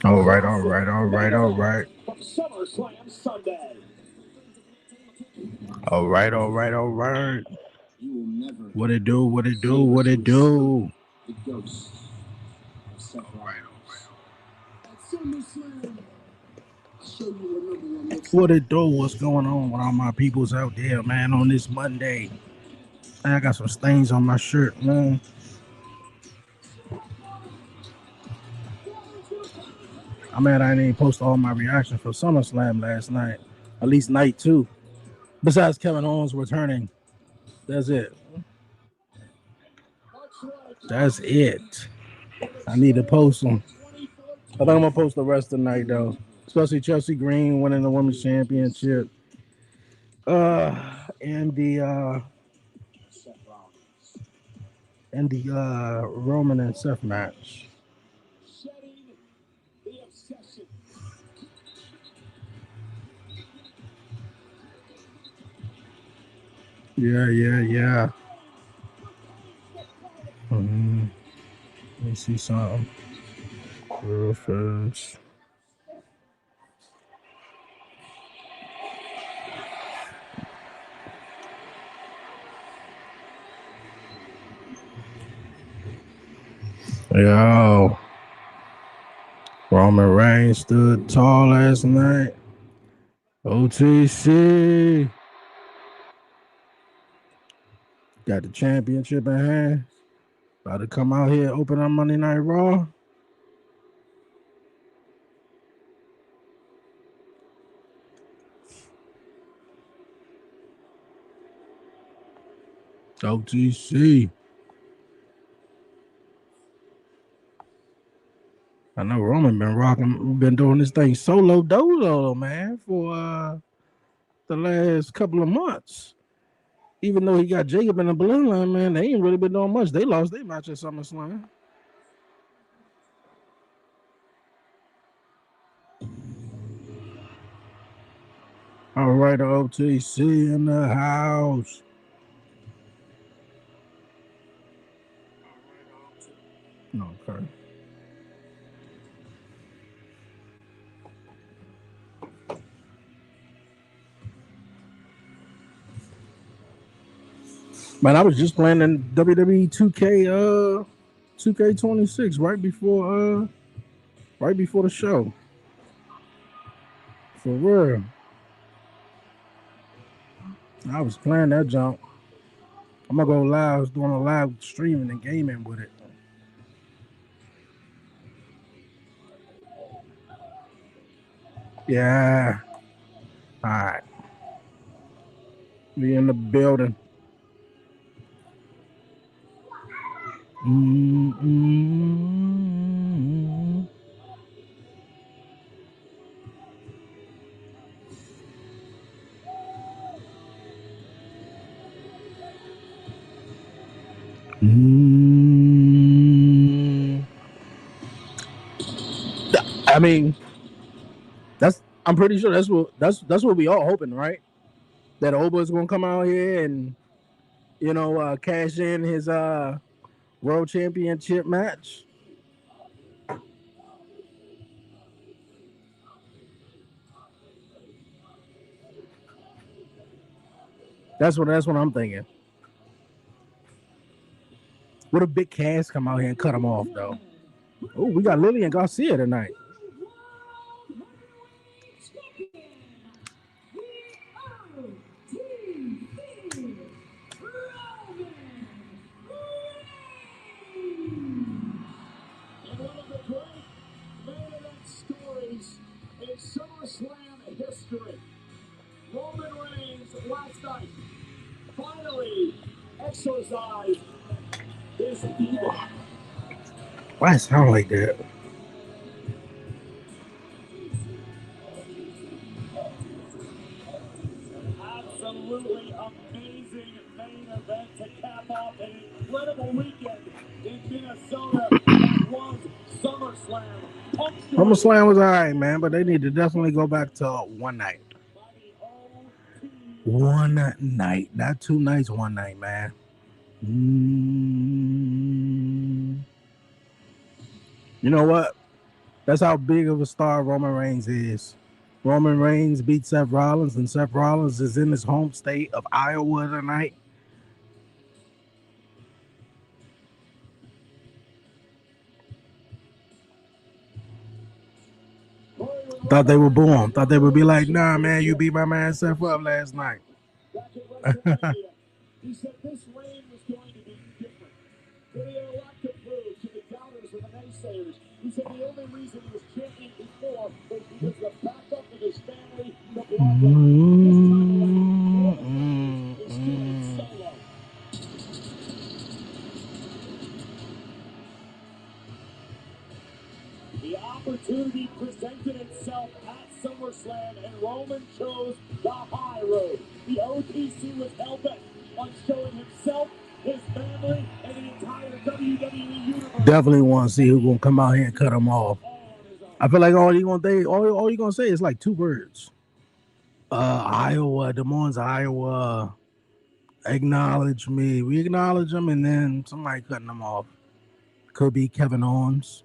All right, all right, all right, all right. All right, all right, all right. What it do, what it do, what it do. What it do, what's going on with all my peoples out there, man, on this Monday. I got some stains on my shirt, man. I'm mad I didn't post all my reaction for SummerSlam last night. At least night two. Besides Kevin Owens returning. That's it. That's it. I need to post them. I think I'm gonna post the rest of the night though. Especially Chelsea Green winning the women's championship. And the Roman and Seth match. Yeah. Let me see something real fast. Yo, Roman Reigns stood tall last night. OTC got the championship in hand. About to come out here, open up Monday Night Raw. OTC. I know Roman been doing this thing solo dolo, man, for the last couple of months. Even though he got Jacob in the bloodline, man, they ain't really been doing much. They lost their match at SummerSlam. All right, OTC in the house. Okay. Man, I was just playing in WWE 2K26 right before the show. For real. I was playing that jump. I'm gonna go live. I was doing a live streaming and gaming with it. Yeah. All right. We in the building. Mm-hmm. I mean, I'm pretty sure that's what we all hoping, right? That Oba's gonna come out here and cash in his world championship match. That's what I'm thinking. What if Big Cass come out here and cut him off though? Oh, we got Lillian Garcia tonight. place in SummerSlam history. Roman Reigns last night finally exercised his demon. Why it sound like that? Absolutely amazing main event to cap off an incredible weekend in Minnesota that was SummerSlam. SummerSlam was all right, man, but they need to definitely go back to one night. One night, not 2 nights, one night, man. You know what? That's how big of a star Roman Reigns is. Roman Reigns beat Seth Rollins, and Seth Rollins is in his home state of Iowa tonight. Thought they would boo him. Thought they would be like, nah, man, you beat my man Seth up last night. He said this reign was going to be different. But he had a lot to prove to the doubters and the naysayers. He said the only reason he was champion before was because of the backup of his family, the bloodline. This time around, Roman Reigns is doing it solo. The opportunity presented itself at SummerSlam, and Roman chose the high road. The OTC was hell-bent on showing himself, his family, and the entire WWE universe. Definitely want to see who's gonna come out here and cut him off. I feel like all you gonna say is like 2 words. Iowa, Des Moines, Iowa. Acknowledge me. We acknowledge him, and then somebody cutting him off. Could be Kevin Owens.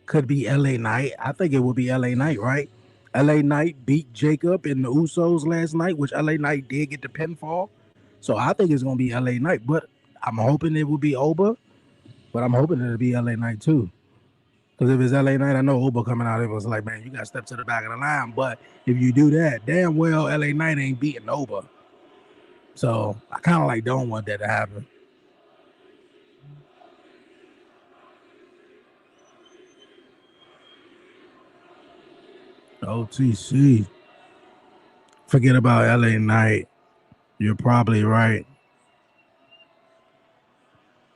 Could be LA Knight. I think it would be LA Knight, right? LA Knight beat Jacob and the Usos last night, which LA Knight did get the pinfall. So I think it's gonna be LA Knight, but I'm hoping it will be Oba. But I'm hoping it'll be LA Knight too. Because if it's LA Knight, I know Oba coming out, it was like, man, you gotta step to the back of the line. But if you do that, damn well LA Knight ain't beating Oba. So I kind of like don't want that to happen. OTC. Forget about LA Knight. You're probably right.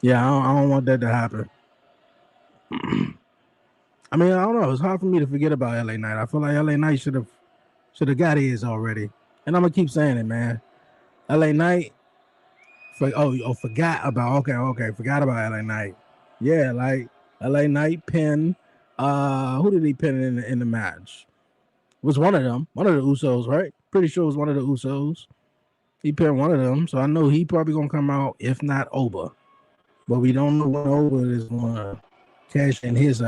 Yeah, I don't want that to happen. I mean, I don't know. It's hard for me to forget about LA Knight. I feel like LA Knight should have got his already. And I'm gonna keep saying it, man. LA Knight. Forgot about. Okay. Forgot about LA Knight. Yeah, like LA Knight pin. Who did he pin in the match? It was one of them. One of the Usos, right? Pretty sure it was one of the Usos. He pinned one of them, so I know he probably gonna come out, if not Oba. But we don't know when Oba is gonna cash in his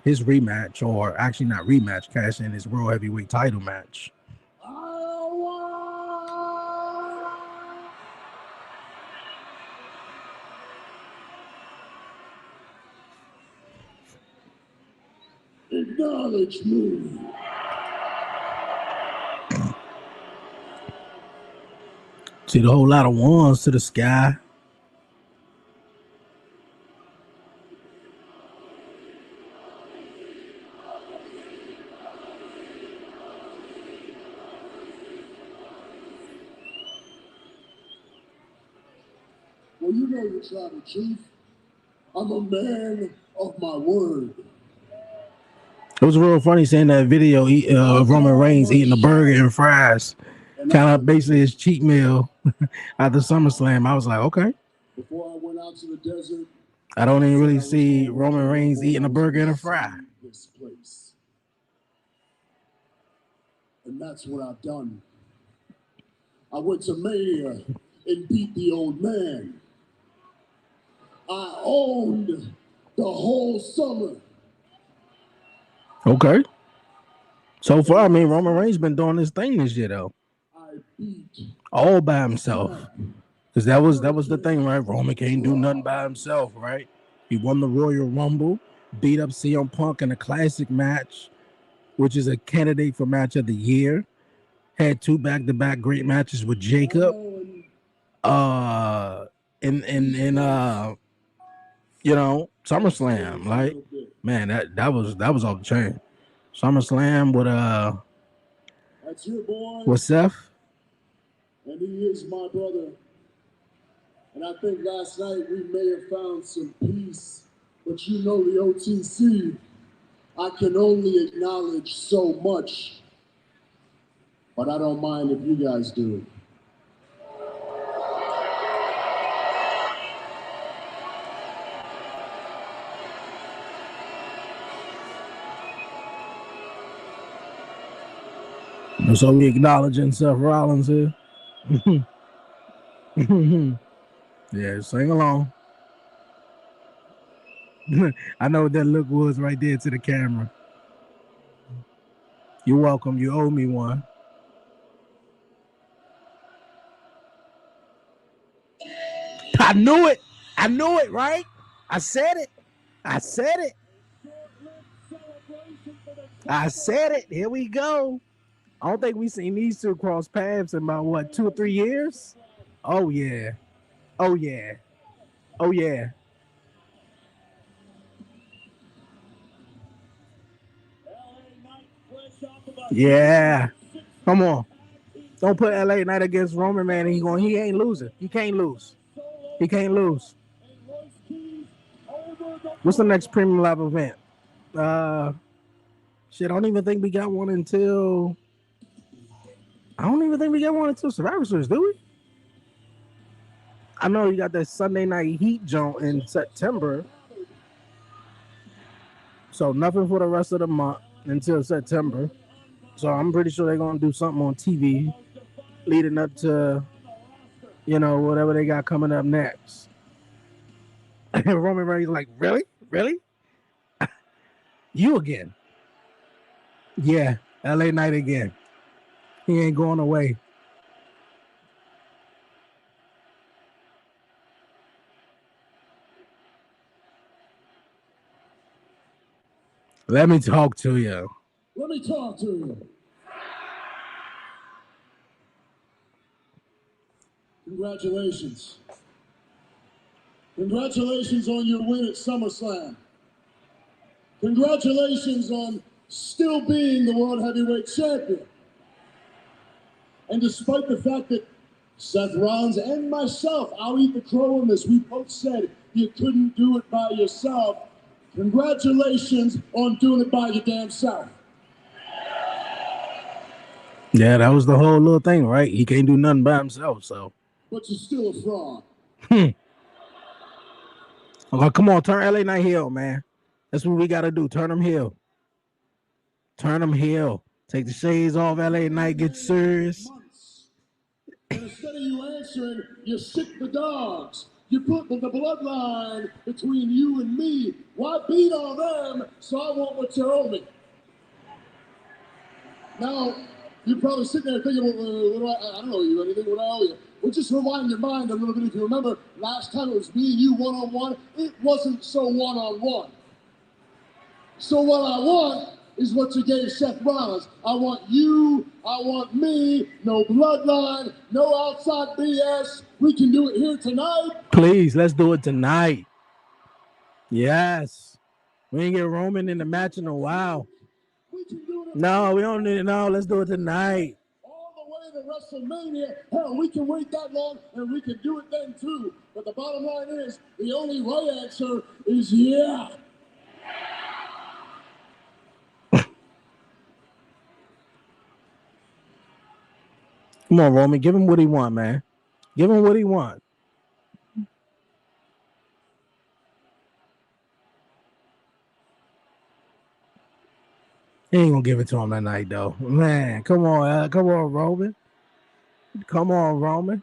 rematch, or actually not rematch, cash in his World Heavyweight title match. Acknowledge me. See the whole lot of ones to the sky. Well, you know your tribal chief. I'm a man of my word. It was real funny seeing that video of Roman Reigns eating a burger and fries. Kind of basically his cheat meal after SummerSlam. I was like, okay. Before I went out to the desert, I don't even really see Roman Reigns eating a burger and a fry. This place. And that's what I've done. I went to Mania and beat the old man. I owned the whole summer. Okay. So far, I mean, Roman Reigns been doing this thing this year though. I beat all by himself. Because that was the thing, right? Roman can't do nothing by himself, right? He won the Royal Rumble, beat up CM Punk in a classic match, which is a candidate for match of the year. Had 2 back-to-back great matches with Jacob. In SummerSlam. Like, Man, that was off the chain. SummerSlam That's your boy. with Seth. And he is my brother. And I think last night we may have found some peace. But you know the OTC, I can only acknowledge so much. But I don't mind if you guys do it. So we acknowledging Seth Rollins here. Yeah, sing along. I know what that look was right there to the camera. You're welcome. You owe me one. I knew it. I knew it, right? I said it. I said it. I said it. Here we go. I don't think we've seen these two cross paths in about, what, 2 or 3 years? Oh, yeah. Oh, yeah. Oh, yeah. Yeah. Come on. Don't put LA Knight against Roman, man. He ain't losing. He can't lose. He can't lose. What's the next premium live event? Shit, I don't even think we got one until. I don't even think we got one until Survivor Series, do we? I know you got that Sunday Night Heat jump in September. So nothing for the rest of the month until September. So I'm pretty sure they're gonna do something on TV leading up to, whatever they got coming up next. And Roman Reigns like, really? You again? Yeah, LA Knight again. He ain't going away. Let me talk to you. Let me talk to you. Congratulations. Congratulations on your win at SummerSlam. Congratulations on still being the World Heavyweight Champion. And despite the fact that Seth Rollins and myself, I'll eat the crow on this, we both said you couldn't do it by yourself. Congratulations on doing it by your damn self. Yeah, that was the whole little thing, right? He can't do nothing by himself, so. But you're still a fraud. Oh, come on, turn LA Knight heel, man. That's what we got to do. Turn him heel. Turn him heel. Take the shades off, LA Knight. Get serious. And instead of you answering, you sick the dogs. You put the bloodline between you and me. Why beat on them so I want what you owe me? Now, you're probably sitting there thinking, well, I don't owe you anything. What I owe you? Well, just rewind your mind a little bit. If you remember, last time it was me and you one-on-one. It wasn't so one-on-one. So what I want is what you gave Seth Rollins. I want you, I want me, no bloodline, no outside BS. We can do it here tonight. Please, let's do it tonight. Yes. We ain't get Roman in the match in a while. No, we don't need it. No, let's do it tonight. All the way to WrestleMania. Hell, we can wait that long and we can do it then too. But the bottom line is, the only right answer is yeah. Come on, Roman. Give him what he want, man. Give him what he want. He ain't gonna give it to him that night, though. Man, come on, Roman. Come on, Roman.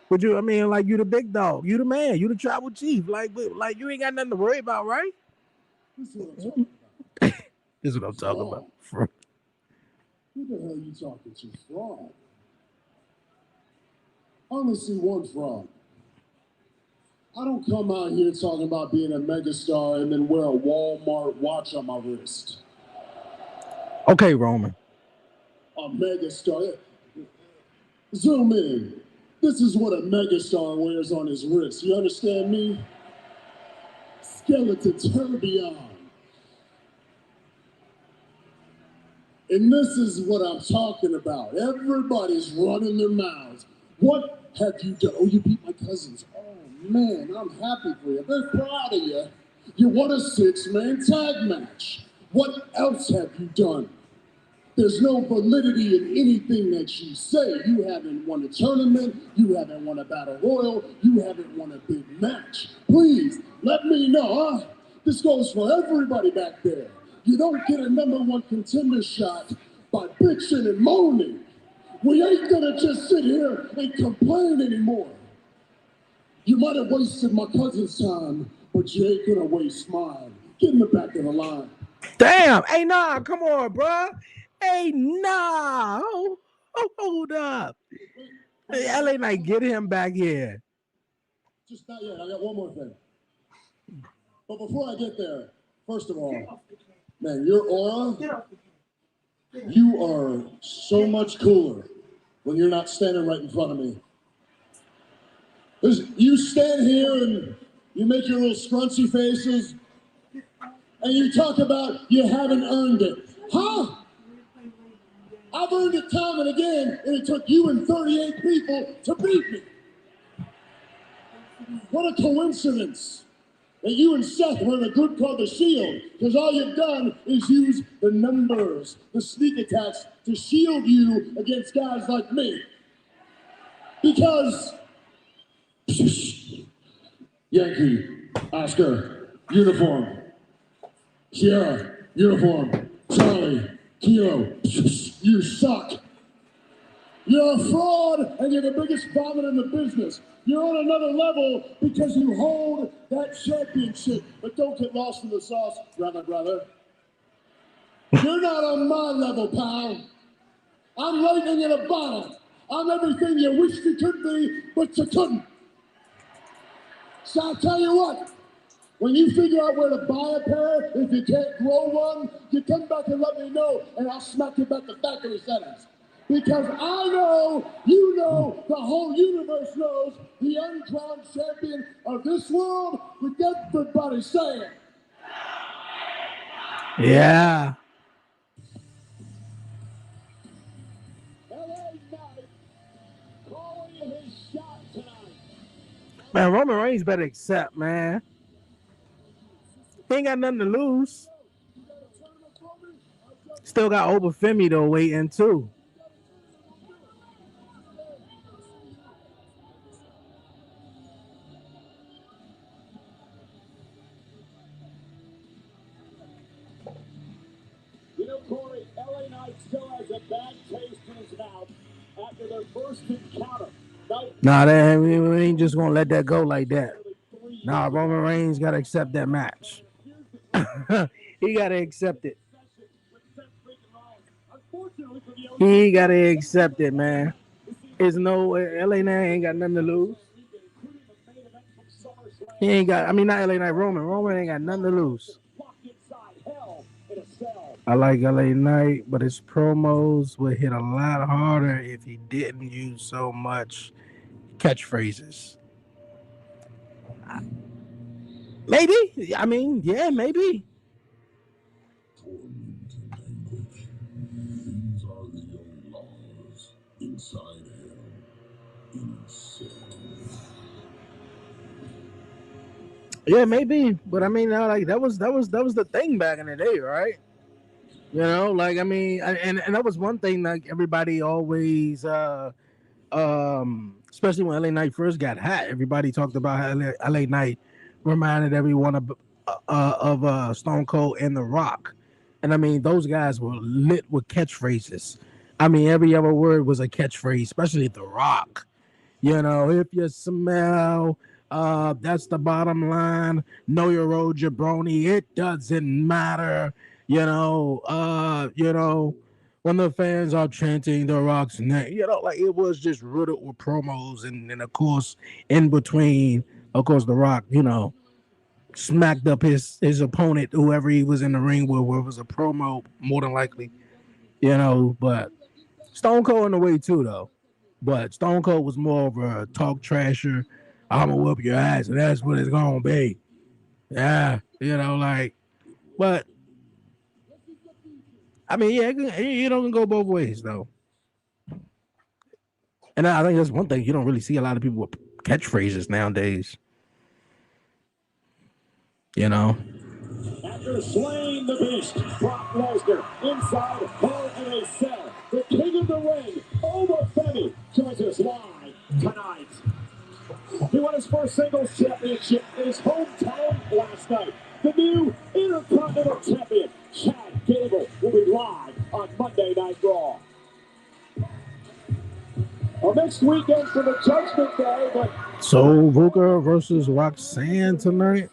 Would you? I mean, like, you the big dog, you the man, you the tribal chief. Like you ain't got nothing to worry about, right? This is what I'm talking about. This is what I'm talking about. Who the hell are you talking to? Fraud. I only see one fraud. I don't come out here talking about being a megastar and then wear a Walmart watch on my wrist. Okay, Roman. A megastar. Zoom in. This is what a megastar wears on his wrist. You understand me? skeleton tourbillon. And this is what I'm talking about. Everybody's running their mouths. What have you done? Oh, you beat my cousins. Oh, man, I'm happy for you. They're proud of you. You won a 6-man tag match. What else have you done? There's no validity in anything that you say. You haven't won a tournament. You haven't won a battle royal. You haven't won a big match. Please, let me know, huh? This goes for everybody back there. You don't get a #1 contender shot by bitching and moaning. We ain't gonna just sit here and complain anymore. You might have wasted my cousin's time, but you ain't gonna waste mine. Get in the back of the line. Damn. Hey, nah, come on, bro. Hey, nah. Hold up. Hey, LA Knight, get him back here. Just not yet. I got one more thing. But before I get there, first of all, man, your aura, you are so much cooler when you're not standing right in front of me. You stand here and you make your little scrunchy faces and you talk about you haven't earned it. Huh? I've earned it time and again, and it took you and 38 people to beat me. What a coincidence that you and Seth were in a group called the Shield, because all you've done is use the numbers, the sneak attacks, to shield you against guys like me. Because Yankee, Oscar, uniform. Sierra, uniform. Charlie, Kilo, you suck. You're a fraud, and you're the biggest vomit in the business. You're on another level because you hold that championship. But don't get lost in the sauce, brother. You're not on my level, pal. I'm lightning in a bottle. I'm everything you wished you could be, but you couldn't. So I'll tell you what. When you figure out where to buy a pair, if you can't grow one, you come back and let me know, and I'll smack you back to factory settings. Because I know, you know, the whole universe knows the uncrowned champion of this world, with everybody saying. Yeah. LA Knight calling his shot tonight. Man, Roman Reigns better accept, man. He ain't got nothing to lose. Still got Obafemi though waiting too. You know, Corey, LA Knight still has a bad taste in his mouth after their first encounter. Nah, we ain't just gonna let that go like that. Nah, Roman Reigns gotta accept that match. He gotta accept it. He gotta accept it, man. There's no LA Knight ain't got nothing to lose. He ain't got. I mean, not LA Knight. Roman. Roman ain't got nothing to lose. I like LA Knight, but his promos would hit a lot harder if he didn't use so much catchphrases. Maybe. I mean, yeah, maybe. These are the young laws inside hell, in his cell. Yeah, maybe. But I mean, like that was the thing back in the day, right? You know, like I mean, and that was one thing like everybody always especially when LA Knight first got hot, everybody talked about how LA Knight reminded everyone of Stone Cold and The Rock. And I mean, those guys were lit with catchphrases. I mean, every other word was a catchphrase, especially The Rock. You know, if you smell, that's the bottom line. Know your road, jabroni. It doesn't matter. When the fans are chanting the Rock's name, like it was just riddled with promos, and of course, in between, of course, the Rock, smacked up his opponent, whoever he was in the ring with, where it was a promo, more than likely, but Stone Cold in a way too, though. But Stone Cold was more of a talk trasher. I'm gonna whoop your ass, and that's what it's gonna be. Yeah, like, but I mean, yeah, you don't go both ways though. And I think that's one thing you don't really see a lot of people with catchphrases nowadays. You know, After slaying the beast, Brock Lesnar inside Hell in a Cell. The king of the ring, Omar Femi, joins us live tonight. He won his first singles championship in his hometown last night. The new Intercontinental Champion, Chad Gable, will be live on Monday Night Raw. A mixed weekend for the Judgment Day, but Soul Ruka versus Roxanne tonight.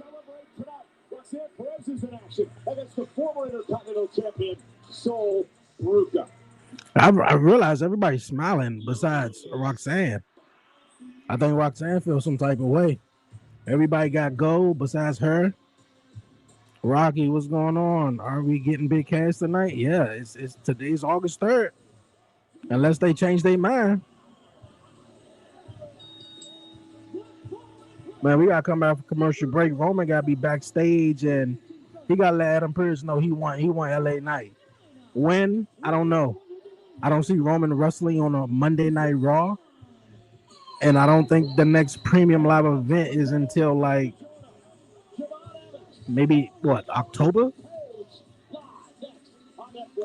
Roxanne Perez is in action against the former Intercontinental Champion, Soul Ruka. I realize everybody's smiling besides Roxanne. I think Roxanne feels some type of way. Everybody got gold besides her. Rocky, what's going on? Are we getting big cash tonight? Yeah, it's today's August 3rd. Unless they change their mind. Man, we gotta come back for commercial break. Roman gotta be backstage and he gotta let Adam Pearce know he want LA Knight. When? I don't know. I don't see Roman wrestling on a Monday Night Raw. And I don't think the next premium live event is until like maybe October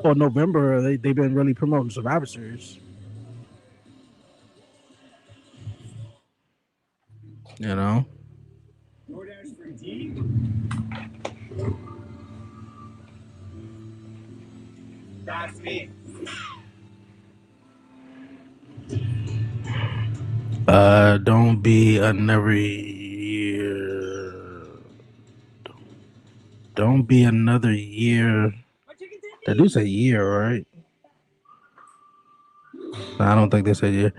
or November. They've been really promoting Survivor Series. You know. That's me. Don't be another year. Don't be another year. They do say year, right? I don't think they said year.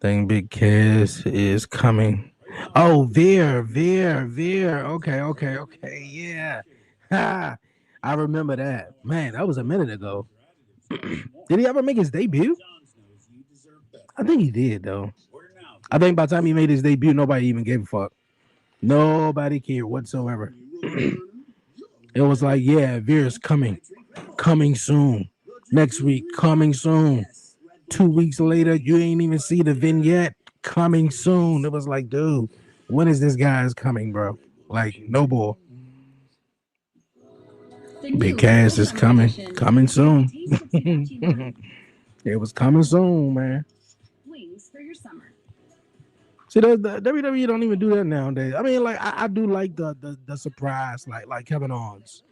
Thing Big Cass is coming. Oh, Veer. Okay. Yeah. Ha. I remember that. Man, that was a minute ago. Did he ever make his debut? I think he did, though. I think by the time he made his debut, nobody even gave a fuck. Nobody cared whatsoever. It was like, yeah, Veer's coming soon. Next week, coming soon. 2 weeks later, you ain't even see the vignette, coming soon. It was like, dude, when is this guy's coming, bro? Like, no more. Big Cass is coming soon. It was coming soon, man. Wings for your summer. See, the WWE don't even do that nowadays. I mean, like, I do like the surprise, like Kevin Owens,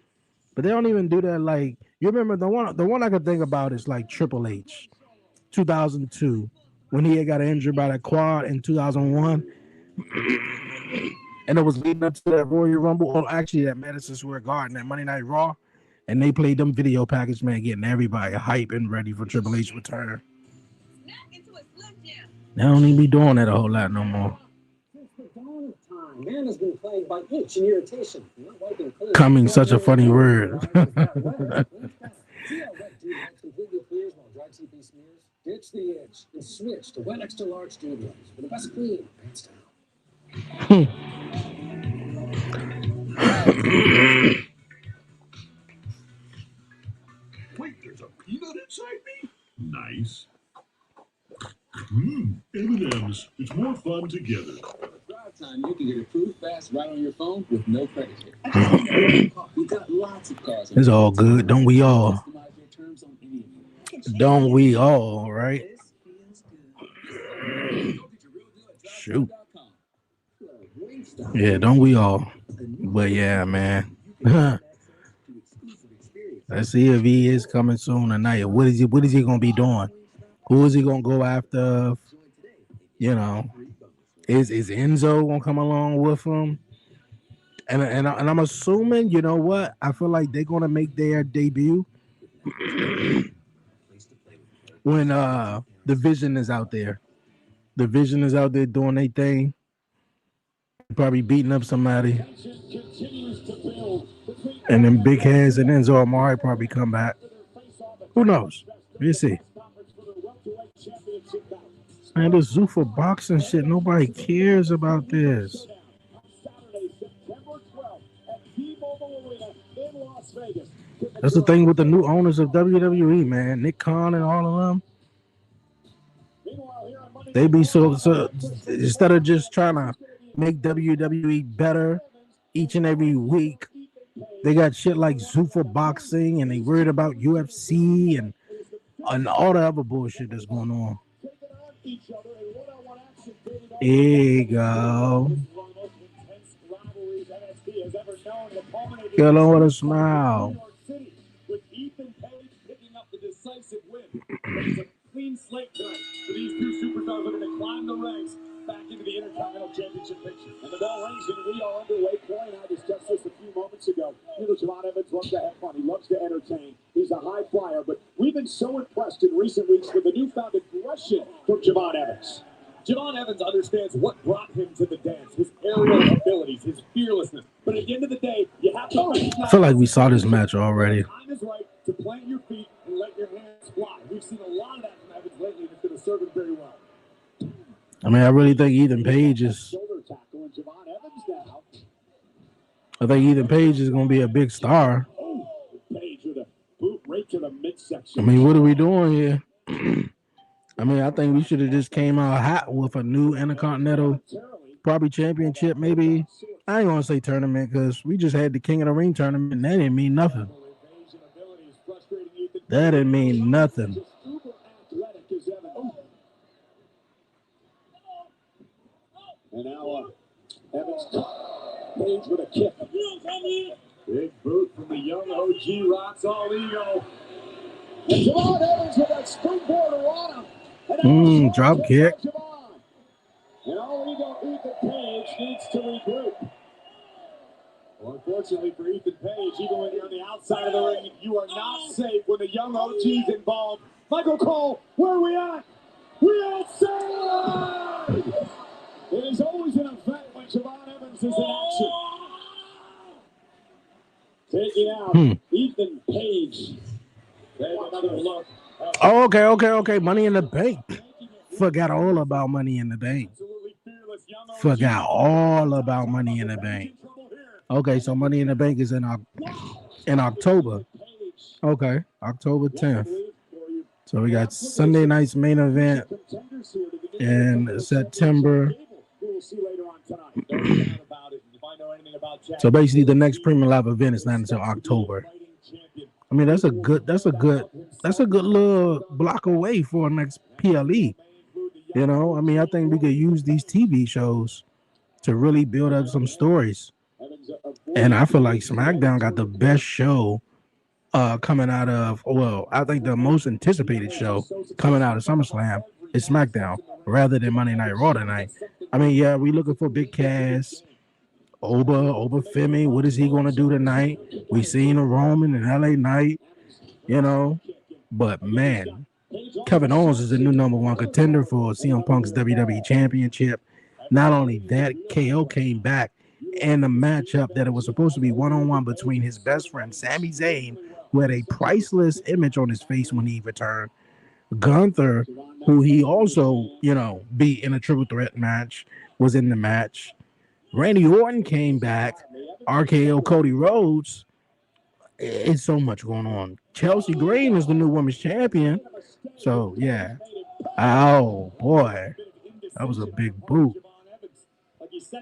but they don't even do that. Like, you remember the one I could think about is like Triple H, 2002, when he had got injured by that quad in 2001, and it was leading up to that Royal Rumble, or actually that Madison Square Garden, that Monday Night Raw, and they played them video package, man, getting everybody hype and ready for Triple H return. They don't even be doing that a whole lot no more. Man has been plagued by itch and irritation. Coming, such a funny word. Ditch the itch and switch to wet extra large studios for the best clean pants down. Wait, there's a peanut inside me? Nice. M&M's. It's more fun together. Drive time, you can get approved fast right on your phone with no credit here. We've got lots of cars. It's all good, don't we all? Don't we all, right? Shoot. Yeah, don't we all? But yeah, man. Let's see if he is coming soon tonight. What is he gonna be doing? Who is he gonna go after? You know, is Enzo gonna come along with him? And I'm assuming, you know what? I feel like they're gonna make their debut when the Vision is out there. The Vision is out there doing their thing. Probably beating up somebody. And then Big Heads and Enzo Amari probably come back. Who knows? We'll see. Man, this Zuffa boxing shit, nobody cares about this. Las Vegas. That's the thing with the new owners of WWE, man. Nick Khan and all of them. Meanwhile, here on Monday They Night be Raw, so instead of just trying to make WWE better each and every week, they got shit like Zuffa boxing, and they worried about UFC and all the other bullshit that's going on. taking on each other in one-on-one action. There you go. This is one of the most intense rivalries NXT has ever known. It culminated Kill on with a in smile. New York City with Ethan Page picking up the decisive win. It's a clean slate tonight for these two superstars looking to climb the ranks back into the Intercontinental Championship picture. And the bell rings and we are underway. Corey and I discussed this a few moments ago. You know, Javon Evans loves to have fun. He loves to entertain. He's a high flyer, but we've been so impressed in recent weeks with the newfound aggression from Javon Evans. Javon Evans understands what brought him to the dance, his aerial abilities, his fearlessness. But at the end of the day, you have to I feel like we saw this match already. time is right to plant your feet and let your hands fly. We've seen a lot of that from Evans lately, and it's going to serve him very well. I mean, I really think Ethan Page is. Shoulder tackle and Javon Evans now. I think Ethan Page is going to be a big star. Oh, Page with a boot right to the midsection. I mean, what are we doing here? I mean, I think we should have just came out hot with a new Intercontinental, probably championship, maybe. I ain't going to say tournament because we just had the King of the Ring tournament, and that didn't mean nothing. That didn't mean nothing. Uber athletic is Evans. Oh. And now Evans Page with a kick. Big boot from the young OG Rocks All Ego. And Javon Evans with that springboard on him. Drop kick. And All Ego Ethan Page needs to regroup. Well, unfortunately for Ethan Page, even when you're on the outside of the ring, you are not safe when the young OG's involved. Michael Cole, where are we at? We outside! It is always an event when Javon Evans is in action. Taking out Ethan Page. There's another look. Oh, okay. Money in the Bank. Forgot all about Money in the Bank. Forgot all about Money in the Bank. Okay, so Money in the Bank is in October. Okay, October 10th. So we got Sunday night's main event in September. So basically, the next premium live event is not until October. I mean, that's a good little block away for next PLE. You know, I mean, I think we could use these TV shows to really build up some stories. And I feel like SmackDown got the best show coming out of, well, I think the most anticipated show coming out of SummerSlam is SmackDown rather than Monday Night Raw tonight. I mean, yeah, we looking for Big Cass, Oba Femi. What is he going to do tonight? We seen a Roman and LA Knight, you know. But, man, Kevin Owens is the new #1 contender for CM Punk's WWE Championship. Not only that, KO came back in the matchup that it was supposed to be one-on-one between his best friend, Sami Zayn, who had a priceless image on his face when he returned. Gunther, who he also, you know, beat in a triple threat match, was in the match. Randy Orton came back. RKO Cody Rhodes. It's so much going on. Chelsea Green is the new women's champion. So, yeah. Oh, boy. That was a big boot.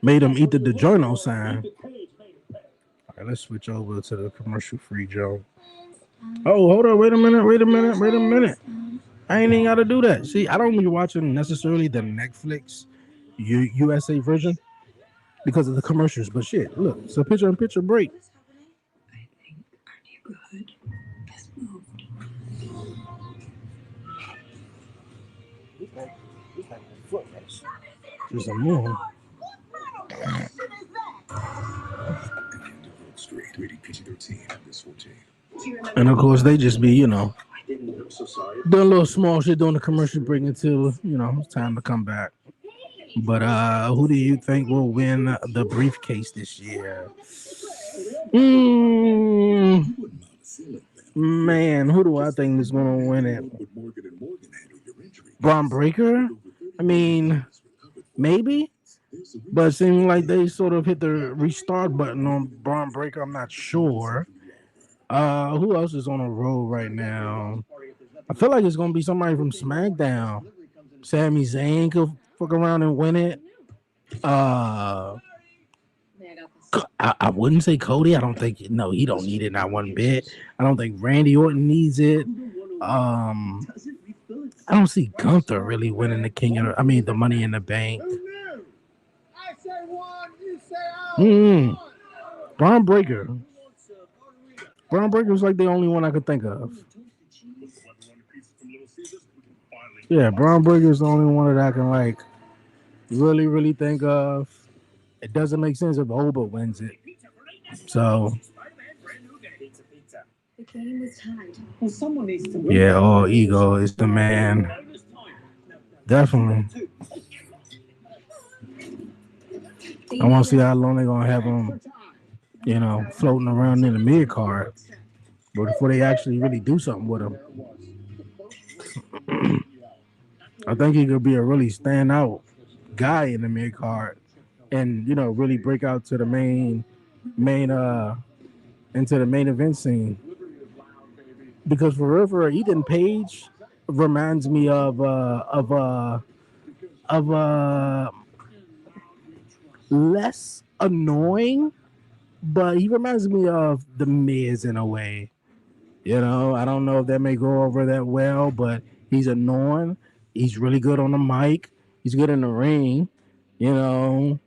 Made him eat the DiGiorno sign. All right, let's switch over to the commercial-free Joe. Oh, hold on. Wait a minute. I ain't even got to do that. See, I don't be watching necessarily the Netflix USA version because of the commercials. But shit, look, it's a picture-in-picture break. I think our neighborhood has moved. There's a moon. And of course, they just be, you know, doing a little small shit during the commercial break until, you know, it's time to come back. But who do you think will win the briefcase this year? Man, who do I think is going to win it? Braun Breaker? I mean, maybe. But it seems like they sort of hit the restart button on Braun Breaker. I'm not sure. Who else is on a roll right now? I feel like it's gonna be somebody from SmackDown. Sami Zayn could fuck around and win it. I wouldn't say Cody. I don't think no, he don't need it not one bit. I don't think Randy Orton needs it. I don't see Gunther really winning the the Money in the Bank. I say one, you say Mm. Braun Breaker. Braun Breaker was like the only one I could think of. Yeah, Braun Breaker is the only one that I can like really think of. It doesn't make sense if Oba wins it. So The game was tied. Well, someone needs to yeah, all ego is the man. Definitely. I want to see how long they're gonna have him, floating around in the mid card, but before they actually really do something with him. I think he could be a really standout guy in the mid card, and really break out to the main into the main event scene. Because for real, Ethan Page reminds me of less annoying, but he reminds me of the Miz in a way. I don't know if that may go over that well, but he's annoying. He's really good on the mic. He's good in the ring. The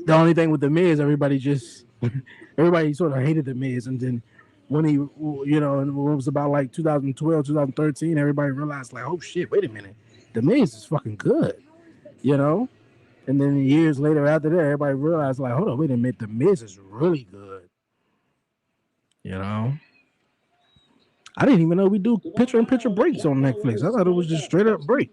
only thing with the Miz, everybody sort of hated the Miz, and then when he, and it was about like 2012, 2013, everybody realized like, oh shit, wait a minute, the Miz is fucking good, and then years later after that, everybody realized like, hold on, wait a minute, the Miz is really good, I didn't even know we do picture-in-picture breaks on Netflix. I thought it was just straight up break.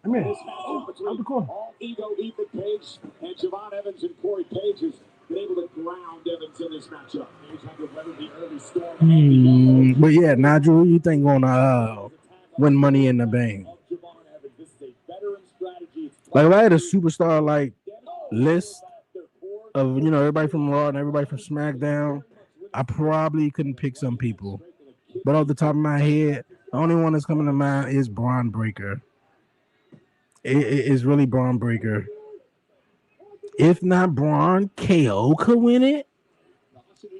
I mean, out the corner. All ego Ethan Page and Javon Evans and Corey Page has been able to ground Evans in this matchup. Page had to weather the early storm. But yeah, Nigel, who you think gonna win Money in the Bank? Like if I had a superstar like list of everybody from Raw and everybody from SmackDown, I probably couldn't pick some people. But off the top of my head, the only one that's coming to mind is Braun Breaker. It's really Braun Breaker. If not Braun, KO could win it.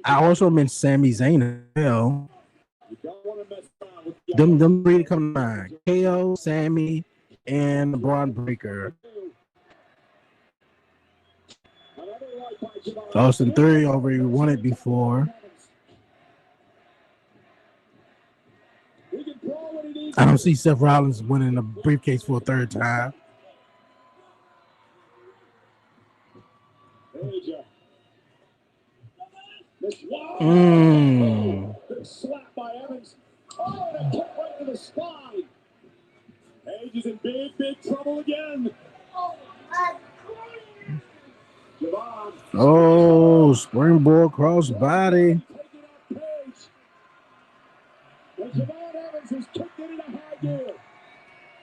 I also meant Sami Zayn as well. Them three to come to mind. KO, Sami, and Braun Breaker. Austin Theory already won it before. I don't see Seth Rollins winning a briefcase for a third time. Slap by Evans. Oh, and a kick right to the spine. Page is in big trouble again. Oh, springboard cross body.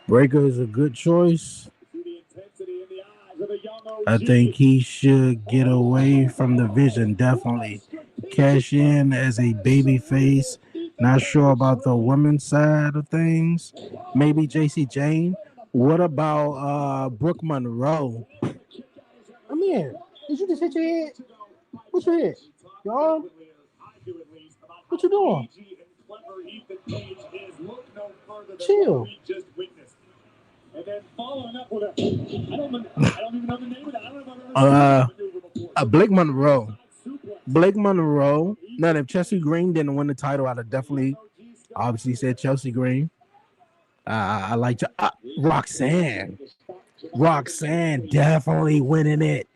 Breaker is a good choice. I think he should get away from the Vision. Definitely cash in as a baby face. Not sure about the women's side of things. Maybe JC Jane. What about Brooke Monroe? I'm in. Did you just hit your head? What you hit? Y'all? What you doing? Chill. And then following up with I don't even know the name of that. I don't know if I've Blake Monroe. Blake Monroe. Now, if Chelsea Green didn't win the title, I'd have definitely obviously said Chelsea Green. I like to Roxanne. Roxanne definitely winning it.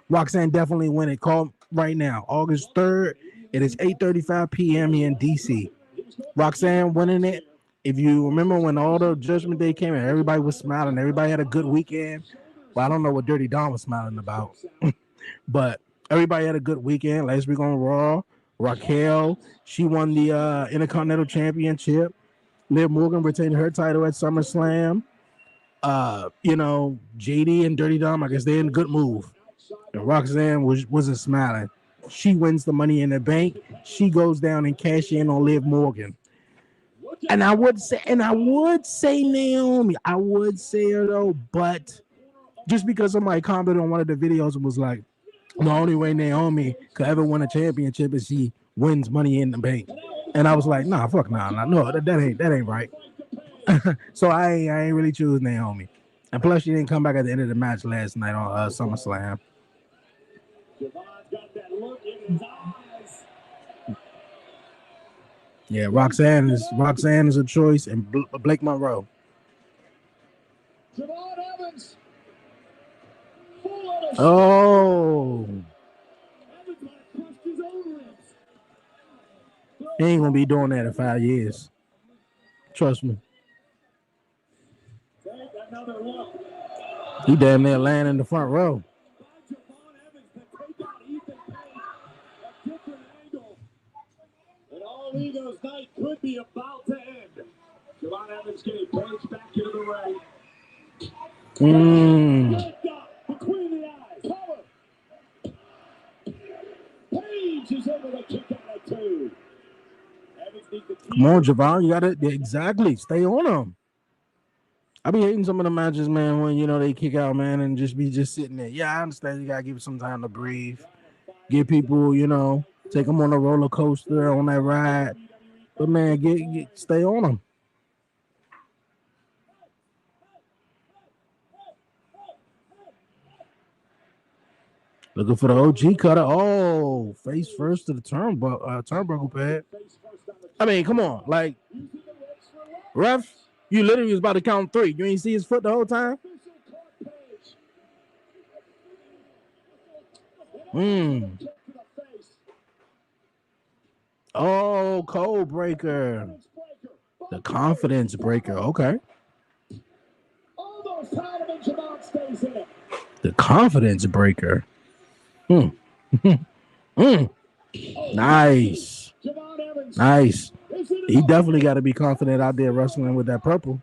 Roxanne definitely winning it. Call right now, August 3rd. It is 8:35 p.m. here in DC. Roxanne winning it. If you remember when all the Judgment Day came and everybody was smiling, everybody had a good weekend. Well, I don't know what Dirty Don was smiling about, but everybody had a good weekend. Last week on Raw, Raquel, she won the Intercontinental Championship. Liv Morgan retained her title at SummerSlam. JD and Dirty Dom, I guess they're in a good move. And Roxanne wasn't smiling. she wins the Money in the Bank. She goes down and cash in on Liv Morgan. And I would say Naomi. I would say her though, but just because somebody commented on one of the videos and was like, the only way Naomi could ever win a championship is she wins Money in the Bank. And I was like, nah, fuck nah. No, that ain't right. So I ain't really choose Naomi. And plus she didn't come back at the end of the match last night on SummerSlam. Yeah, Roxanne is a choice, and Blake Monroe. Oh, he ain't gonna be doing that in 5 years. Trust me. He damn near laying in the front row. Ego's night could be about to end. Javon Evans getting Page back into the ring. Between the eyes. Power. Page is able to kick out at 2. Come on, Javon, you got it exactly. Stay on him. I be hating some of the matches, man, when they kick out, man, and just sitting there. Yeah, I understand you gotta give it some time to breathe. Give people, take them on a roller coaster on that ride. But man, stay on them. Looking for the OG cutter. Oh, face first to the turnbuckle pad. I mean, come on, like ref, you literally was about to count 3. You ain't see his foot the whole time. Oh, code breaker. The confidence breaker. Okay. The confidence breaker. Nice. Nice. He definitely got to be confident out there wrestling with that purple.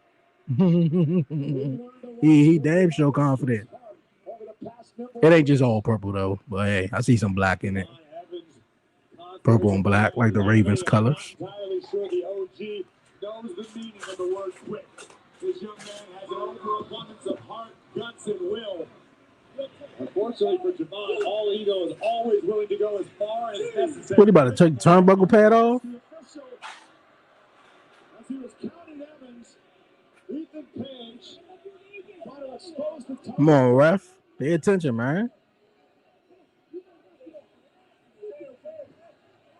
he damn sure confident. It ain't just all purple though, but hey, I see some black in it. Purple and black, like the Ravens colors. Unfortunately for Javon, All Ego is always willing to go as far as necessary. What, you about to take the turnbuckle pad off? As he was counting Evans, Ethan Page trying to expose the top. Come on, ref. Pay attention, man.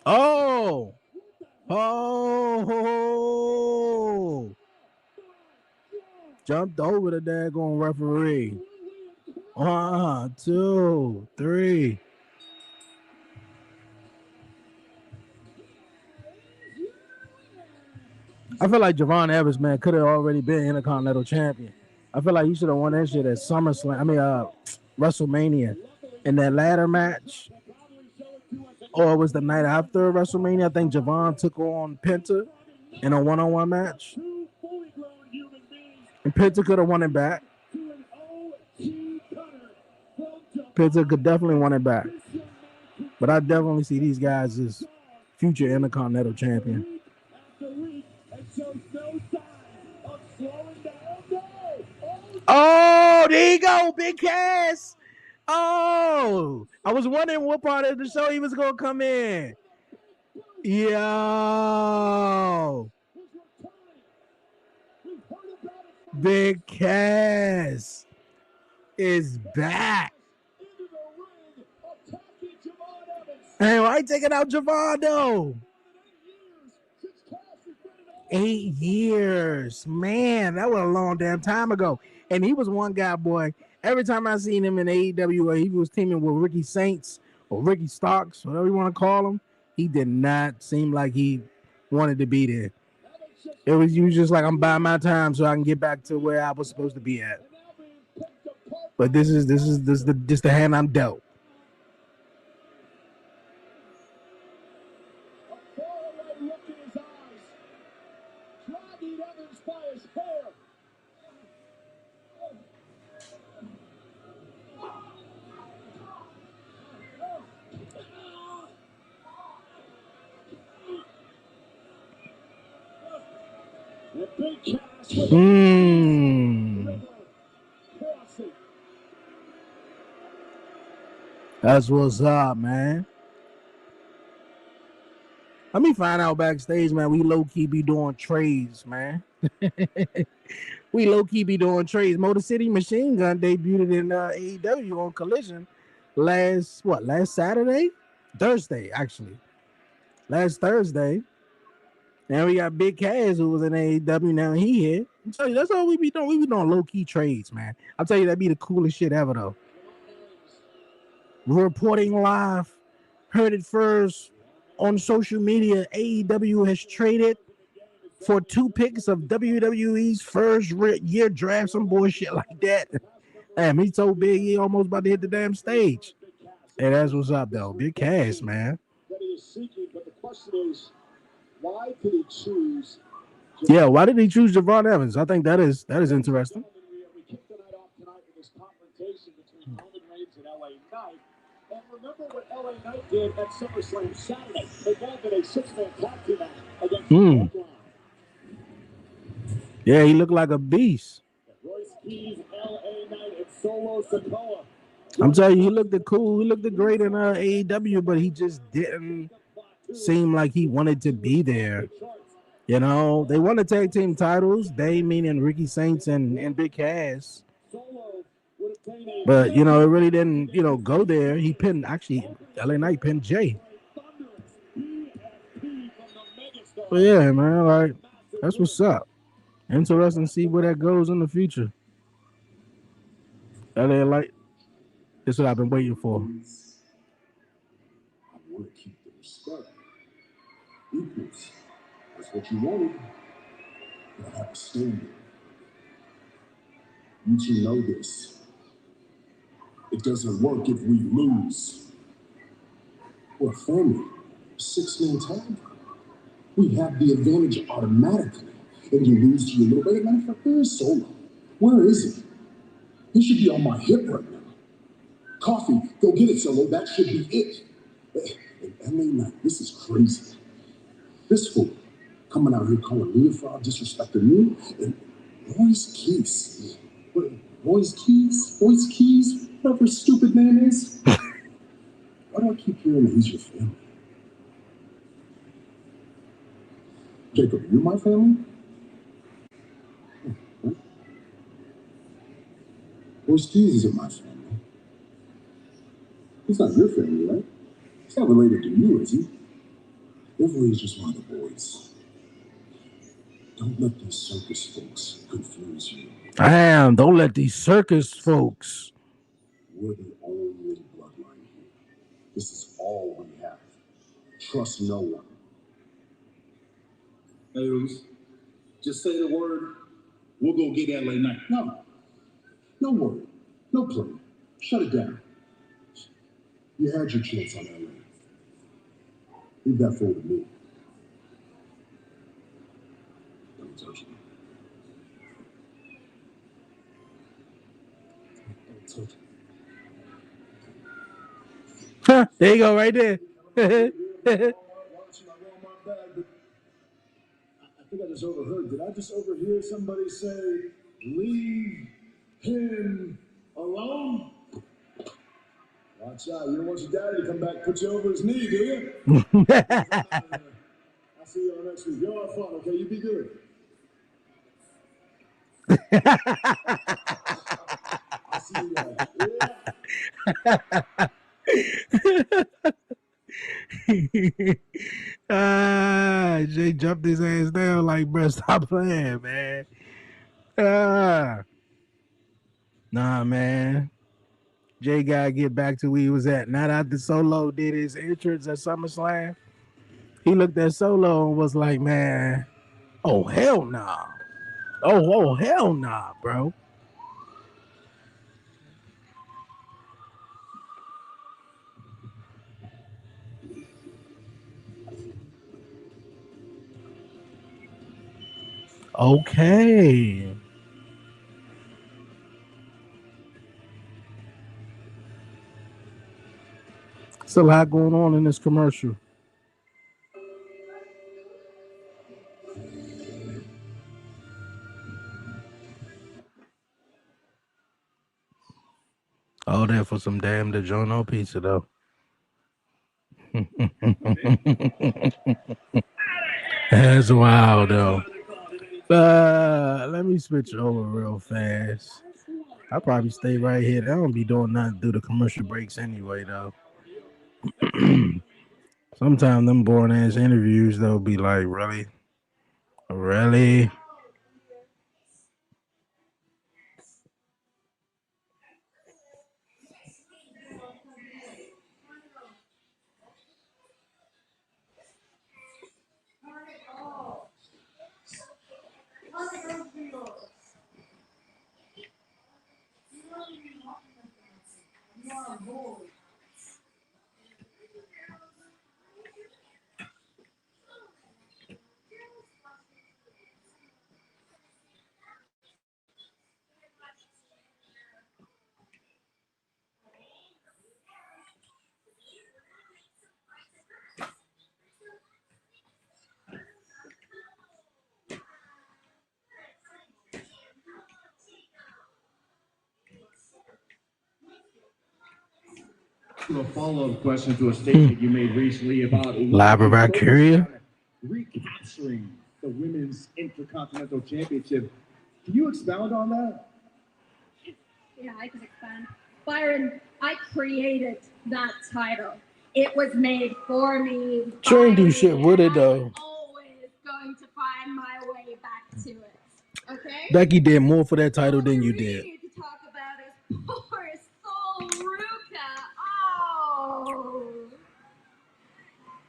Oh. Jumped over the daggone referee. 1, 2, 3. I feel like Javon Evans, man, could have already been Intercontinental Champion. I feel like he should have won that shit at SummerSlam. I mean, WrestleMania in that ladder match. Or it was the night after WrestleMania. I think Javon took on Penta in a one-on-one match. And Penta could have won it back. Penta could definitely won it back. But I definitely see these guys as future Intercontinental Champion. Oh, there you go, Big Cass. Oh, I was wondering what part of the show he was going to come in. Yo. Big Cass is back. Hey, why taking out Javon though? 8 years. Man, that was a long damn time ago. And he was one guy, boy. Every time I seen him in AEW, he was teaming with Ricky Saints or Ricky Starks, whatever you want to call him. He did not seem like he wanted to be there. It was just like, I'm buying my time so I can get back to where I was supposed to be at. But this is just the hand I'm dealt. That's what's up, man. Let me find out backstage, man. We low-key be doing trades, man. We low-key be doing trades. Motor City Machine Gun debuted in AEW on Collision last Saturday? Thursday, actually. Last Thursday. Now we got Big Cass, who was in AEW. Now he here. I'm telling you, that's all we be doing. We be doing low-key trades, man. I'll tell you, that'd be the coolest shit ever, though. Reporting live. Heard it first on social media. AEW has traded for 2 picks of WWE's first year draft, some bullshit like that. Damn, he's so big, he almost about to hit the damn stage. Hey, that's what's up, though. Big Cass, man. That he is seeking, but the question is, why did he choose? Yeah, why did he choose Javon Evans? I think that is interesting. We kicked the night off tonight with this confrontation between Roman Reigns and LA Knight. And remember what LA Knight did at SummerSlam Saturday. They got in a 6-man tag team match against Bloodline. Yeah, he looked like a beast. Royce Keys, LA Knight, and Solo Sikoa. I'm telling you, he looked cool. He looked great in AEW, but he just didn't seem like he wanted to be there. You know, they won the tag team titles. They meaning Ricky Saints and Big Cass. But, you know, it really didn't, you know, go there. He pinned, actually, LA Knight pinned Jay. But yeah, man, like, that's what's up. Interesting to see where that goes in the future. LA Knight, that's what I've been waiting for. I want to keep the respect. Equals. That's what you wanted. But I have a standard. You two know this. It doesn't work if we lose. We're a family. A 6-man tag. We have the advantage automatically. And you lose to your little baby. Matter of fact, where is Solo? Where is he? He should be on my hip right now. Coffee, go get it, Solo. That should be it. And LA Knight, this is crazy. This fool coming out here calling me a fraud, disrespecting me, and Royce Keys. Royce Keys, whatever his stupid name is. Why do I keep hearing that he's your family? Jacob, are you my family? Huh? Royce Keys isn't my family. He's not your family, right? He's not related to you, is he? Beverly is just one of the boys. Don't let these circus folks confuse you. Damn, don't let these circus folks. We're the only bloodline here. This is all we have. Trust no one. Hey, just say the word. We'll go get LA Knight. No word. No plan. Shut it down. You had your chance on LA. Leave that fool to me. Don't touch me. Don't touch me. Huh, there you go, right there. I think I just overheard. Did I just overhear somebody say, leave him alone? Watch out. You don't want your daddy to come back and put you over his knee, do you? I'll see you all next week. Y'all have fun, okay? You be good. I'll see you guys. Jay jumped his ass down like, bro, stop playing, man. Nah, man. Jay gotta get back to where he was at. Not after Solo did his entrance at SummerSlam. He looked at Solo and was like, man, oh, hell nah. Oh, hell nah, bro. Okay. It's a lot going on in this commercial. All that for some damn DiGiorno pizza, though. That's wild, though. Let me switch over real fast. I'll probably stay right here. I don't be doing nothing through the commercial breaks anyway, though. Sometimes them boring ass interviews, they'll be like, really? Really? A follow-up question to a statement you made recently about Library Curia. recapturing the Women's Intercontinental Championship. Can you expound on that? Yeah, I can expand. Byron, I created that title. It was made for me. She ain't do shit with it, though. I'm always going to find my way back to it. Okay? Becky did more for that title than you did. What we need to talk about is poor soul Ruka. Oh.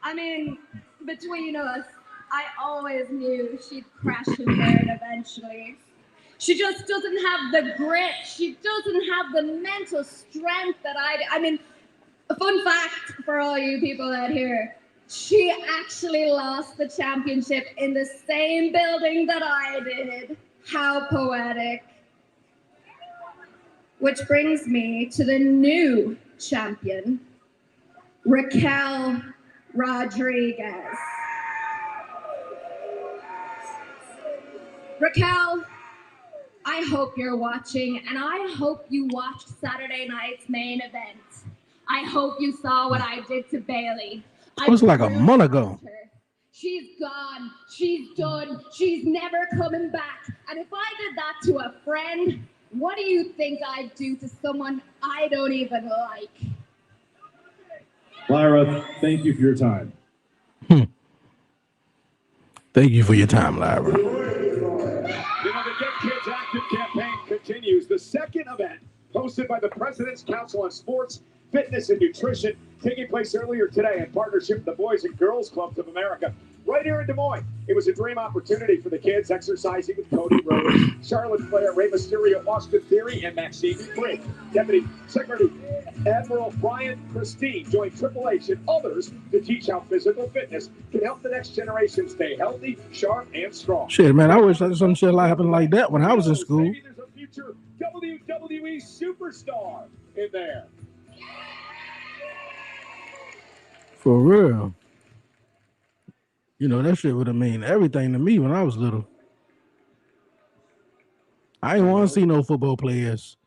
I mean, between us, I always knew she'd crash and burn eventually. She just doesn't have the grit. She doesn't have the mental strength that I mean, a fun fact for all you people out here, she actually lost the championship in the same building that I did. How poetic. Which brings me to the new champion, Raquel Rodriguez. Raquel, I hope you're watching, and I hope you watched Saturday night's main event. I hope you saw what I did to Bailey. It was like a month ago. She's gone. She's done. She's never coming back. And if I did that to a friend, what do you think I'd do to someone I don't even like? Lyra, thank you for your time. Thank you for your time, Lyra. You know, the Get Kids Active campaign continues. The second event, hosted by the President's Council on Sports, Fitness, and Nutrition, taking place earlier today in partnership with the Boys and Girls Clubs of America, right here in Des Moines. It was a dream opportunity for the kids, exercising with Cody Rhodes, Charlotte Flair, Rey Mysterio, Austin Theory, and Maxine Briggs. Deputy Secretary Admiral Brian Christine joined Triple H and others to teach how physical fitness can help the next generation stay healthy, sharp, and strong. Shit, man, I wish some shit happened like that when I was in school. Maybe there's a future WWE superstar in there. For real. You know, that shit would have mean everything to me when I was little. I ain't want to see no football players.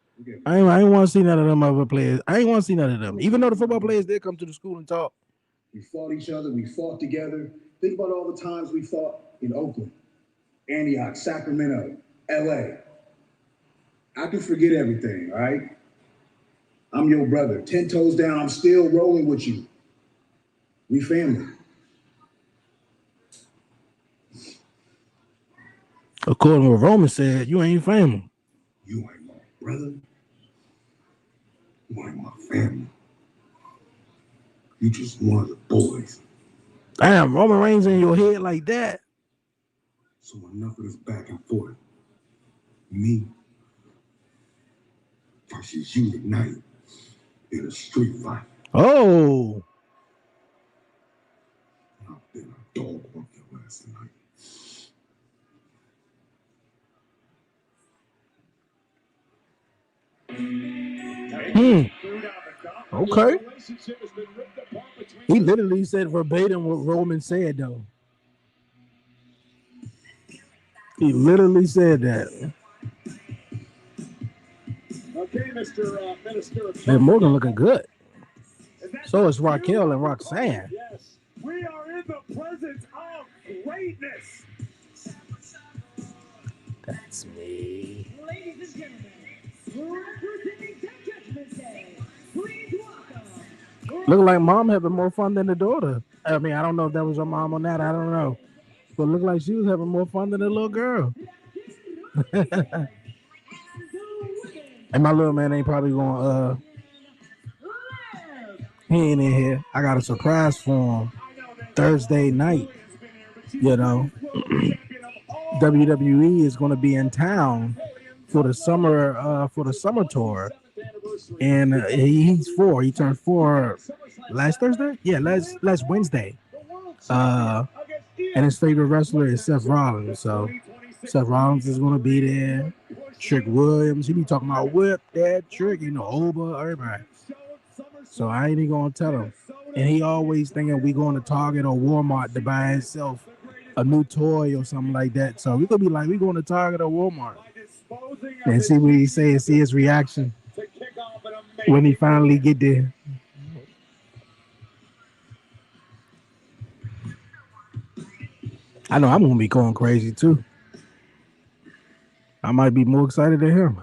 I ain't want to see none of them other players. I ain't want to see none of them. Even though the football players did come to the school and talk. We fought each other. We fought together. Think about all the times we fought in Oakland, Antioch, Sacramento, LA. I can forget everything, all right? I'm your brother. 10 toes down, I'm still rolling with you. We family. According to what Roman said, you ain't family. You ain't my brother. You ain't my family. You just one of the boys. Damn, Roman Reigns in your head like that. So enough of this back and forth. Me versus you tonight in a street fight. Oh. I've been a dog walk your ass tonight. Okay. He literally said verbatim what Roman said, though. He literally said that. Okay, Okay, Mr. Minister. And Morgan looking good. So is Raquel and Roxanne. Yes, we are in the presence of greatness. That's me. Ladies and gentlemen, representing the Judgment Day, please welcome. Look like mom having more fun than the daughter. I mean, I don't know if that was her mom or not. I don't know. But it looked like she was having more fun than the little girl. And my little man ain't probably going he ain't in here. I got a surprise for him Thursday night. You know, WWE is going to be in town for the summer tour, and he's 4. He turned 4 last Thursday. Yeah, last Wednesday. And his favorite wrestler is Seth Rollins. So Seth Rollins is going to be there. Trick Williams, he be talking about whip that Trick, Oba, everybody. So I ain't even gonna tell him. And he always thinking we going to Target or Walmart to buy himself a new toy or something like that. So we gonna be like, we going to Target or Walmart and see what he say and see his reaction when he finally get there. I know I'm gonna be going crazy too. I might be more excited than him.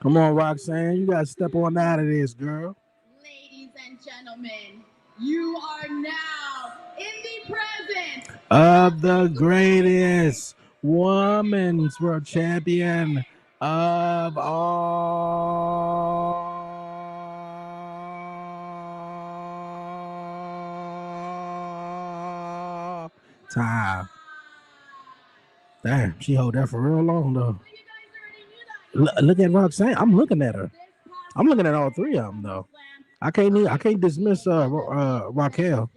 Come on, Roxanne. You got to step on out of this, girl. Ladies and gentlemen, you are now in the presence of the greatest women's world champion of all time. Damn, she hold that for real long though. Look at Roxanne. I'm looking at her. I'm looking at all three of them though. I can't dismiss Raquel.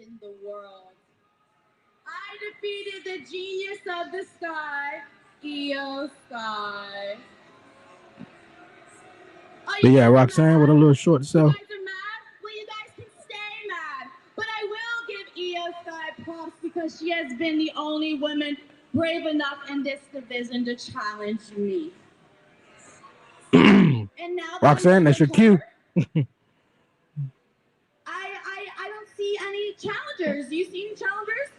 I defeated the genius of the sky, Io Sky. But yeah, Roxanne with a little short self. You guys are mad? Well, you guys can stay mad. But I will give Io Sky props because she has been the only woman brave enough in this division to challenge me. And now Roxanne, that's your cue. I don't see any challengers. Do you see any challengers?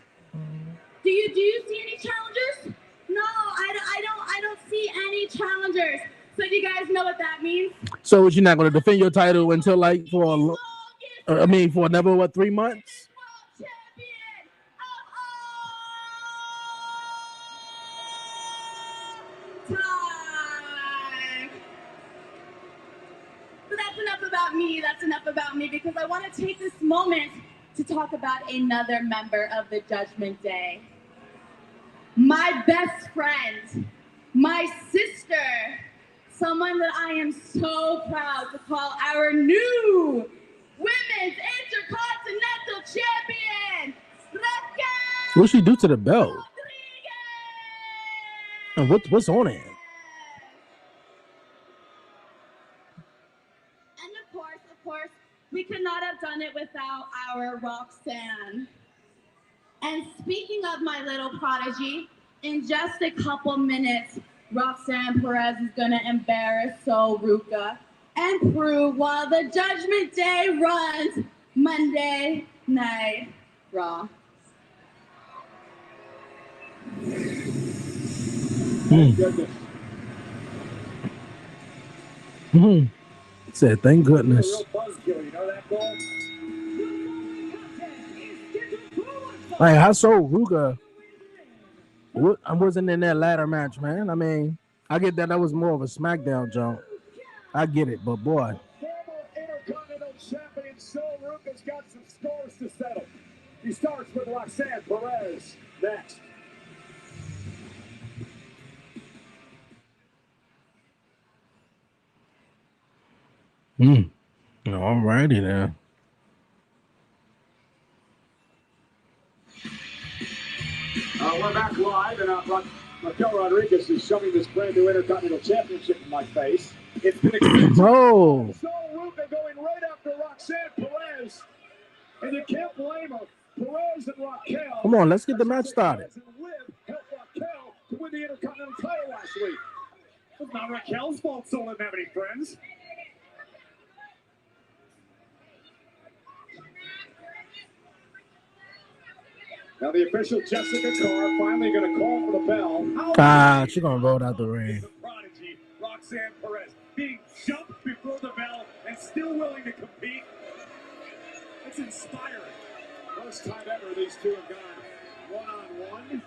Do you see any challengers? No, I don't see any challengers. So do you guys know what that means? So you're not going to defend your title until like for another 3 months? That's enough about me because I want to take this moment to talk about another member of the Judgment Day. My best friend, my sister, someone that I am so proud to call our new Women's Intercontinental Champion, Raquel. What'd she do to the belt? And what's on it? Of course, we could not have done it without our Roxanne. And speaking of my little prodigy, in just a couple minutes, Roxanne Perez is going to embarrass Sol Ruca and prove while the Judgment Day runs Monday Night Raw. Said, thank goodness. Like, how Sol Ruca I wasn't in that ladder match, man. I mean, I get that was more of a SmackDown jump. I get it, but boy. Former Intercontinental Champion Sol Ruca's got some scores to settle. He starts with Roxanne Perez next. All righty then. We're back live, and Raquel Rodriguez is showing this brand new Intercontinental Championship in my face. It's been expensive. Oh. Sol Ruca going right after Roxanne Perez, and you can't blame her. Perez and Raquel. Come on, let's get the match started. Help Raquel to win the Intercontinental title last Lashley. It's not Raquel's fault Soul didn't have any friends. Now the official Jessica Carr finally going to call for the bell. She's going to roll out the ring. The prodigy, Roxanne Perez, being jumped before the bell and still willing to compete. It's inspiring. First time ever these two have gone one-on-one.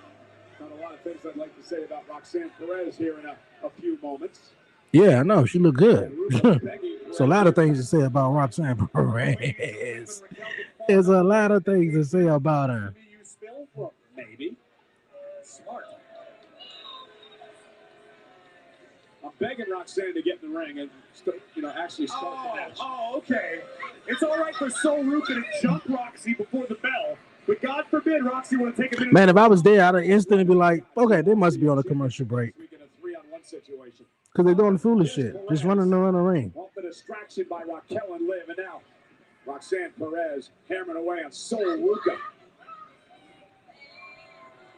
Not a lot of things I'd like to say about Roxanne Perez here in a few moments. Yeah, I know. She looked good. There's a lot of things to say about Roxanne Perez. There's a lot of things to say about her. Maybe. Smart. I'm begging Roxanne to get in the ring and actually start the match. Oh, okay. It's all right for Sol Ruca to jump Roxy before the bell, but God forbid Roxy want to take a minute. Man, if I was there, I'd instantly be like, okay, they must be on a commercial break. Because they're doing foolish shit. Just running around the ring. Off the distraction by Raquel and Liv, and now Roxanne Perez hammering away on Sol Ruca.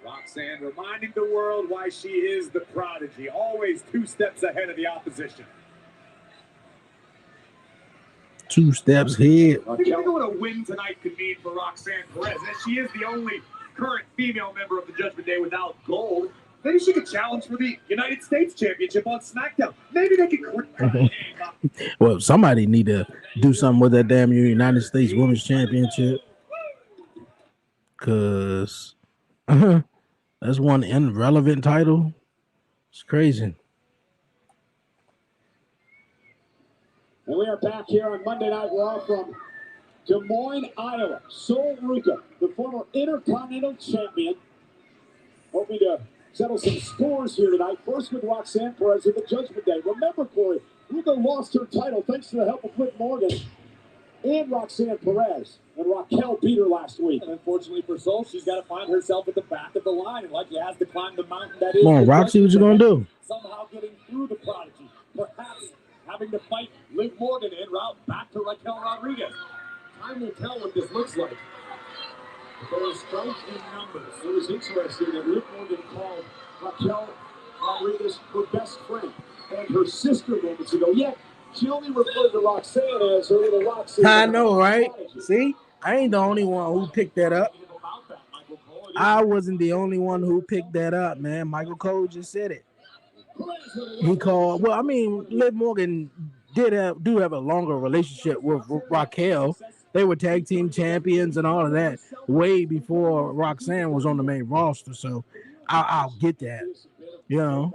Roxanne reminding the world why she is the prodigy, always 2 steps ahead of the opposition. 2 steps ahead. What do you think what a win tonight could mean for Roxanne Perez? As she is the only current female member of the Judgment Day without gold, maybe she could challenge for the United States Championship on SmackDown. Maybe they could. Well, somebody need to do something with that damn United States Women's Championship. Because that's one irrelevant title. It's crazy. And we are back here on Monday Night Raw from Des Moines, Iowa. Sol Ruca, the former Intercontinental Champion, hoping to settle some scores here tonight. First with Roxanne Perez at the Judgment Day. Remember, Corey, Ruca lost her title thanks to the help of Liv Morgan and Roxanne Perez. And Raquel beat her last week. And unfortunately for Sol, she's got to find herself at the back of the line and likely has to climb the mountain that is. Come on, Roxy, what you gonna do? Somehow getting through the prodigy. Perhaps having to fight Liv Morgan en route back to Raquel Rodriguez. Time will tell what this looks like. There is strength in numbers. It was interesting that Liv Morgan called Raquel Rodriguez her best friend and her sister moments ago. Yet she only referred to Roxanne as her little Roxanne. I know, right? See, I ain't the only one who picked that up. I wasn't the only one who picked that up, man. Michael Cole just said it. He called. Well, I mean, Liv Morgan do have a longer relationship with Raquel. They were tag team champions and all of that way before Roxanne was on the main roster. So I'll get that. You know.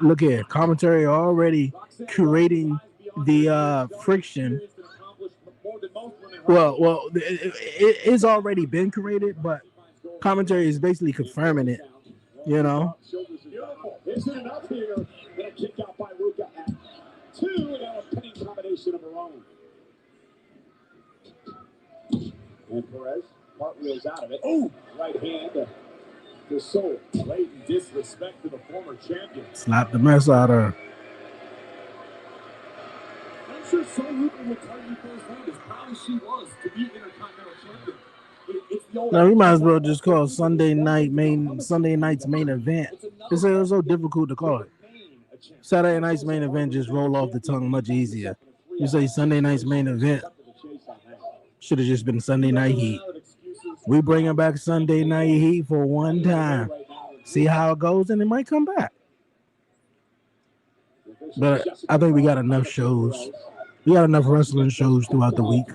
Look here, commentary already curating the friction. Well, it's already been created, but commentary is basically confirming it. You know. Isn't enough here? Then kick out by Ruca at 2 and a pinning combination of her own. And Perez cartwheels out of it. Oh, right hand to Sol. Blatant disrespect to the former champion. Slap the mess out of her. I'm sure Sol Ruca will tell you firsthand as proud as she was to be Intercontinental Champion. Now we might as well just call Sunday night's main event. It's so difficult to call it. Saturday night's main event just roll off the tongue much easier. You say Sunday night's main event, should have just been Sunday Night Heat. We bringing back Sunday Night Heat for one time. See how it goes, and it might come back. But I think we got enough shows. We got enough wrestling shows throughout the week.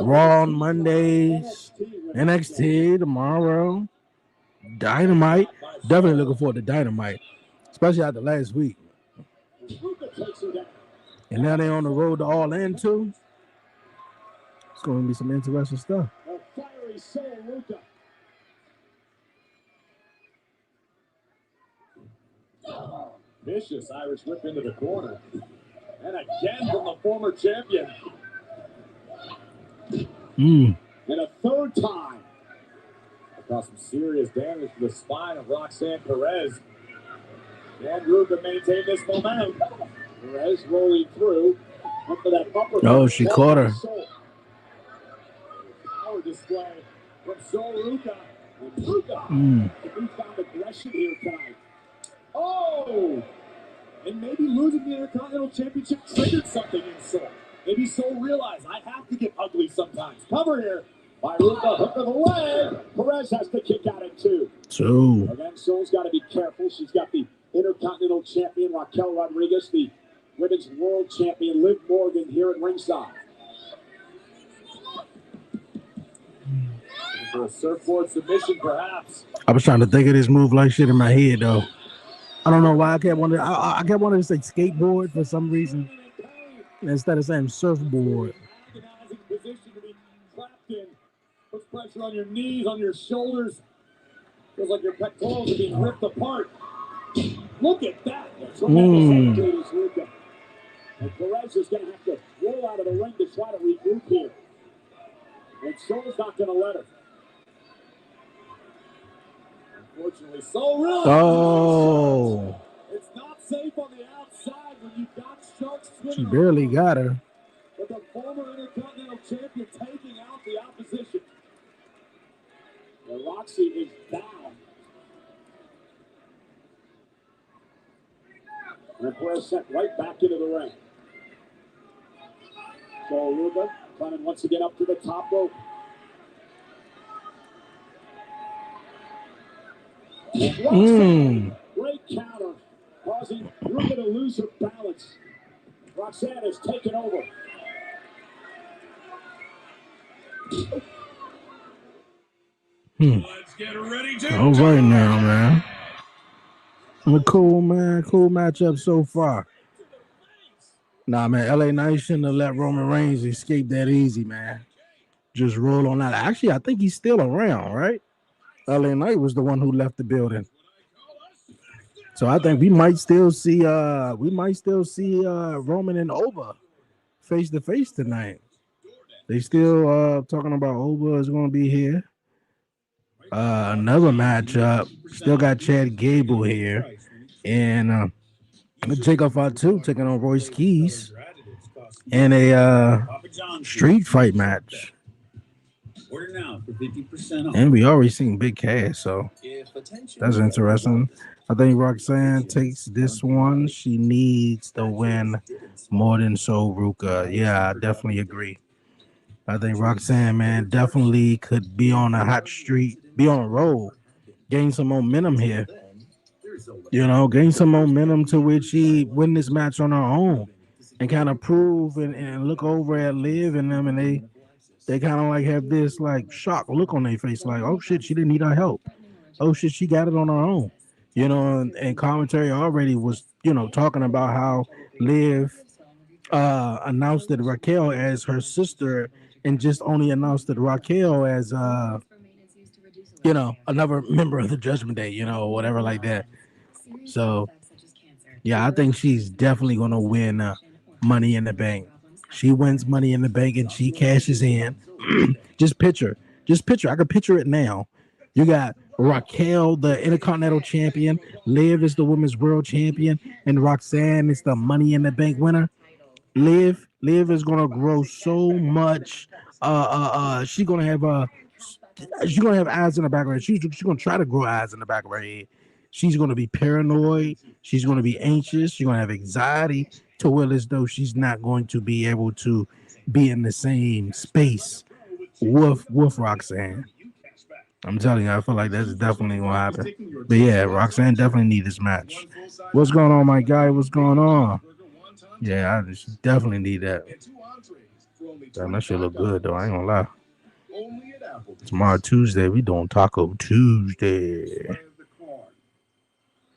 Raw on Mondays, NXT tomorrow, Dynamite. Definitely looking forward to Dynamite, especially after last week. And now they're on the road to All In too. It's going to be some interesting stuff. Vicious Irish whip into the corner. And again from the former champion. And a third time. Caused some serious damage to the spine of Roxanne Perez. And Ruca maintained this momentum. Perez rolling through. Up for that upper. Oh, she caught her. Power display from Sol Ruca. And Ruka, he found aggression here tonight. Oh! And maybe losing the Intercontinental Championship triggered something in Soul. Maybe Soul realized I have to get ugly sometimes. Cover here by Ruka, hook of the leg. Perez has to kick out at 2. So Again, Soul's got to be careful. She's got the Intercontinental Champion Raquel Rodriguez, the Women's World Champion Liv Morgan here at ringside. For a surfboard submission, perhaps. I was trying to think of this move like shit in my head though. I don't know why I kept wanting. I kept wanting to say skateboard for some reason instead of saying surfboard. Agonizing position to be trapped in. Puts pressure on your knees, on your shoulders. Feels like your pectorals are being ripped apart. Look at that. Tremendous activities, Ruka. And Perez is going to have to roll out of the ring to try to regroup here. And Soul's not going to let her. Unfortunately, Soul realizes it's not safe on the outside when you've got Sharks. She barely got her. But the former Intercontinental Champion taking out the opposition. And Roxy is down. And Perez sent right back into the ring. So Ruka climbing once again up to the top rope. Great counter, causing Ruka to lose her balance. Roxanne has taken over. Let's get ready to All right now, man. Cool matchup so far. Nah, man, LA Knight shouldn't have let Roman Reigns escape that easy, man. Just roll on out. Actually, I think he's still around, right? LA Knight was the one who left the building. So I think we might still see Roman and Oba face to face tonight. They still talking about Oba is gonna be here. Another matchup. Still got Chad Gable here. And Jacob Fatu taking on Royce Keys in a street fight match. Order now for 50% off. And we already seen Big Cass, so that's interesting. I think Roxanne takes this one. She needs the win more than so Ruka. Yeah, I definitely agree. I think Roxanne, man, definitely could be on a hot streak, be on a roll, gain some momentum here. You know, gain some momentum to which she win this match on her own and kind of prove and look over at Liv and them, and they kind of like have this like shock look on their face, like, oh shit, she didn't need our help. Oh shit, she got it on her own. You know, and commentary already was, you know, talking about how Liv announced that Raquel as her sister and just only announced that Raquel as you know, another member of the Judgment Day, you know, whatever like that. So yeah, I think she's definitely gonna win Money in the Bank. She wins Money in the Bank and she cashes in. Just picture. I can picture it now. You got Raquel, the Intercontinental Champion. Liv is the Women's World Champion, and Roxanne is the Money in the Bank winner. Liv is gonna grow so much. She's gonna have eyes in the back of her head. She's gonna try to grow eyes in the back of her head. She's gonna be paranoid. She's gonna be anxious. She's gonna have anxiety to where as though she's not going to be able to be in the same space with Roxanne. I'm telling you, I feel like that's definitely gonna happen. But yeah, Roxanne definitely need this match. What's going on, my guy? What's going on? Yeah, I just definitely need that. Damn, that shit look good though. I ain't gonna lie. Tomorrow Tuesday, we doing Taco Tuesday.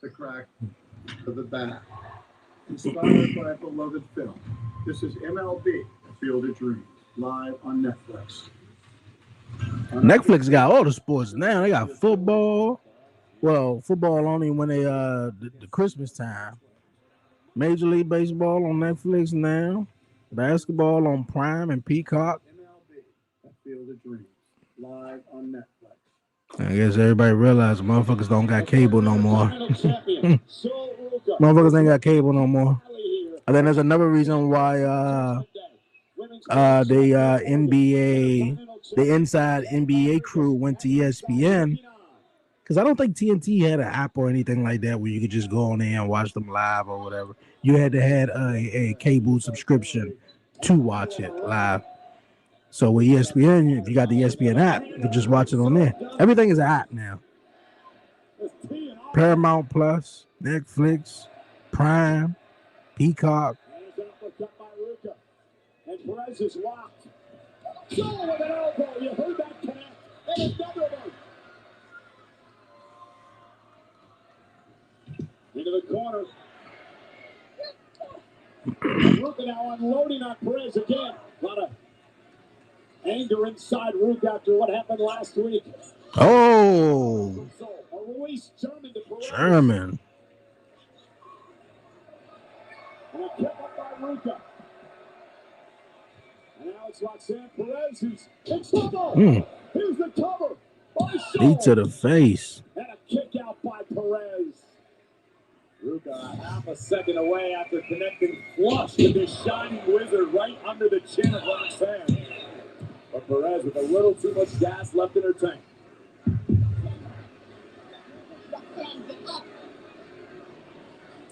The crack of the bat. Inspired by a beloved film. This is MLB, Field of Dreams, live on Netflix. Netflix got all the sports now. They got football. Well, football only when they the Christmas time. Major League Baseball on Netflix now. Basketball on Prime and Peacock. MLB, Field of Dreams, live on Netflix. I guess everybody realized motherfuckers don't got cable no more. Motherfuckers ain't got cable no more. And then there's another reason why the inside NBA crew went to ESPN because I don't think TNT had an app or anything like that where you could just go on there and watch them live or whatever. You had to have a cable subscription to watch it live. So with ESPN, if you got the ESPN app, you can just watch it on there. Everything is an app now. Paramount Plus, Netflix, Prime, Peacock. And Perez is locked. Solo with an elbow. You heard that connect. And another one. Into the corner. Rook now unloading on Perez again. A lot of anger inside Rook after what happened last week. Oh, A release German to Perez. German. And a kick up by Ruka. And now it's Roxanne Perez who's in trouble. Here's the cover by Shaw. Knee to the face. And a kick out by Perez. Ruka half a second away after connecting flush with this shining wizard right under the chin of Roxanne. But Perez with a little too much gas left in her tank.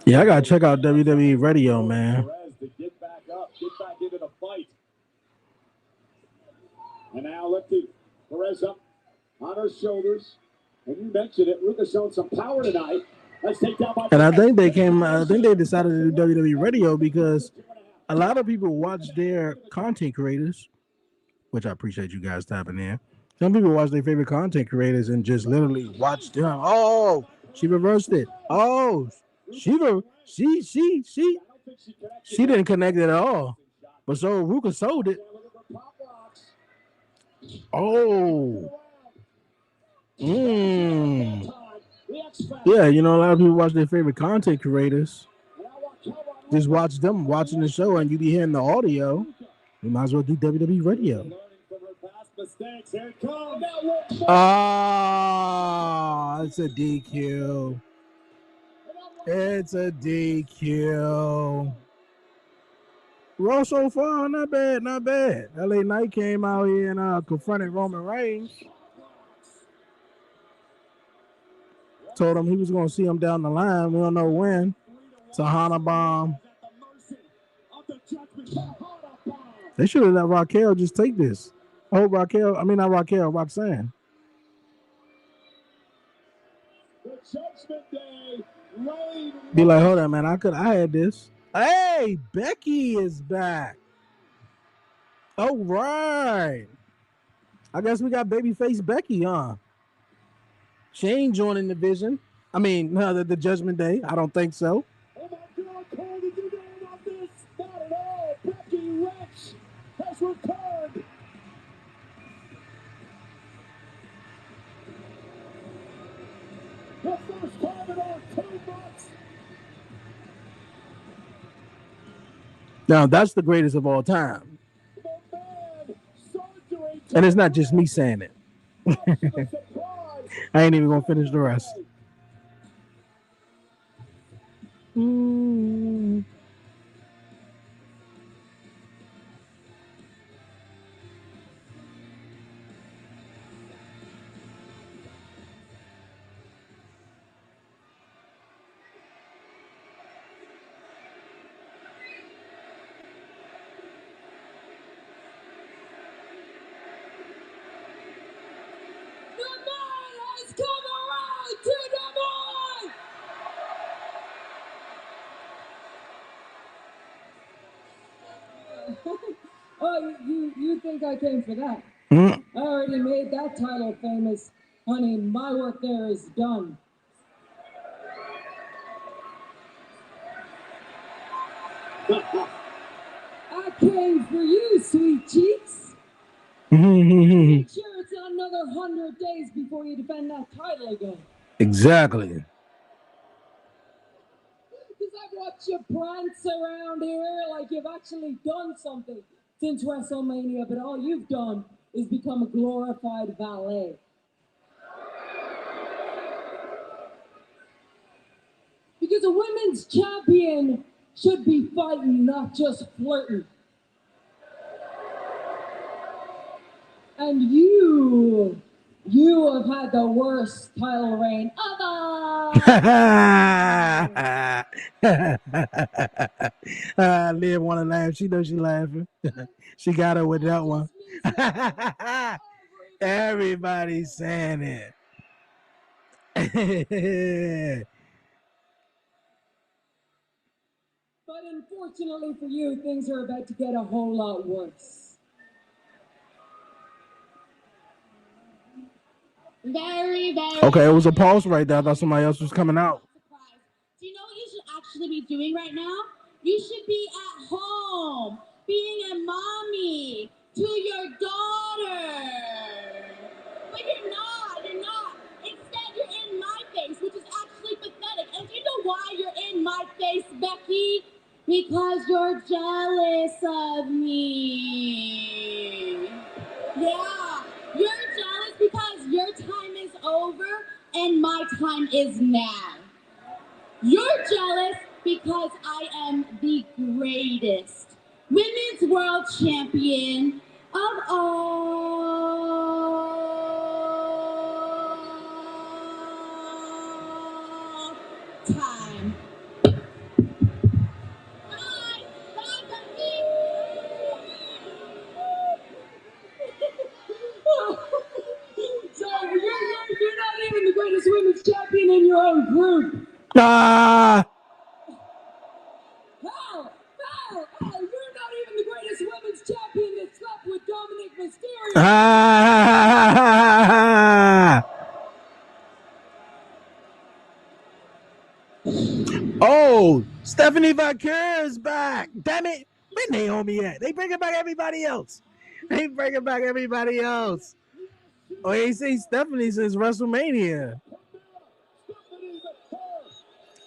Yeah, I gotta check out WWE Radio, man. Perez to get back up, get back into the fight. And now lifting Perez up on her shoulders. And you mentioned it, Ruka showing some power tonight. Let's take down by. And I think they came. I think they decided to do WWE Radio because a lot of people watch their content creators, which I appreciate you guys tapping in. Some people watch their favorite content creators and just literally watch them. Oh, she reversed it. Oh, she didn't connect it at all. But so Ruka sold it. Oh. Yeah, you know, a lot of people watch their favorite content creators. Just watch them watching the show and you be hearing the audio. You might as well do WWE Radio. Ah, it's a DQ. It's a DQ. Raw so far, not bad, not bad. LA Knight came out here and confronted Roman Reigns. Told him he was going to see him down the line. We don't know when. Tahana bomb. They should have let Raquel just take this. I hope Roxanne. Be like, hold on, man. I had this. Hey, Becky is back. All right. I guess we got babyface Becky, huh? She ain't joining the division. I mean, no, the Judgment Day. I don't think so. Oh my God, Cole, did you know about this? Not at all. Becky Lynch has returned. The first time in all 2 months. Now, that's the greatest of all time. And it's not just me saying it. I ain't even going to finish the rest. Oh, you think I came for that? I already made that title famous. Honey, my work there is done. I came for you, sweet cheeks. Make sure it's another 100 days before you defend that title again. Exactly. Because I've watched you prance around here like you've actually done something since WrestleMania, but all you've done is become a glorified valet. Because a women's champion should be fighting, not just flirting. And you You have had the worst title reign ever. Liv want to laugh. She knows she laughing. She got her with that one. Everybody's saying it. But unfortunately for you, things are about to get a whole lot worse. Very, very. Okay, it was a pause right there. I thought somebody else was coming out. Do you know what you should actually be doing right now? You should be at home, being a mommy to your daughter. But you're not. Instead, you're in my face, which is actually pathetic. And do you know why you're in my face, Becky? Because you're jealous of me. Yeah, you're jealous because your time is over and my time is now. You're jealous because I am the greatest women's world champion of all time. Bye, Becky. So you're not even the greatest women's champion in your own group. Ah! Hell, you're not even the greatest women's champion that slept with Dominic Mysterio. Ah! Oh, Stephanie Vaquer is back. Damn it. Where Naomi at? They bringing back everybody else. Oh, I ain't seen Stephanie since WrestleMania.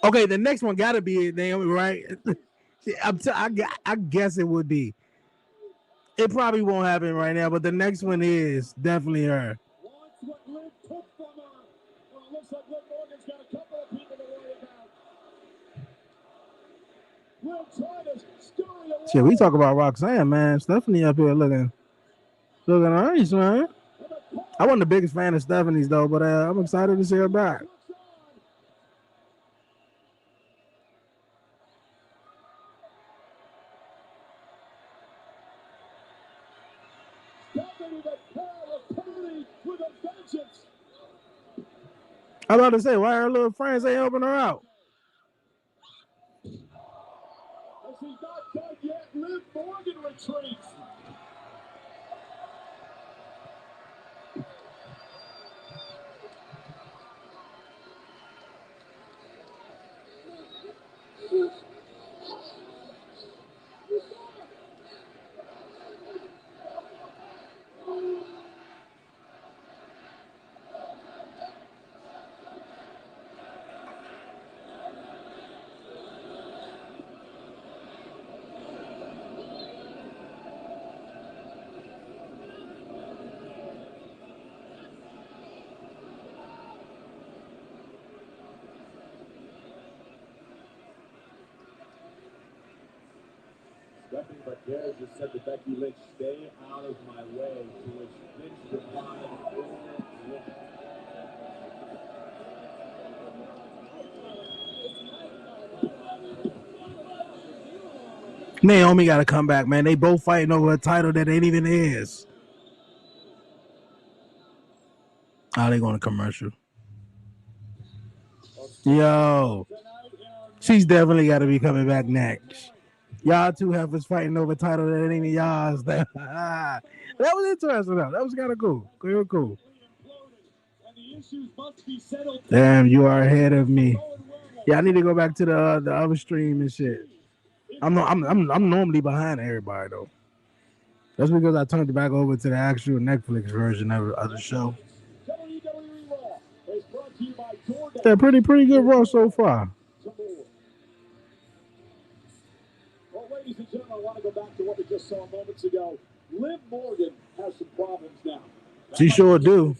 Okay, the next one got to be Naomi, right? I guess it would be. It probably won't happen right now, but the next one is definitely her. What Liv took from her. Well, it looks like Liv Morgan's got a couple of people to worry about. We'll try to scurry away. Shit, we talk about Roxanne, man. Stephanie up here looking nice, man. I wasn't the biggest fan of Stephanie's though, but I'm excited to see her back. I'm about to say, why her little friends ain't helping her out? As he's not done yet, Liv Morgan retreats. Stephanie Vaquer just said to Becky Lynch, stay out of my way, to which Lynch replied, Naomi got to come back, man. They both fighting over a title that ain't even theirs. Oh, they going to commercial. Yo, she's definitely got to be coming back next. Y'all two heifers fighting over a title that ain't even y'all's. That was interesting, though. That was kind of cool. Real cool. Damn, you are ahead of me. Yeah, I need to go back to the other stream and shit. I'm normally behind everybody though. That's because I turned it back over to the actual Netflix version of the show. Yeah, pretty good Raw so far. Well, ladies and gentlemen, I want to go back to what we just saw moments ago. Liv Morgan has some problems now. She sure do.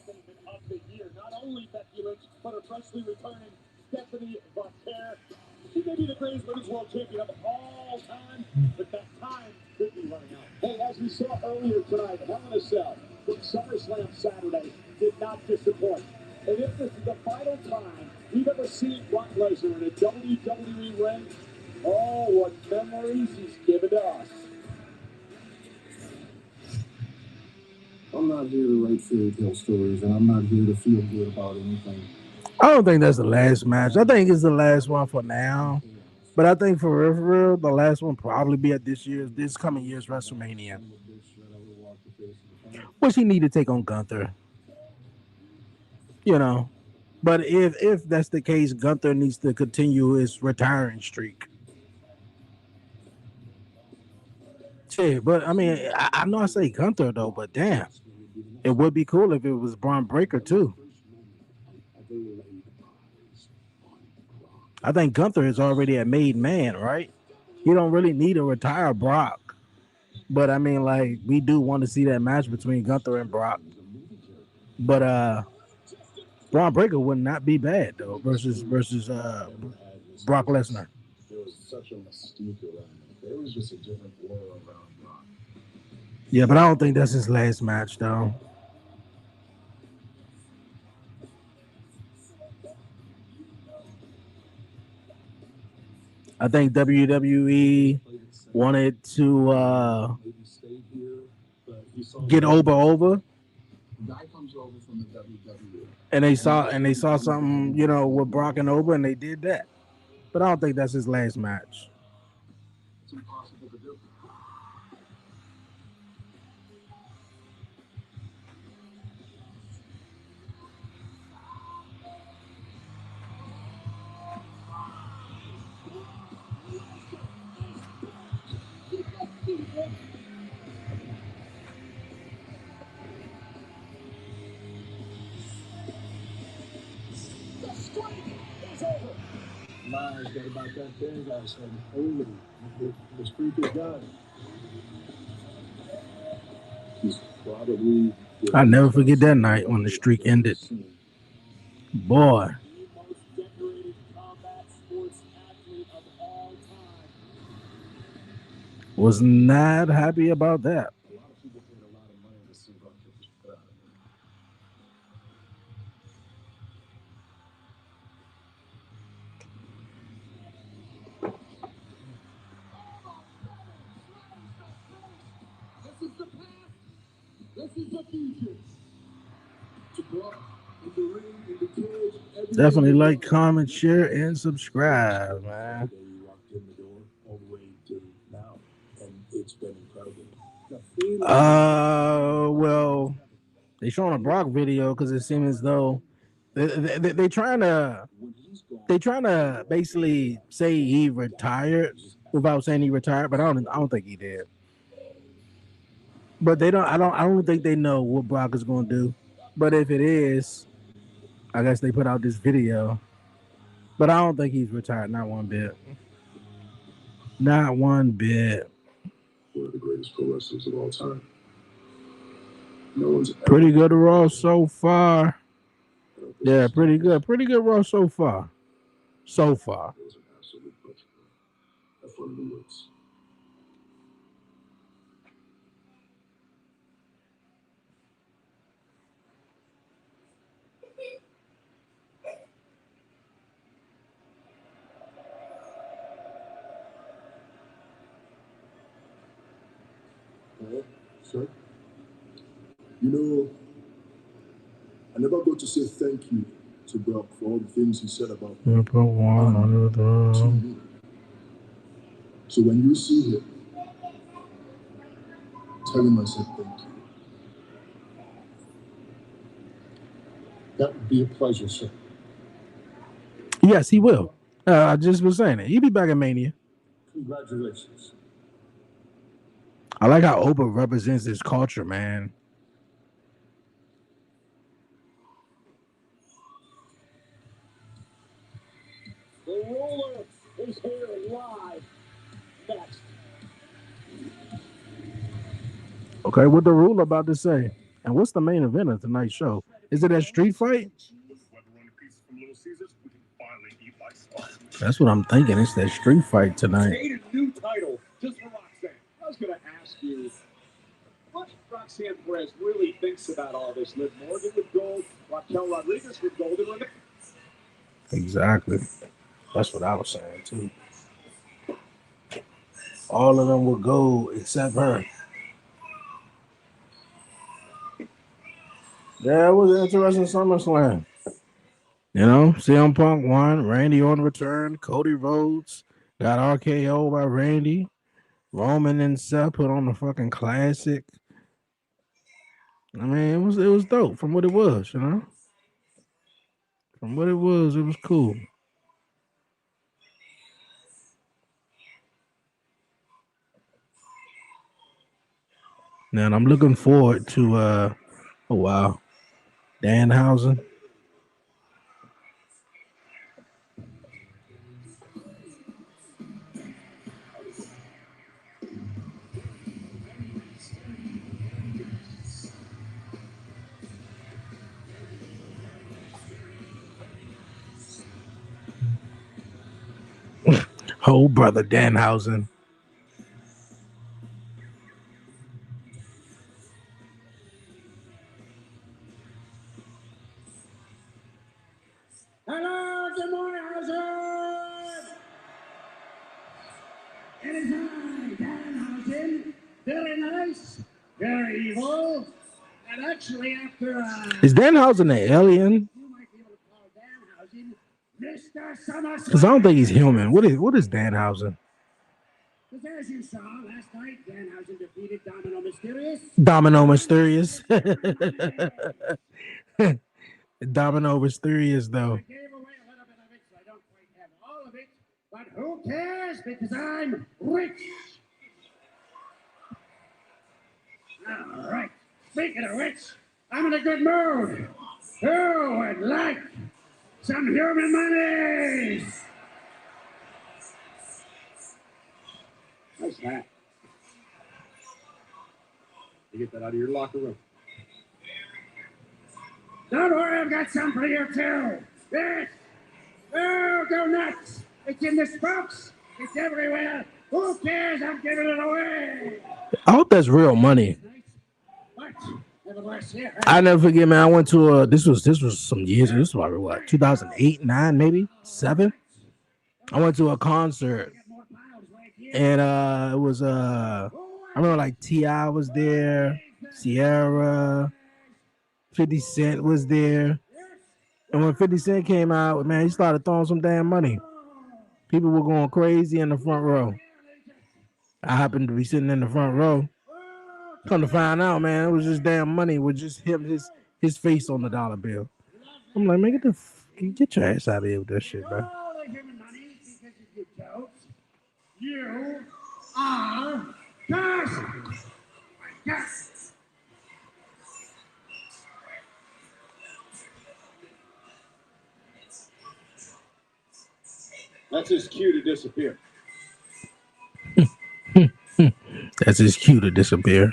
Of the year. Not only Becky Lynch, but her freshly returning Stephanie Vaquer. She may be the greatest women's world champion of all time, but that time could be running out. Hey, as we saw earlier tonight, Hell in a Cell from SummerSlam Saturday, did not disappoint. And if this is the final time we've ever seen Brock Lesnar in a WWE ring, oh, what memories he's given to us. I'm not here to write fairy tale stories, and I'm not here to feel good about anything. I don't think that's the last match. I think it's the last one for now. But I think for real, the last one probably be at this coming year's WrestleMania. Which he need to take on Gunther. You know. But if that's the case, Gunther needs to continue his retiring streak. Yeah, but I mean, I know I say Gunther though, but damn, it would be cool if it was Braun Breaker too. I think Gunther is already a made man, right? He don't really need to retire Brock. But I mean, like, we do want to see that match between Gunther and Brock. But Braun Breaker would not be bad though versus Brock Lesnar. There was such a mystique around it. There was just a different aura around Brock. Yeah, but I don't think that's his last match though. I think WWE wanted to get over, Guy comes over from the WWE. and they saw something, with Brock and Oba, and they did that. But I don't think that's his last match. It's impossible to do. Myers got about that thing, guys. Holy, the streak is done. He's probably. I'll never forget that night when the streak ended. Boy. Was not happy about that. A lot of people paid a lot of money to see Brock get this shit out of him. This is the past. This is the future. To Brock, in the ring, in the cage. Definitely like, comment, share, and subscribe, man. They walked in the door all the way to now, and it's been incredible. Well, they showing a Brock video because it seems as though they trying to basically say he retired without saying he retired, but I don't think he did. But I don't think they know what Brock is going to do. But if it is, I guess they put out this video. But I don't think he's retired, not one bit. Not one bit. One of the greatest pro wrestlers of all time. No one's pretty good Raw so far. Yeah, pretty good. Pretty good Raw so far. So far. It was an absolute pleasure. Have fun in the woods. Sir? You know, I never got to say thank you to Brock for all the things he said about me. So when you see him, tell him I said thank you. That would be a pleasure, sir. Yes, he will. I just was saying it. He'll be back at Mania. Congratulations. I like how Oba represents his culture, man. The ruler is here live next. Okay, what the ruler about to say? And what's the main event of tonight's show? Is it a street fight? That's what I'm thinking. It's that street fight tonight. Create a new title just for Roxanne. I was going to ask you, What Roxanne Perez really thinks about all this. Liv Morgan with gold, Raquel Rodriguez with gold, and Exactly. That's what I was saying too. All of them would go except her. Yeah, it was an interesting SummerSlam. You know, CM Punk won, Randy on return, Cody Rhodes got RKO by Randy, Roman and Seth put on the fucking classic. I mean, it was dope from what it was, you know. From what it was cool. Now I'm looking forward to oh wow, Danhausen. Oh brother Danhausen. Hello, good morning, Hausen. It is I, Danhausen. Very nice, very evil, and actually after Is Danhausen an alien? you might be able to call Danhausen Mr. SummerSlam. Because I don't think he's human. What is Danhausen? Because as you saw last night, Danhausen defeated Domino Mysterious. Domino Mysterious. Domino Mysterious though. I gave away a little bit of it, so I don't quite have all of it. But who cares? Because I'm rich. All right. Speaking of which, I'm in a good mood. Who would like some human money? nice hat. You get that out of your locker room. Don't worry, I've got some for you too. This. Oh, go nuts. It's in the spokes. It's everywhere. Who cares? I'm giving it away. I hope that's real money. But nevertheless, yeah. I never forget, man. I went to this was some years. This was probably what 2008, 9, maybe 7. I went to a concert, and it was I remember like T.I. was there, Sierra, 50 Cent was there, and when 50 Cent came out, man, he started throwing some damn money. People were going crazy in the front row. I happened to be sitting in the front row. Come to find out, man, it was just damn money with just him, his face on the dollar bill. I'm like, man, get your ass out of here with that shit, man. You are Carson. Yes. That's his cue to disappear. That's his cue to disappear.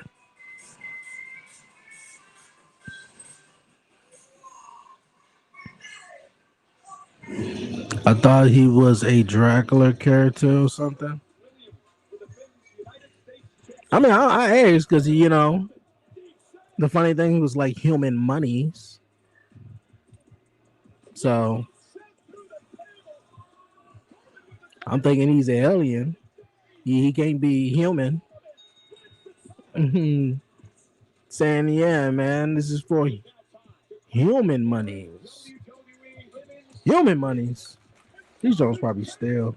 I thought he was a Dracula character or something. I mean, I asked because, you know, the funny thing was like human monies. So I'm thinking he's an alien. He can't be human. Saying, yeah, man, this is for human monies. Human monies. These Jones probably still.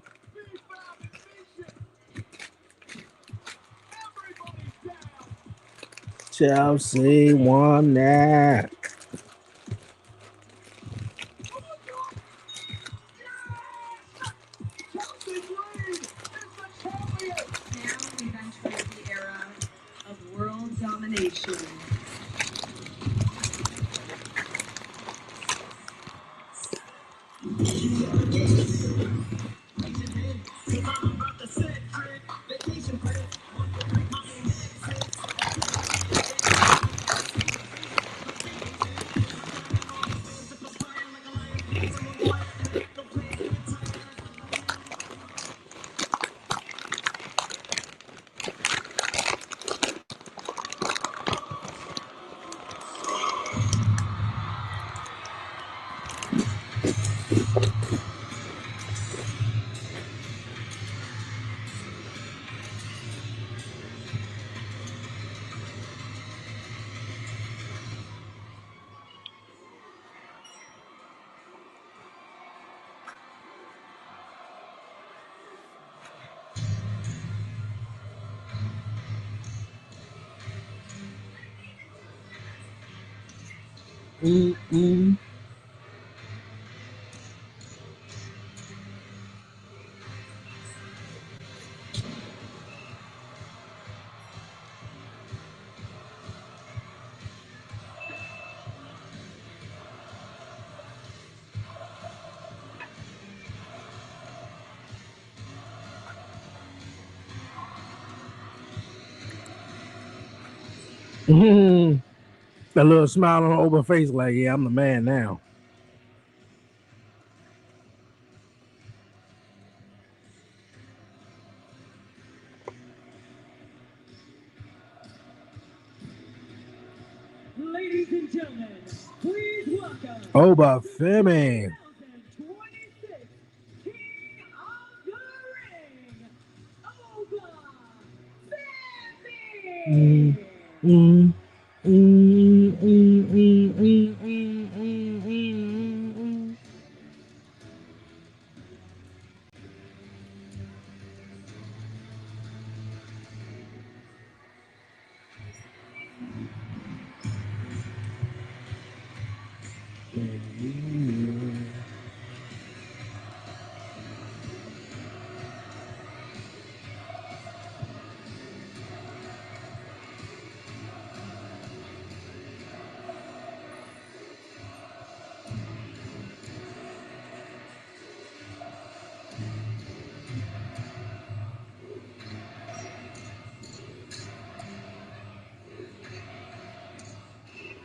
Chelsea won that. Domination. That little smile on her open face, like, yeah, I'm the man now. Ladies and gentlemen, please welcome Oba Femi. 2026 King of the Ring, Oba Femi.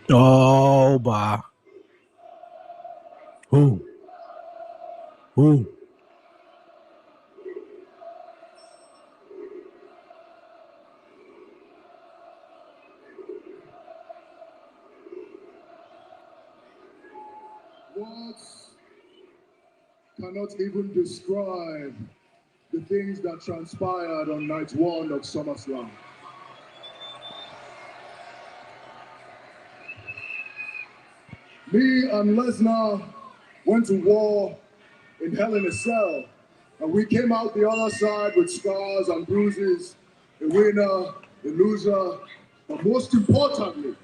Oba. Who? Words cannot even describe the things that transpired on night one of SummerSlam. Me and Lesnar went to war in Hell in a Cell, and we came out the other side with scars and bruises, a winner, a loser, but most importantly,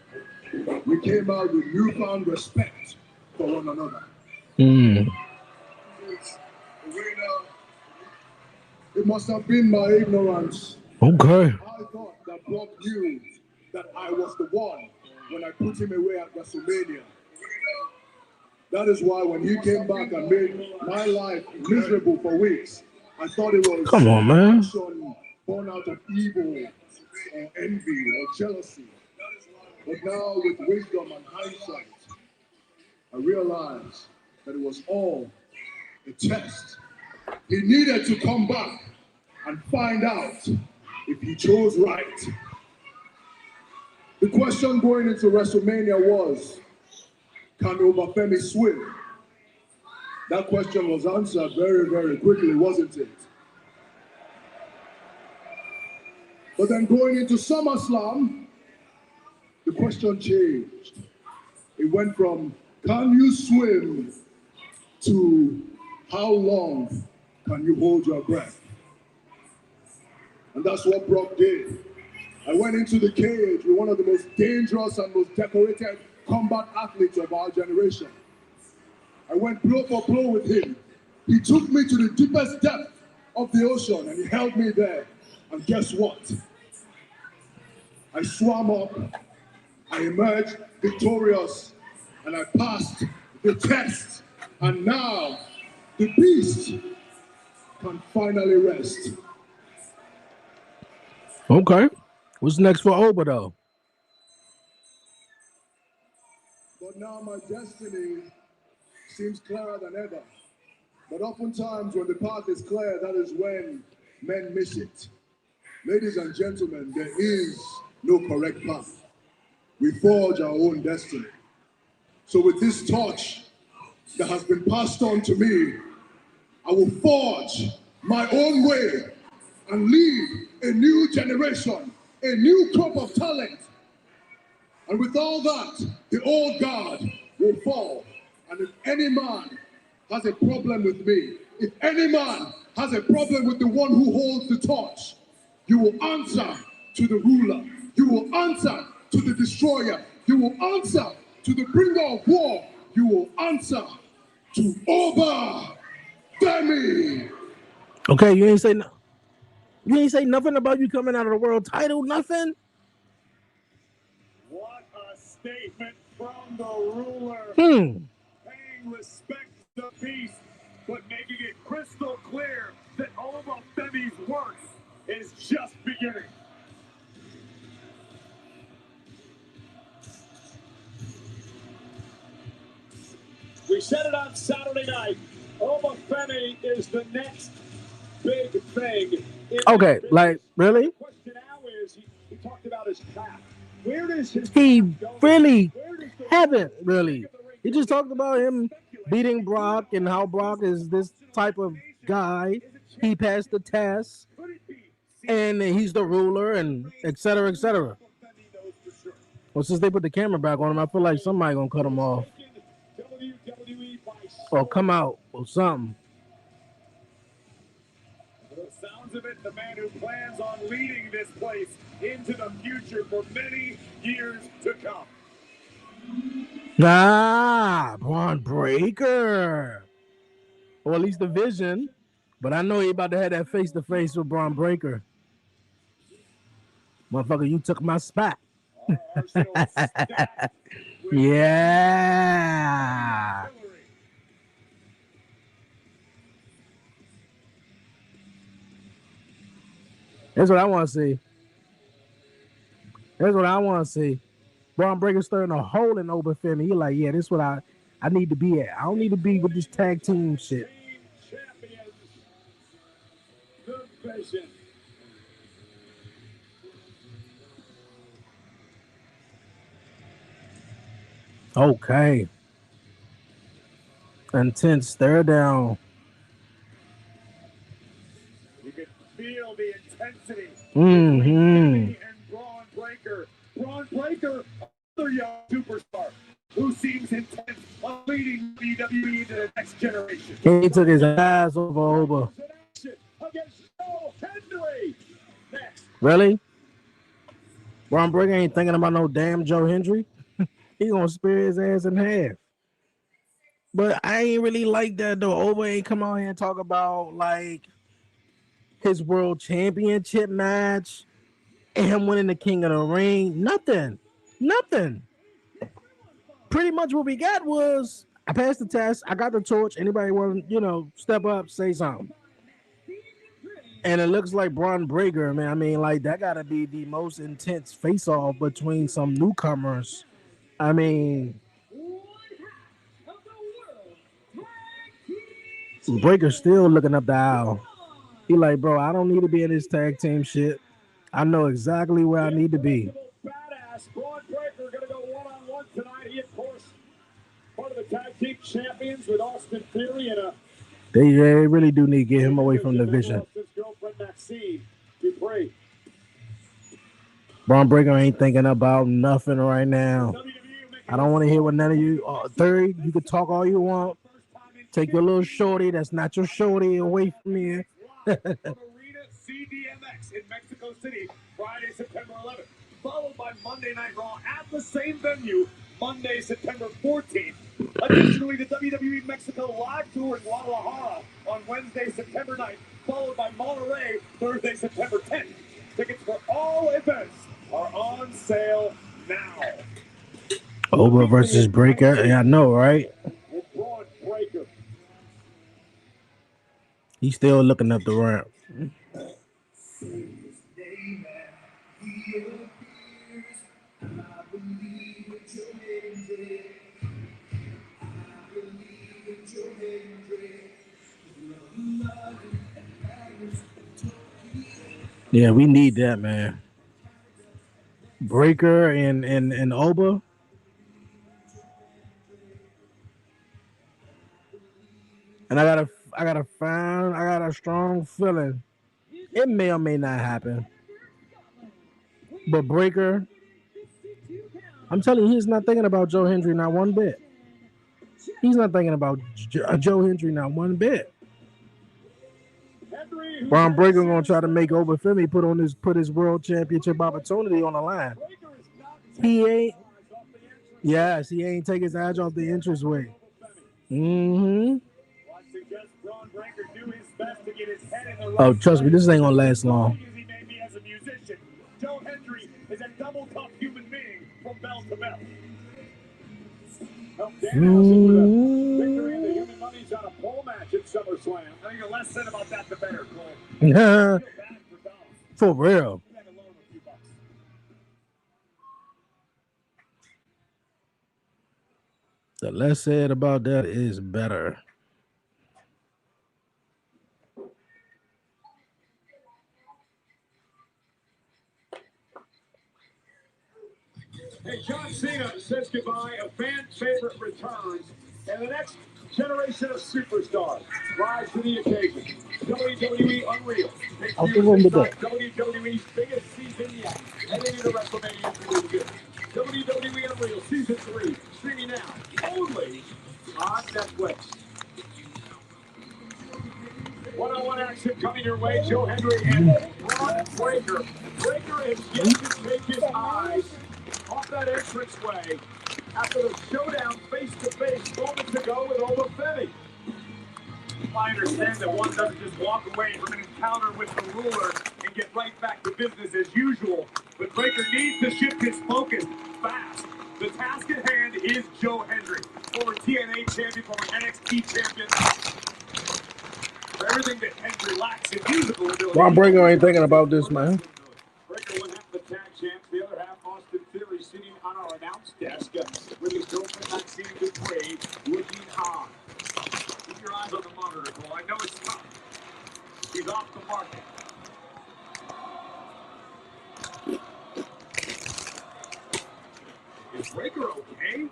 we came out with newfound respect for one another. It must have been my ignorance. Okay. I thought that Brock knew that I was the one when I put him away at WrestleMania. That is why when he came back and made my life miserable for weeks, I thought it was Come on, man. action born out of evil or envy or jealousy. But now with wisdom and hindsight, I realized that it was all a test. He needed to come back and find out if he chose right. The question going into WrestleMania was, can Oba Femi swim? That question was answered very, very quickly, wasn't it? But then going into SummerSlam, the question changed. It went from, can you swim, to how long can you hold your breath? And that's what Brock did. I went into the cage with one of the most dangerous and most decorated combat athletes of our generation. I went blow for blow with him. He took me to the deepest depth of the ocean and he held me there. And guess what? I swam up, I emerged victorious, and I passed the test. And now, the beast can finally rest. Okay. What's next for Oba, though? But now my destiny seems clearer than ever. But oftentimes when the path is clear, that is when men miss it. Ladies and gentlemen, there is no correct path. We forge our own destiny. So with this torch that has been passed on to me, I will forge my own way and lead a new generation, a new crop of talent. And with all that, the old guard will fall. And if any man has a problem with me, if any man has a problem with the one who holds the torch, you will answer to the ruler. You will answer to the destroyer. You will answer to the bringer of war, you will answer to Oba Femi. Okay, you ain't say no. You ain't say nothing about you coming out of the world title. Nothing. What a statement from the ruler. Hmm. Paying respect to the beast, but making it crystal clear that Oba Femi's work is just beginning. We said it on Saturday night. Oba Femi is the next big thing. Okay, like really? The question now is, he talked about his path. Where does his He path go? really Where does the haven't really. He just talked about him beating Brock and how Brock is this type of guy. He passed the test, and he's the ruler, and et cetera, et cetera. Well, since they put the camera back on him, I feel like somebody gonna cut him off or come out or something. The sounds of it, the man who plans on leading this place into the future for many years to come. Ah, Braun Breaker. Or at least the vision. But I know he about to have that face-to-face with Braun Breaker. Motherfucker, you took my spot. Yeah. That's what I want to see. That's what I want to see. Braun Breaker starting a hole in Oba Femi. He like, yeah, this is what I need to be at. I don't need to be with this tag team shit. Okay. Intense stare down. You can feel the intensity. Mm-hmm. And Braun Breaker. Braun Breaker, another young superstar who seems intent on leading WWE to the next generation. He took his eyes over Oba. Against Joe Hendry. Next. Really? Braun Breaker ain't thinking about no damn Joe Hendry. He gonna spear his ass in half. But I ain't really like that though. Oba ain't come out here and talk about like his world championship match and him winning the King of the Ring. Nothing. Pretty much what we got was I passed the test. I got the torch. Anybody want to, step up, say something. And it looks like Braun Breaker, man. I mean, like that gotta be the most intense face-off between some newcomers. I mean, Breaker's still looking up the aisle. He like, bro, I don't need to be in this tag team shit. I know exactly where I need to be. Badass Braun Breaker gonna go one-on-one tonight. He, of course, part of the tag team champions with Austin Theory and a. They really do need to get him away from the vision. His girlfriend Maxine Dupree. Braun Breaker ain't thinking about nothing right now. I don't want to hear what none of you. Third, you can talk all you want. Take your little shorty that's not your shorty away from here. Arena CDMX in Mexico City, Friday, September 11th, followed by Monday Night Raw at the same venue, Monday, September 14th. Additionally, the WWE Mexico Live Tour in Guadalajara on Wednesday, September 9th, followed by Monterrey, Thursday, September 10th. Tickets for all events are on sale now. Oba versus Breaker. Yeah, I know, right? Braun Breaker. He's still looking up the ramp. Yeah, we need that, man. Breaker and Oba. And I got a strong feeling. It may or may not happen. But Breaker, I'm telling you, he's not thinking about Joe Hendry not one bit. He's not thinking about Joe Hendry not one bit. Braun Breaker gonna try to make Oba Femi put his world championship opportunity on the line. He ain't. Yes, he ain't take his eyes off the entranceway. Mm-hmm. Oh, trust me, this ain't gonna last long. As a musician, Joe Hendry is a double tough human being from bell to bell. Victory in the Human Money's on a pole match at SummerSlam. I think the less said about that, the better, Cole. For real. The less said about that is better. Hey, John Cena says goodbye. A fan favorite returns, and the next generation of superstars rise to the occasion. WWE Unreal. WWE's biggest season yet. Heading into WrestleMania 32. WWE Unreal Season 3, streaming now only on Netflix. One-on-one action coming your way. Joe Hendry and Braun Breaker. Breaker has yet to take his eyes off that entranceway after the showdown face-to-face moments ago with Obafemi. I understand that one doesn't just walk away from an encounter with the ruler and get right back to business as usual, but Breaker needs to shift his focus fast. The task at hand is Joe Hendry, former TNA champion, former NXT champion. For everything that Hendry lacks in musical ability. Braun Breaker ain't thinking about this, man. Breaker one half the tag champs, the other half Austin Theory sitting on our announce desk with his girlfriend Maxine Dupree looking on. Keep your eyes on the monitor, Cole. I know it's tough. He's off the market. Is Breaker okay?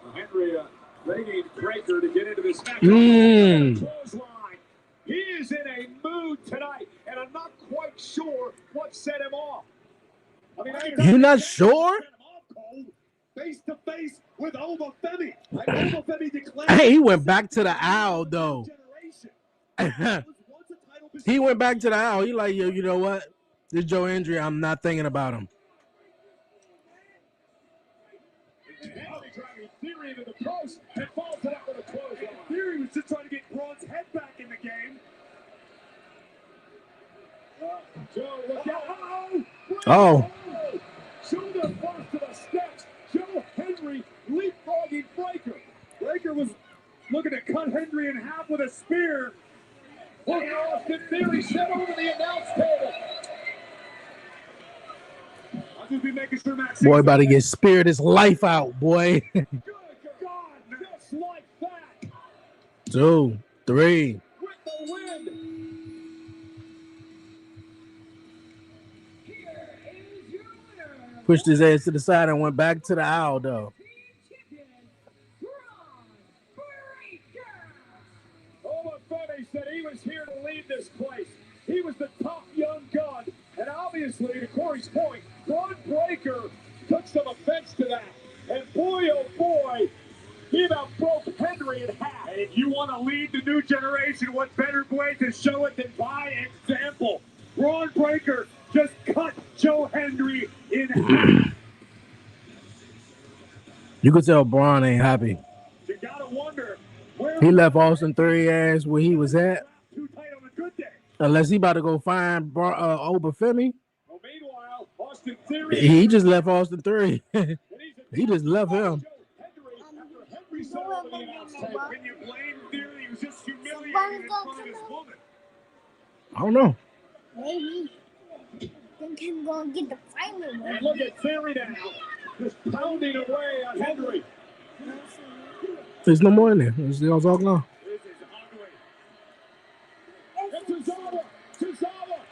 Well, Hendry begging Breaker to get into this match. He is in a mood tonight, and I'm not quite sure what set him off. I mean, you're not sure? Face to face with Obafemi. Hey, he went back to the owl though. He went back to the owl. He like, yo, you know what? This Joe Hendry, I'm not thinking about him. Theory into the post and falls it up with a clothesline. Theory was just trying to get Braun's head back in the game. Joe, look out. Oh. Shoulder first to the steps. Joe Hendry leapfrogging Breaker. Breaker was looking to cut Hendry in half with a spear. Look, Austin Theory set over the announce table. I'll just be making sure Maxine. Boy, about to get speared his life out, boy. Good God, just like that. 2, 3. With the win. Pushed his ass to the side and went back to the owl, though. Obafemi said he was here to lead this place. He was the top young gun. And obviously, to Corey's point, Braun Breaker took some offense to that. And boy, oh boy, he about broke Hendry in half. And if you want to lead the new generation, what better way to show it than by example? Braun Breaker just cut Joe Hendry in half. You could tell Braun ain't happy. You gotta wonder where he left Austin Theory ass where he was at. Too tight on a good day. Unless he about to go find Obafemi. Well, meanwhile, Austin Theory. He just left Austin Theory. He just left him. Hendry said over the announce table, can you blame Theory? He was just humiliated in front of his woman. I don't know. Maybe. Think he's gonna get the final. And look at Theory now, just pounding away on Hendry. There's no more in there. It's all gone.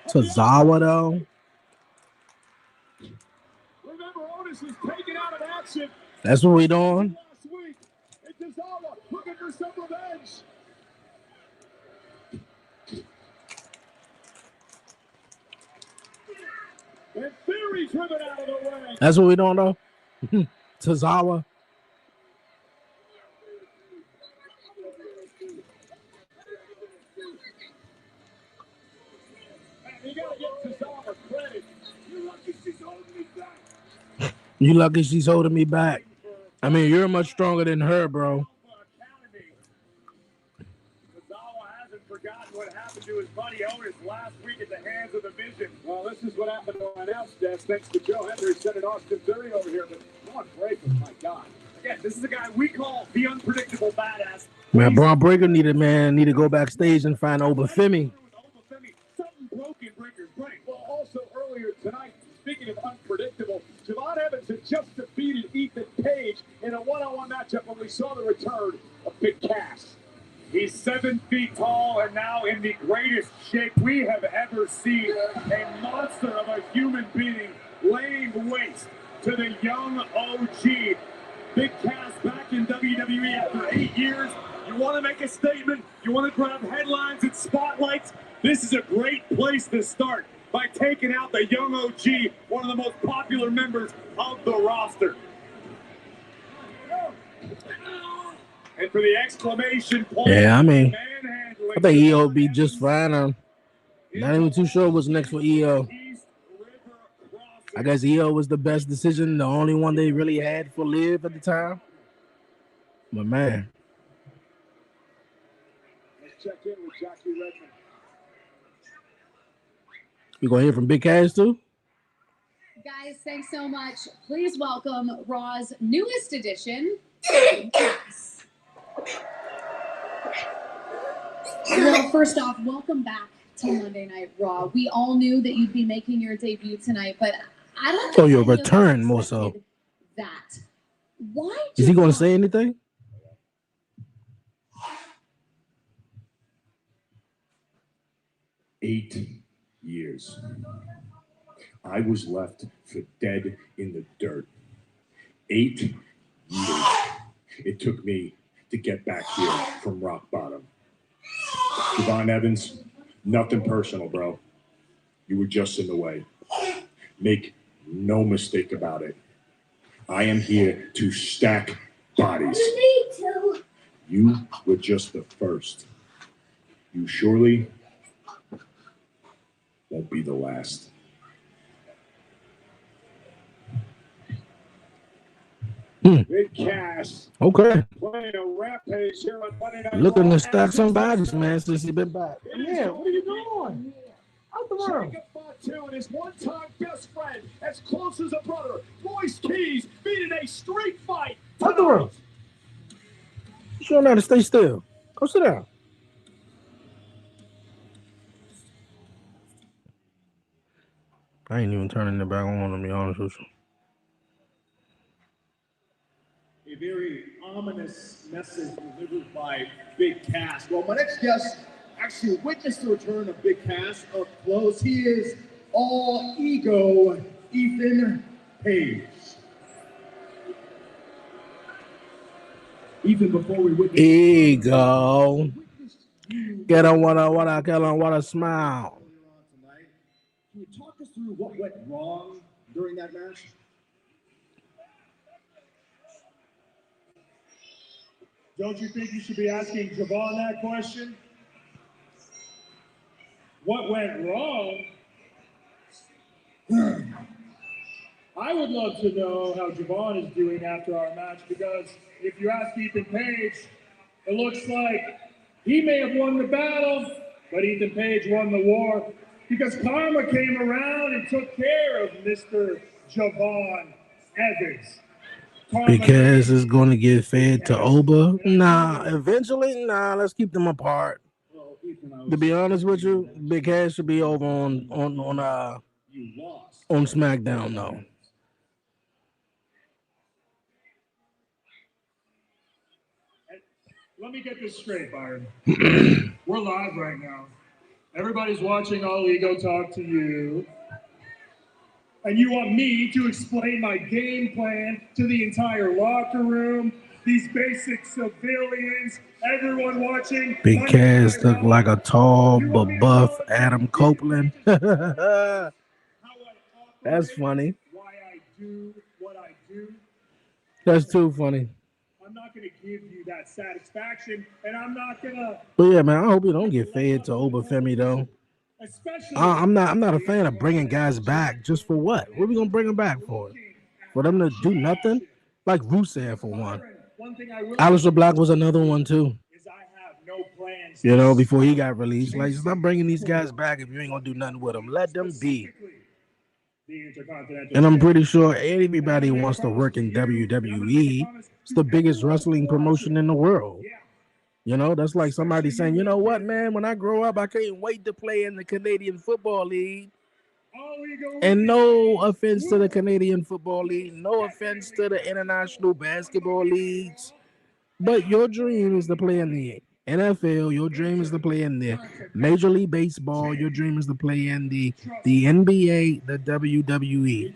Tozawa though. Remember, Otis was taken out of action. That's what we doing. Last week, and Tozawa looking for some revenge. And Theory driven out of the way. That's what we doing though. Tozawa. You gotta get Tozawa credit. You lucky she's holding me back. You lucky she's holding me back. I mean, you're much stronger than her, bro. Hasn't forgotten what happened to his buddy Otis last week at the hands of the Vision. Well, this is what happened on my announce desk thanks to Joe Henry sending Austin Theory over here. But Braun Breaker, my God. Again, this is the guy we call the unpredictable badass. Man, Braun Breaker need to go backstage and find Obafemi. Something broke in Breaker's brain. Well, also earlier tonight, speaking of unpredictable, Javon Evans had just defeated Ethan Page in a one-on-one matchup when we saw the return of Big Cass. He's 7 feet tall and now in the greatest shape we have ever seen. A monster of a human being laying waste to the young OG. Big Cass back in WWE after 8 years. You want to make a statement? You want to grab headlines and spotlights? This is a great place to start by taking out the young OG, one of the most popular members of the roster. And for the exclamation point, yeah, I mean, I think EO would be just fine. I'm not even too sure what's next for EO. I guess EO was the best decision, the only one they really had for Liv at the time. But man, let's check in with Jackie Redmond. We gonna hear from Big Cass too? Guys, thanks so much. Please welcome Raw's newest edition, Big Cass. Well, first off, welcome back to Monday Night Raw. We all knew that you'd be making your debut tonight, but I don't know. Oh, your return more so. That. Why? Is he gonna say anything? 8 years. I was left for dead in the dirt. 8 years it took me to get back here from rock bottom. Javon Evans, nothing personal, bro. You were just in the way. Make no mistake about it. I am here to stack bodies. Me too. You were just the first. You surely won't be the last. Big Cass. Okay. Playing a rampage here on Monday Night Looking Raw. to stack some bodies, man, since he's been back. Yeah, what are you doing? Out the room. Jacob Fatu and his one-time best friend, as close as a brother, Royce Keys, beating a street fight. Out the room. You sure how to stay still. Go sit down. I ain't even turning it back on, to be honest with you. A very ominous message delivered by Big Cass. Well, my next guest actually witnessed the return of Big Cass up close. He is all ego Ethan Page. Even before we witnessed Ego. Get on what I smile. Can you talk us through what went wrong during that match? Don't you think you should be asking Javon that question? What went wrong? I would love to know how Javon is doing after our match, because if you ask Ethan Page, it looks like he may have won the battle, but Ethan Page won the war because karma came around and took care of Mr. Javon Evans. Big Cass is going to get fed to Oba. Nah, eventually, let's keep them apart. To be honest with you, Big Cass should be over on SmackDown though. Let me get this straight, Byron. We're live right now. Everybody's watching All Ego talk to you. And you want me to explain my game plan to the entire locker room, these basic civilians, everyone watching. Big Cass look like a tall but buff Adam Copeland. That's funny. Why I do what I do. That's too funny. I'm not going to give you that satisfaction, and I'm not going to. But yeah, man, I hope you don't get fed to Obafemi though. I'm not a fan of bringing guys back just for what? What are we gonna bring them back for? For them to do nothing? Like Rusev for one. One thing I will Aleister Black was another one too. is I have no plans. You know, before he got released. Like, stop bringing these guys back if you ain't gonna do nothing with them. Let them be. The Intercontinental And I'm pretty sure everybody wants to work in WWE. It's the biggest wrestling promotion in the world. You know, that's like somebody saying, you know what, man, when I grow up, I can't wait to play in the Canadian Football League. And no offense to the Canadian Football League, no offense to the International Basketball Leagues, but your dream is to play in the NFL. Your dream is to play in the Major League Baseball. Your dream is to play in the NBA, the WWE.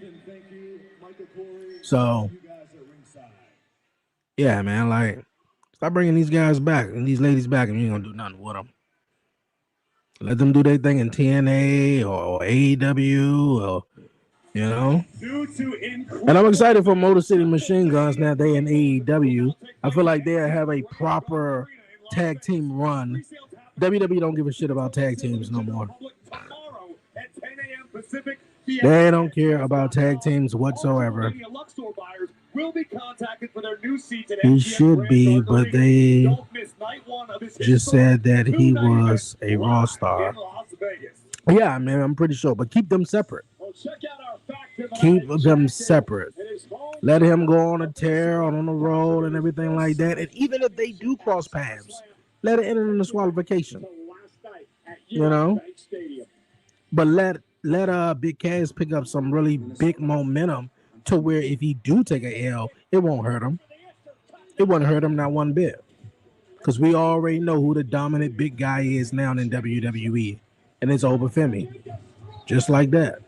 So, yeah, man, like, stop bringing these guys back and these ladies back, and you ain't gonna do nothing with them. Let them do their thing in TNA or AEW, or you know. And I'm excited for Motor City Machine Guns now they in AEW. I feel like they'll have a proper tag team run. WWE don't give a shit about tag teams no more. They don't care about tag teams whatsoever. He should be, but they just said that he was a Raw star. Yeah, man, I'm pretty sure. But keep them separate. Keep them separate. Let him go on a tear, on the road, and everything like that. And even if they do cross paths, let it enter in the disqualification. You know? But let Big Cass pick up some really big momentum to where if he do take a L, it won't hurt him. It won't hurt him not one bit. Because we already know who the dominant big guy is now in WWE. And it's Obafemi. Just like that.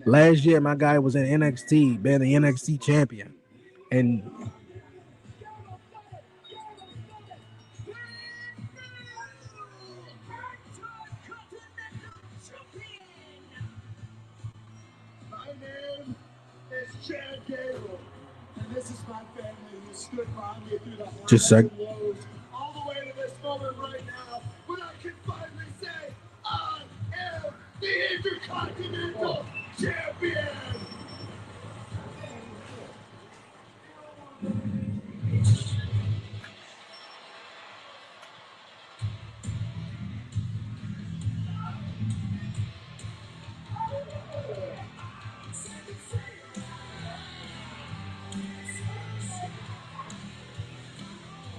Last year, my guy was in NXT, being the NXT champion. And My name is Chad Gable, and this is my family who stood by me through the highs Just a sec. and lows, all the way to this moment right now, when I can finally say, I am the Intercontinental Champion!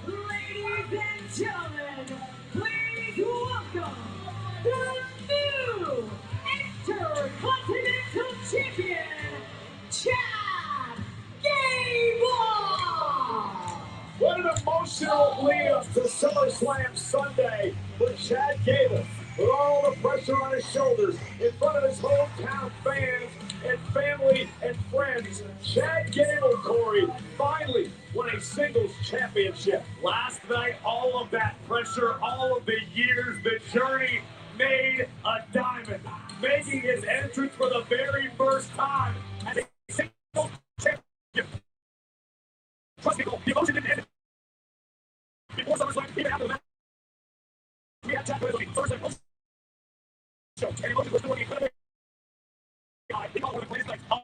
Ladies and gentlemen, please welcome the new Intercontinental Champion, Chad Gable! What an emotional lead-up to SummerSlam Sunday for Chad Gable. With all the pressure on his shoulders, in front of his hometown fans and family and friends, Chad Gable, Corey, finally won a singles championship. Last night, all of that pressure, all of the years, the journey made a diamond, making his entrance for the very first time as a singles championship. Trust me, the emotion didn't end before SummerSlam, even after the match. We had Chad Gable first and post show, and emotion was doing incredible. I think all one of the greatest nights of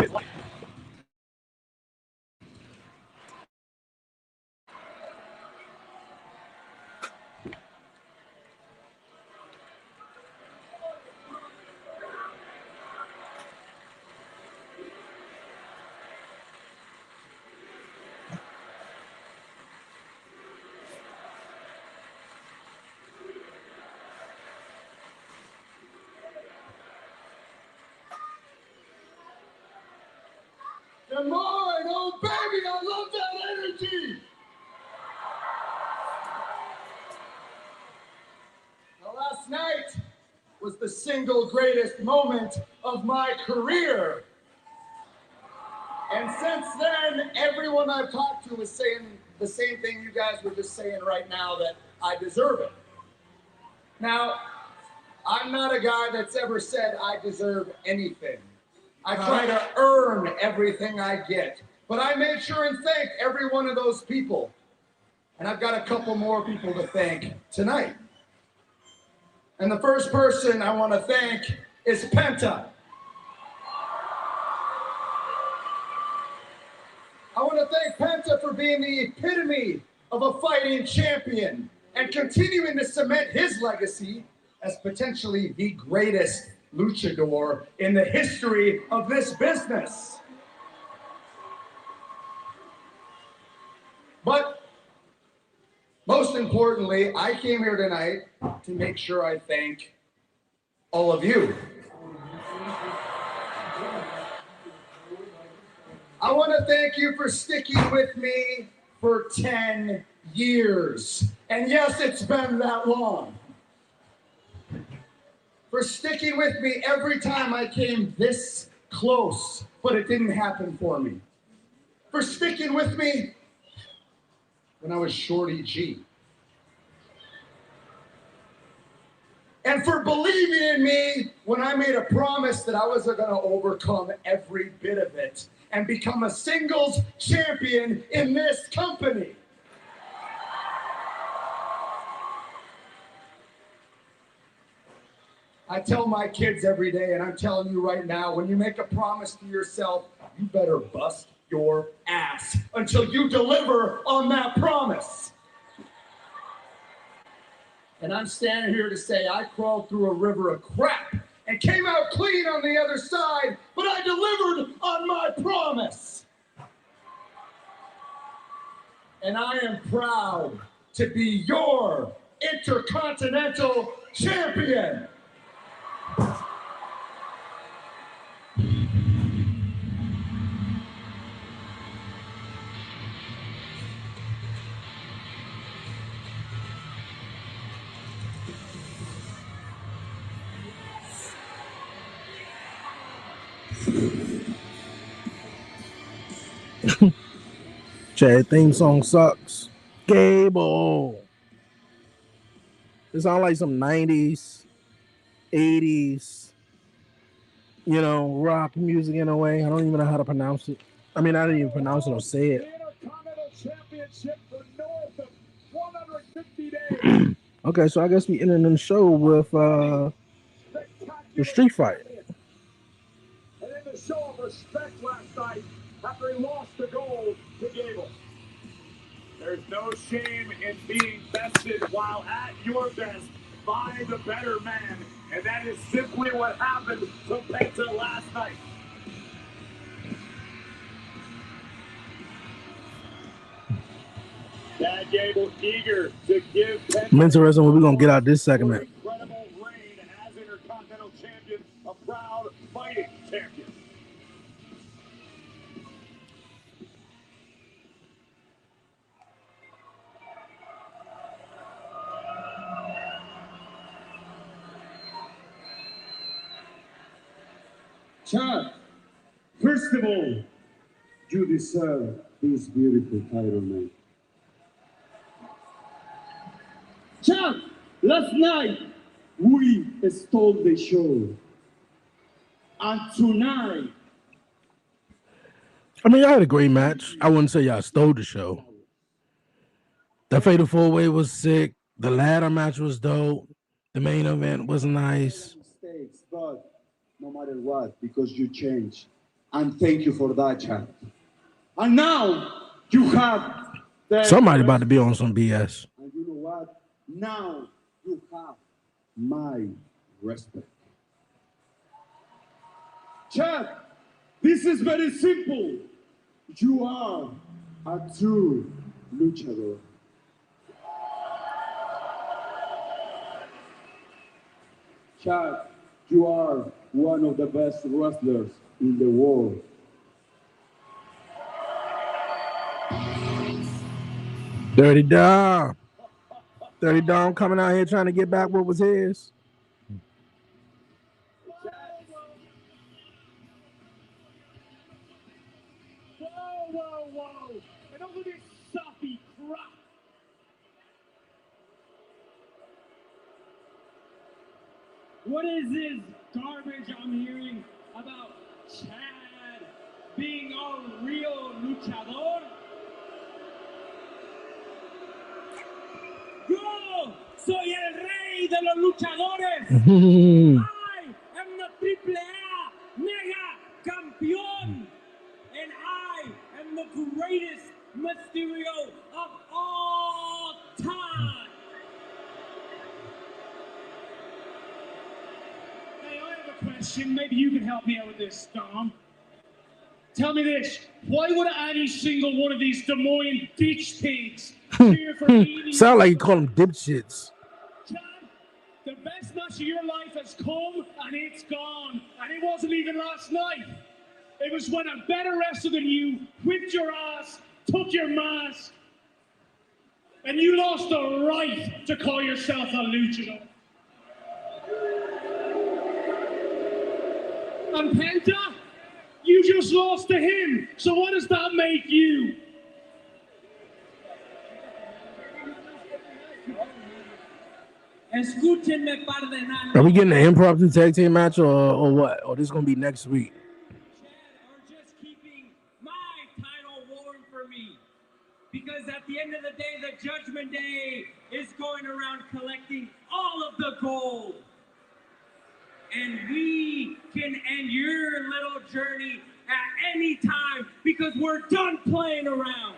his life. Come on, oh baby, I love that energy. Now, last night was the single greatest moment of my career. And since then, everyone I've talked to is saying the same thing you guys were just saying right now, that I deserve it. Now, I'm not a guy that's ever said I deserve anything. I try to earn everything I get. But I made sure and thank every one of those people. And I've got a couple more people to thank tonight. And the first person I want to thank is Penta. want to thank Penta for being the epitome of a fighting champion and continuing to cement his legacy as potentially the greatest luchador in the history of this business. But most importantly, I came here tonight to make sure I thank all of you. I want to thank you for sticking with me for 10 years. And yes, it's been that long. For sticking with me every time I came this close, but it didn't happen for me. For sticking with me when I was Shorty G. And for believing in me when I made a promise that I wasn't going to overcome every bit of it and become a singles champion in this company. I tell my kids every day, and I'm telling you right now, when you make a promise to yourself, you better bust your ass until you deliver on that promise. And I'm standing here to say I crawled through a river of crap and came out clean on the other side, but I delivered on my promise. And I am proud to be your Intercontinental Champion. Chad, theme song sucks. Gable. It sounds like some 90s, 80s, you know, rock music in a way. I don't even know how to pronounce it. I mean, I didn't even pronounce it or say it. Championship for north of 150 days. Okay, so I guess we ended the show with the street fight. And then the show of respect last night after he lost the gold to Gable. There's no shame in being bested while at your best by the better man. And that is simply what happened to Penta last night. Chad Gable eager to give Penta. I'm interested when we're going to get out this segment. Incredible reign as Intercontinental Champion, a proud fighting champion. Chad, first of all, you deserve this beautiful title, man. Chad, last night we stole the show. And tonight... I mean, y'all had a great match. I wouldn't say y'all stole the show. The Fatal 4-Way was sick. The ladder match was dope. The main event was nice. Mistakes, but no matter what, because you changed. And thank you for that, Chad. And now you have... Somebody about to be on some BS. And you know what? Now you have my respect. Chad, this is very simple. You are a true luchador. Chad, you are one of the best wrestlers in the world. Dirty Dom. Dirty Dom coming out here trying to get back what was his. Whoa. And over this soppy crap. What is this garbage I'm hearing about Chad being a real luchador? Yo soy el rey de los luchadores. I am the AAA mega campeón. and I am the greatest Mysterio of all time. Hey, I have a question. Maybe you can help me out with this, Dom. Tell me this. Why would any single one of these Des Moines bitch pigs cheer for me? Sound like you call them dipshits. John, the best match of your life has come and it's gone. And it wasn't even last night. It was when a better wrestler than you whipped your ass, took your mask, and you lost the right to call yourself a luchador. And Penta, you just lost to him. So what does that make you? Escúchenme, par de enanos. Are we getting an impromptu tag team match or what? Or this is gonna be next week? Or just keeping my title warm for me. Because at the end of the day, the Judgment Day is going around collecting all of the gold. And we can end your little journey at any time because we're done playing around.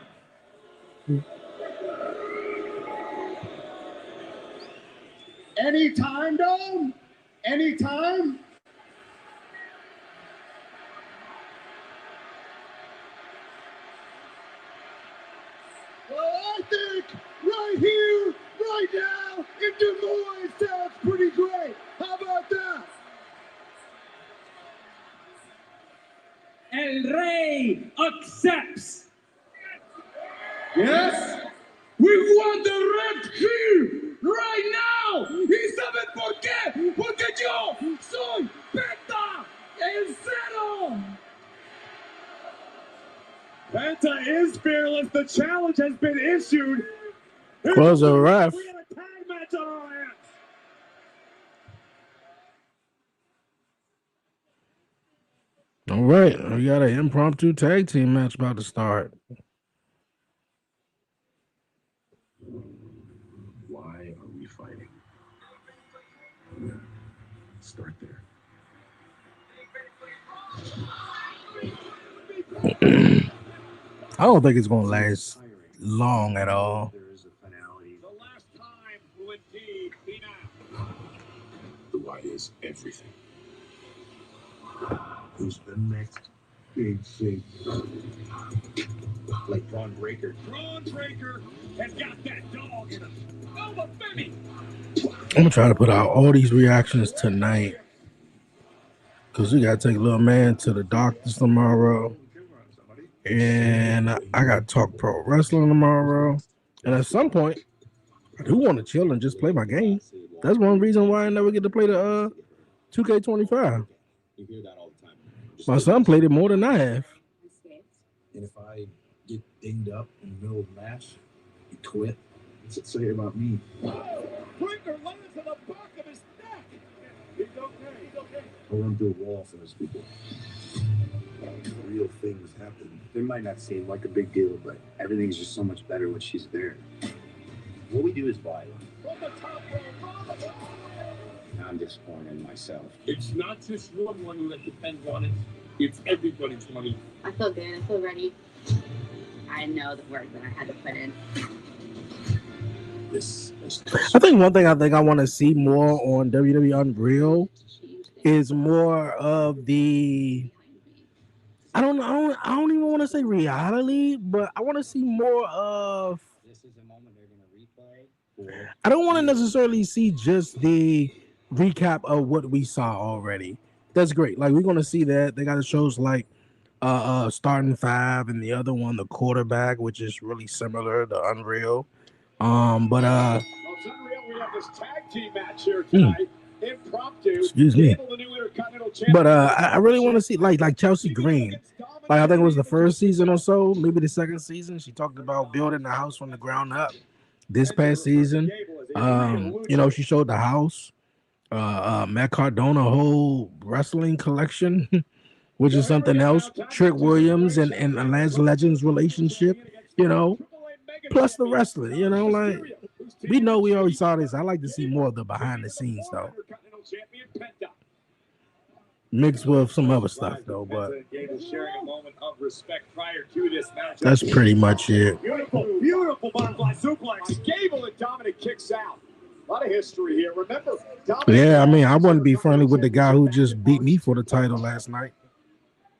Anytime, Dome? Anytime? Well, I think right here, right now, in Des Moines sounds pretty great. How about that? El Rey accepts. Yes? We want the Red Key right now. ¿Y saben por qué? Porque yo soy Penta El Zero. Penta is fearless. The challenge has been issued. Close the ref. We got a tag match on our hands. All right, we got an impromptu tag team match about to start. Why are we fighting? Start there. I don't think it's gonna last long at all. There is a finality. The last time will indeed be now. The why is everything. Who's the next big thing? Like Braun Breaker. Braun Breaker has got that dog in him. Oh, the Femi. I'm gonna try to put out all these reactions tonight because we gotta take little man to the doctors tomorrow, and I got Talk Pro Wrestling tomorrow. And at some point, I do want to chill and just play my game. That's one reason why I never get to play the 2K25. You hear that all the time. My son played it more than I have. And if I get dinged up in the middle of the match, you quit. What's it say about me? Breaker lands in the back of his neck. He's okay. He's okay. I'll run through a wall for those people. Real things happen. It might not seem like a big deal, but everything's just so much better when she's there. What we do is violent. From the top row. I'm disappointed in myself. It's not just one money that depends on it. It's everybody's money. I feel good. I feel ready. I know the work that I had to put in. I think one thing I want to see more on WWE Unreal is more of the I don't even want to say reality, but I want to see more of. This is a moment they're going to replay. I don't want to necessarily see just the recap of what we saw already. That's great. Like, we're going to see that. They got shows like Starting Five and the other one, The Quarterback, which is really similar to Unreal. Unreal, we have this tag team match here tonight. Impromptu. Excuse me. But I really want to see like Chelsea Green. Like, I think it was the first season or so, maybe the second season. She talked about building the house from the ground up. This past season, she showed the house. Matt Cardona whole wrestling collection, which is something else. Trick Williams and Lance Legends relationship, plus the wrestling, like we know we already saw this. I like to see more of the behind the scenes though. mixed with some other stuff though, but sharing a moment of respect prior to this match. that's pretty much it. Beautiful butterfly suplex. Gable and Dominic kicks out. A lot of history here. Remember, Dominic. Yeah, I mean, I wouldn't be friendly with the guy who just beat me for the title last night.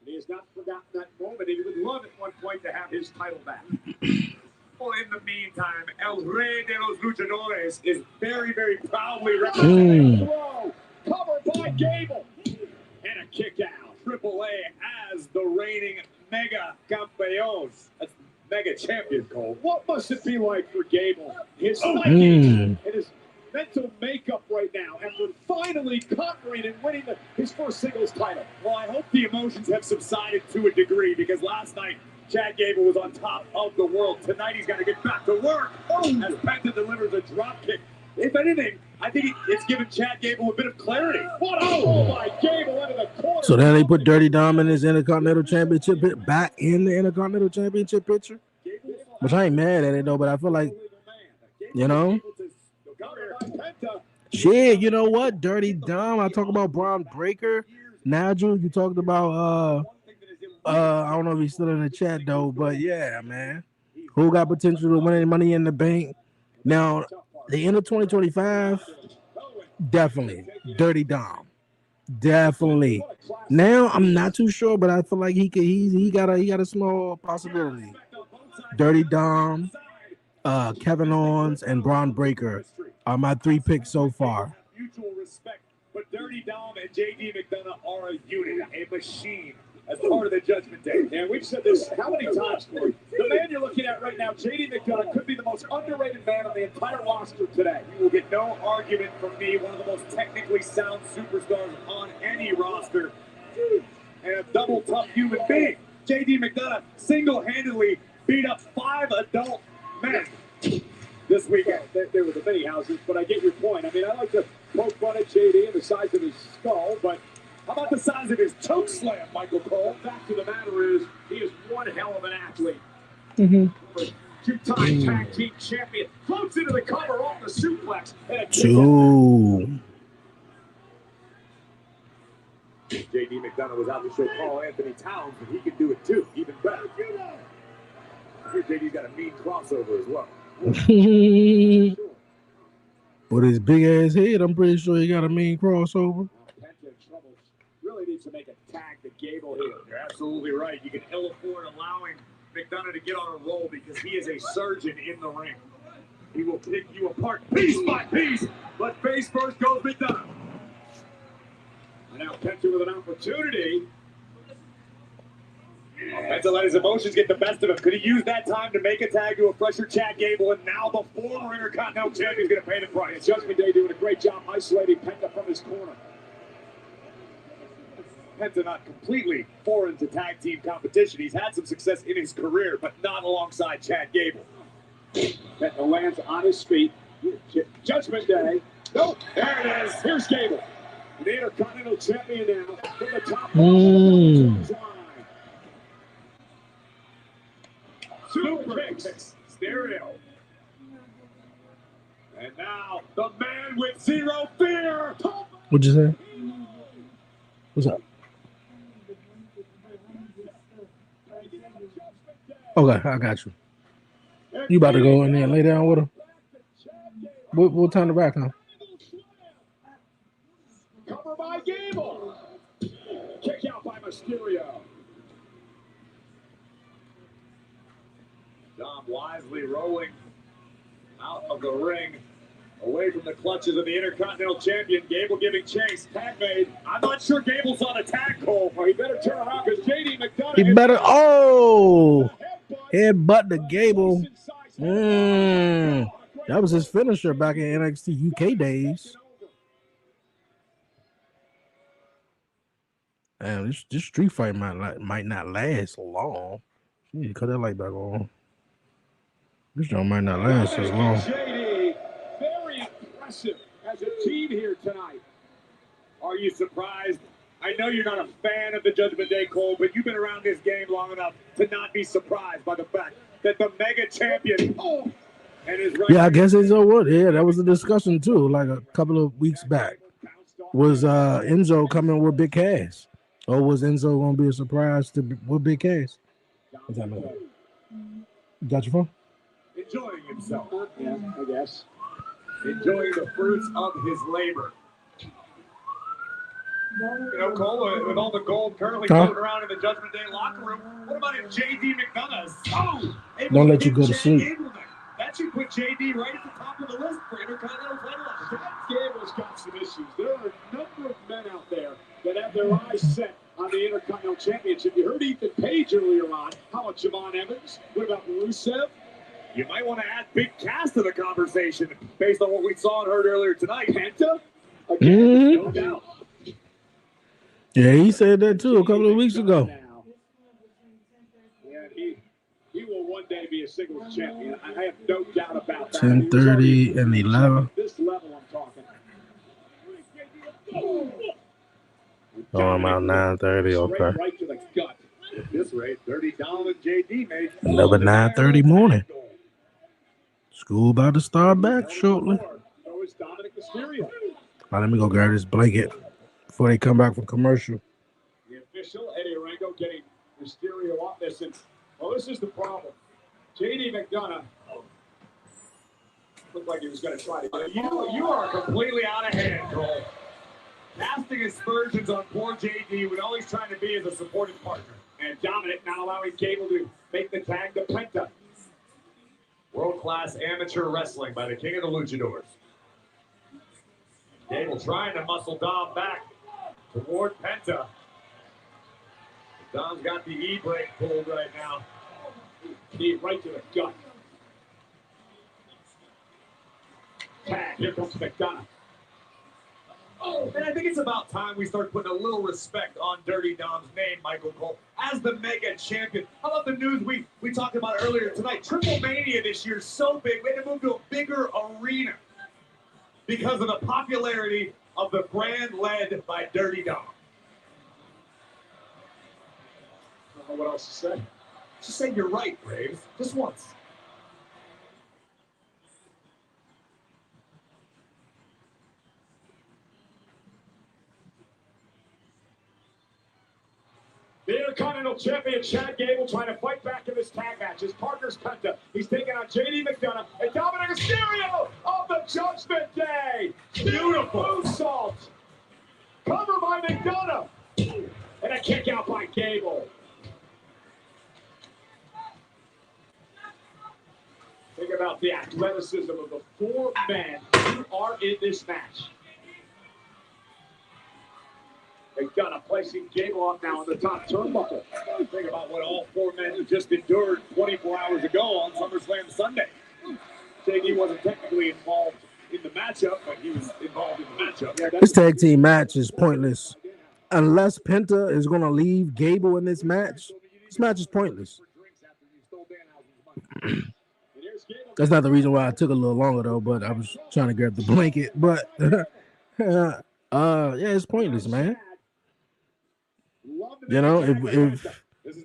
He has not forgotten that moment. He would love at one point to have his title back. Well, in the meantime, El Rey de los Luchadores is very, very proudly representing Throw, covered by Gable. And a kick out. Triple A as the reigning Mega Campeones. That's Mega Champion, Cole. What must it be like for Gable? His psyche and his mental makeup right now after finally conquering and winning his first singles title. Well, I hope the emotions have subsided to a degree because last night, Chad Gable was on top of the world. Tonight, he's got to get back to work as Penta delivers a drop kick. If anything, I think it's given Chad Gable a bit of clarity. What a pull by Gable into the corner. So then they put Dirty Dom in his Intercontinental Championship back in the Intercontinental Championship picture, which I ain't mad at it though. But I feel like, you know, shit. You know what? Dirty Dom. I talk about Braun Breaker. Nigel, you talked about I don't know if he's still in the chat though, but yeah, man. Who got potential to win Money in the Bank? Now, the end of 2025, definitely Dirty Dom. Definitely. Now I'm not too sure, but I feel like he got a small possibility. Dirty Dom, Kevin Owens, and Braun Breaker are my 3 picks so far. Mutual respect, but Dirty Dom and JD McDonough are a unit, a machine. As part of the Judgment Day. And we've said this how many times, Corey? The man you're looking at right now, JD McDonough, could be the most underrated man on the entire roster today. You will get no argument from me, one of the most technically sound superstars on any roster. And a double tough human being. JD McDonough single-handedly beat up 5 adult men this weekend. There were the many houses, but I get your point. I mean, I like to poke fun at JD and the size of his skull, but how about the size of his choke slam, Michael Cole? Fact of the matter is, he is one hell of an athlete. Two-time tag team champion. Floats into the cover off the suplex. Two. JD McDonough was out to show Paul Anthony Towns that he can do it too, even better. Here, JD's got a mean crossover as well. With his big ass head, I'm pretty sure he got a mean crossover. Really needs to make a tag to Gable here. You're absolutely right. You can ill afford allowing McDonough to get on a roll because he is a surgeon in the ring. He will pick you apart piece by piece, but face first goes McDonough. And now Penta with an opportunity. Penta let his emotions get the best of him. Could he use that time to make a tag to a fresher Chad Gable? And now the former Intercontinental Champion is going to pay the price. Judgment Day doing a great job isolating Penta from his corner. Penta not completely foreign to tag team competition. He's had some success in his career, but not alongside Chad Gable. Penta lands on his feet. Judgment Day. Nope, there it is. Here's Gable. The Intercontinental Champion now from the top. Super kicks. Stereo. And now the man with zero fear. What'd you say? What's up? Okay, I got you. You about to go in there and lay down with him? What time to back, huh? Cover by Gable. Kick out by Mysterio. Dom wisely rolling out of the ring, away from the clutches of the Intercontinental Champion. Gable giving chase. Tag made. I'm not sure Gable's on a tag, Cole. He better turn around because JD McDonough. He better. Headbutt the Gable. That was his finisher back in NXT UK days. Man, this street fight might not last long. You need to cut that light back on. This joint might not last as long. JD, very impressive as a team here tonight. Are you surprised? I know you're not a fan of the Judgment Day, Cole, but you've been around this game long enough to not be surprised by the fact that the Mega Champion and his right. Yeah, I guess it's over. Yeah, that was the discussion too, like a couple of weeks back. was Enzo coming with Big Cass? Or was Enzo gonna be a surprise with Big Cass? What's that mean? Got your phone? Enjoying himself. Yeah, I guess. Enjoying the fruits of his labor. You know, Cole, with all the gold currently floating around in the Judgment Day locker room, what about if JD McDonough is Don't let you go to sleep. That should put JD right at the top of the list for Intercontinental title. Chad Gable's got some issues. There are a number of men out there that have their eyes set on the Intercontinental Championship. You heard Ethan Page earlier on. How about Javon Evans? What about Rusev? You might want to add Big Cass to the conversation based on what we saw and heard earlier tonight. Penta? Again, no doubt. Yeah, he said that too a couple of weeks ago. Yeah, he will one day be a singles champion. I have no doubt about that. 10:30 and 11. This level I'm talking. Oh, I'm out 9:30. Okay. Right to the gut. At this rate, 30 Dom and JD made Another 9:30 morning. School about to start back shortly. So is Dominic Mysterio. All right, let me go grab this blanket before they come back from commercial. The official, Eddie Orengo, getting Mysterio off this. And, well, this is the problem. JD McDonough looked like he was going to try to get it. You are completely out of hand, Cole. Casting aspersions on poor JD when all he's trying to be is a supporting partner. And Dominic not allowing Gable to make the tag to Penta. World-class amateur wrestling by the king of the luchadors. Gable trying to muscle Dom back toward Penta. Dom's got the E-brake pulled right now. Knee right to the gut. Tag, here comes McDonough. And I think it's about time we start putting a little respect on Dirty Dom's name, Michael Cole, as the mega champion. How about the news we talked about earlier tonight? Triple Mania this year is so big, we had to move to a bigger arena because of the popularity of the brand led by Dirty Dom. I don't know what else to say. Just say you're right, Braves. Just once. The Intercontinental Champion Chad Gable trying to fight back in this tag match. His partner's Penta. He's taking on JD McDonough and Dominic Mysterio of the Judgment Day. Beautiful moonsault. Cover by McDonough. And a kick out by Gable. Think about the athleticism of the four men who are in this match. McDonough placing Gable up now on the top turnbuckle. Think about what all four men just endured 24 hours ago on SummerSlam Sunday. JD wasn't technically involved in the matchup, but he was involved in the matchup. Yeah, This tag team match is pointless. Unless Penta is going to leave Gable in this match is pointless. That's not the reason why I took a little longer, though, but I was trying to grab the blanket. But, yeah, it's pointless, man. You know, if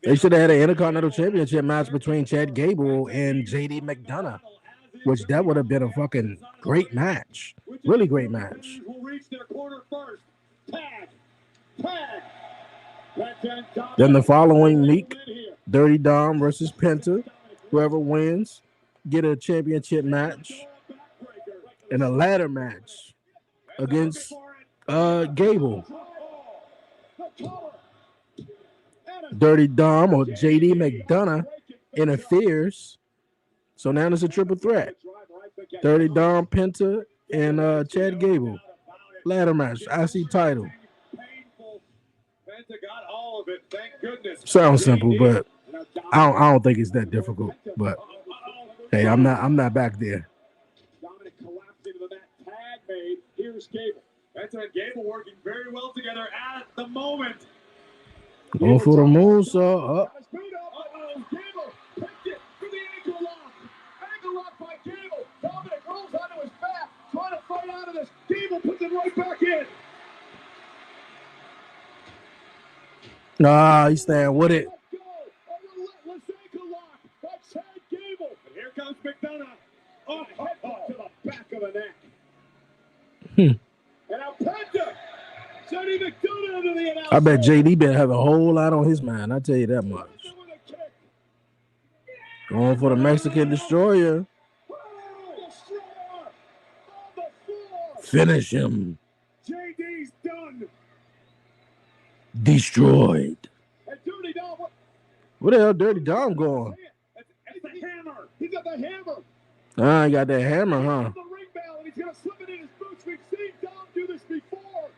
they should have had an Intercontinental Championship match between Chad Gable and JD McDonough, which that would have been a fucking great match. Really great match. Then the following week, Dirty Dom versus Penta. Whoever wins, get a championship match and a ladder match against Gable. Dirty Dom or JD McDonough interferes. So now it's a triple threat. Dirty Dom, Penta, and Chad Gable. Ladder match, IC title. Sounds simple, but I don't think it's that difficult. But hey, I'm not back there. Dominic collapsed into the mat. Tag made. Here's Gable. Penta and Gable working very well together at the moment. Going for the moonsault. Gable picked it for the ankle lock. Ankle lock by Gable. Dominic rolls onto his back, trying to fight out of this. Gable puts it right back in. Nah, he's staying with it. Relentless ankle lock by Chad Gable. And here comes McDonough. Oh, headbutt to the back of the neck. And now Penta I bet JD better have a whole lot on his mind. I tell you that much. Going for the Mexican Destroyer. Finish him. JD's done. Destroyed. And Dirty Dom, Where the hell Dirty Dom going? it's the hammer. He's got the hammer. Ah, he got that hammer, huh? The ring bell, and he's going to slip it in his boots. We've seen Dom do this before.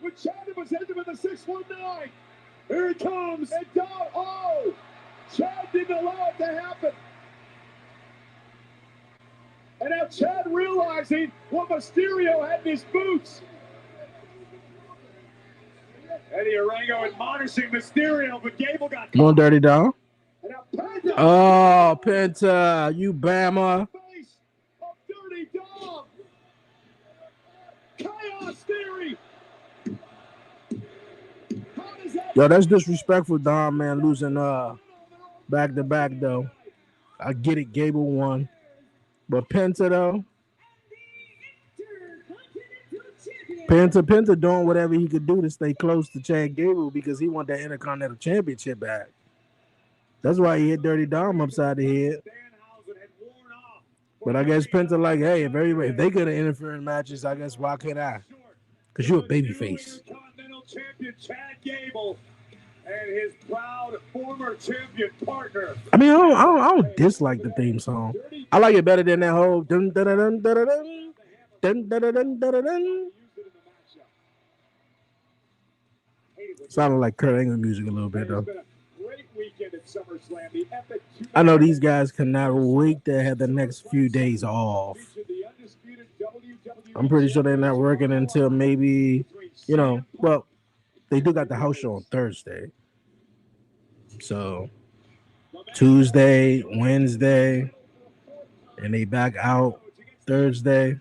When Chad was hitting him in the 619. Here he comes. And Dom, oh, Chad didn't allow it to happen. And now Chad realizing what Mysterio had in his boots. Eddie Orango admonishing Mysterio, but Gable got Come on, Dirty Dom. And now Penta. Oh, Penta, you Bama. Face of Dirty Dom. Chaos Theory. How does that Yo, that's disrespectful, Dom, man, losing back to back though. I get it, Gable won. But Penta though. Penta doing whatever he could do to stay close to Chad Gable because he want that Intercontinental Championship back. That's why he hit Dirty Dom upside the head. But I guess Penta like, hey, if they could have interfered in matches, I guess why can't I? Because you're a babyface. Intercontinental Champion Chad Gable and his proud former champion partner. I mean, I don't dislike the theme song. I like it better than that whole dun dun dun dun dun dun dun dun dun dun dun. Sounded like Kurt Angle music a little bit though. I know these guys cannot wait to have the next few days off. I'm pretty sure they're not working until maybe, well, they do got the house show on Thursday. So Tuesday, Wednesday, and they back out Thursday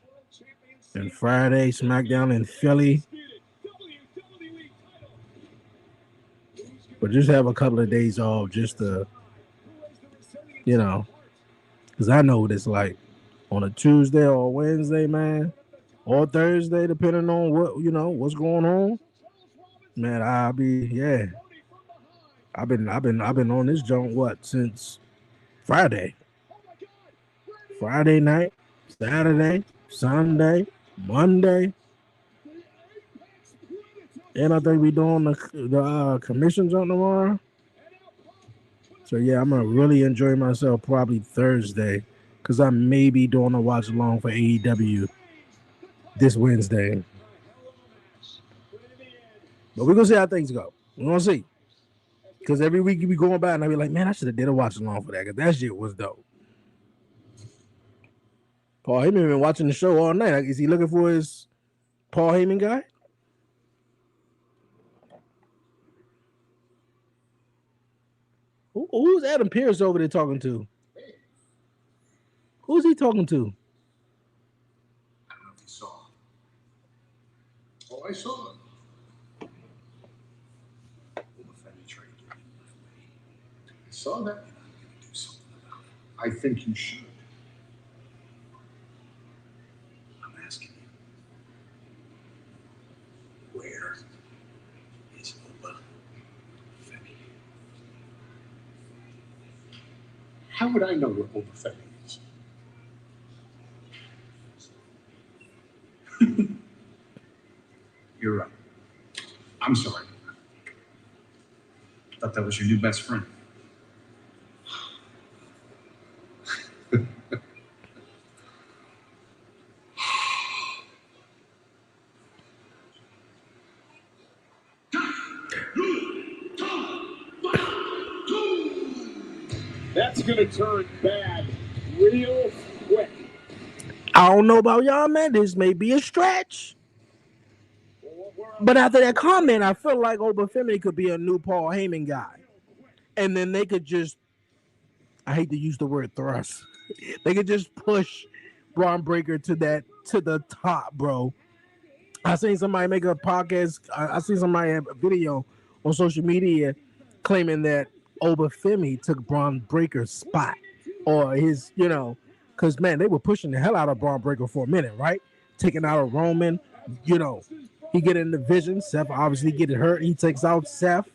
and Friday, SmackDown in Philly. But just have a couple of days off just to, because I know what it's like on a Tuesday or Wednesday, man, or Thursday, depending on what, what's going on. Man, I've been on this junk since Friday night, Saturday, Sunday, Monday, and I think we doing the commission junk tomorrow. So yeah, I'm gonna really enjoy myself probably Thursday because I may be doing a watch along for AEW this Wednesday. But we're gonna see how things go. We're gonna see. Because every week you be going by and I be like, man, I should have did a watch along for that because that shit was dope. Paul Heyman been watching the show all night. Is he looking for his Paul Heyman guy? Who's Adam Pearce over there talking to? Who's he talking to? I don't know if you saw. Oh, I saw it. I saw that. Do something about it. I think you should. I'm asking you. Where is Oba Femi? How would I know where Oba Femi is? You're right. I'm sorry. Thought that was your new best friend. That's going to turn bad real quick. I don't know about y'all, man. This may be a stretch. But after that comment, I feel like Oba Femi could be a new Paul Heyman guy. And then they could just, I hate to use the word thrust. They could just push Braun Breaker to the top, bro. I seen somebody make a podcast. I seen somebody have a video on social media claiming that Oba Femi took Braun Breaker's spot or his, because, man, they were pushing the hell out of Braun Breaker for a minute, right? Taking out a Roman, He get in the vision. Seth obviously get hurt. He takes out Seth.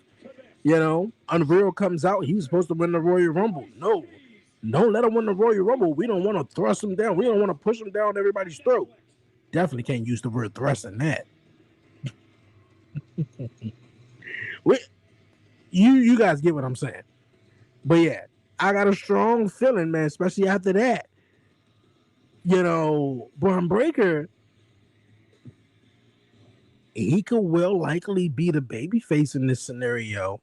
You know, Unreal comes out. He was supposed to win the Royal Rumble. No, don't let him win the Royal Rumble. We don't want to thrust him down. We don't want to push him down everybody's throat. Definitely can't use the word thrust in that. You guys get what I'm saying. But yeah, I got a strong feeling, man, especially after that. You know, Braun Breaker, he could well likely be the babyface in this scenario.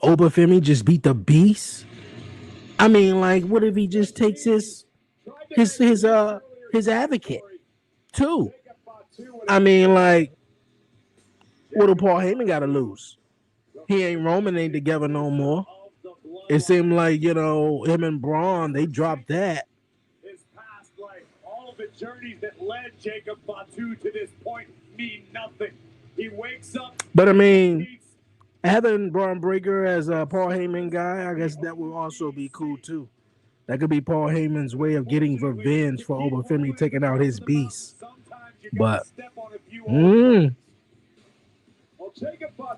Obafemi just beat the Beast. I mean, like, what if he just takes his advocate too? I mean, like, what do Paul Heyman got to lose? He ain't Roman ain't together no more. It seemed like, you know, him and Braun, they dropped that. His past life, all of the journeys that led Jacob Fatu to this point mean nothing. He wakes up. But I mean, having Braun Breaker as a Paul Heyman guy, I guess that would also be cool too. That could be Paul Heyman's way of getting revenge for Obafemi taking out his beast. But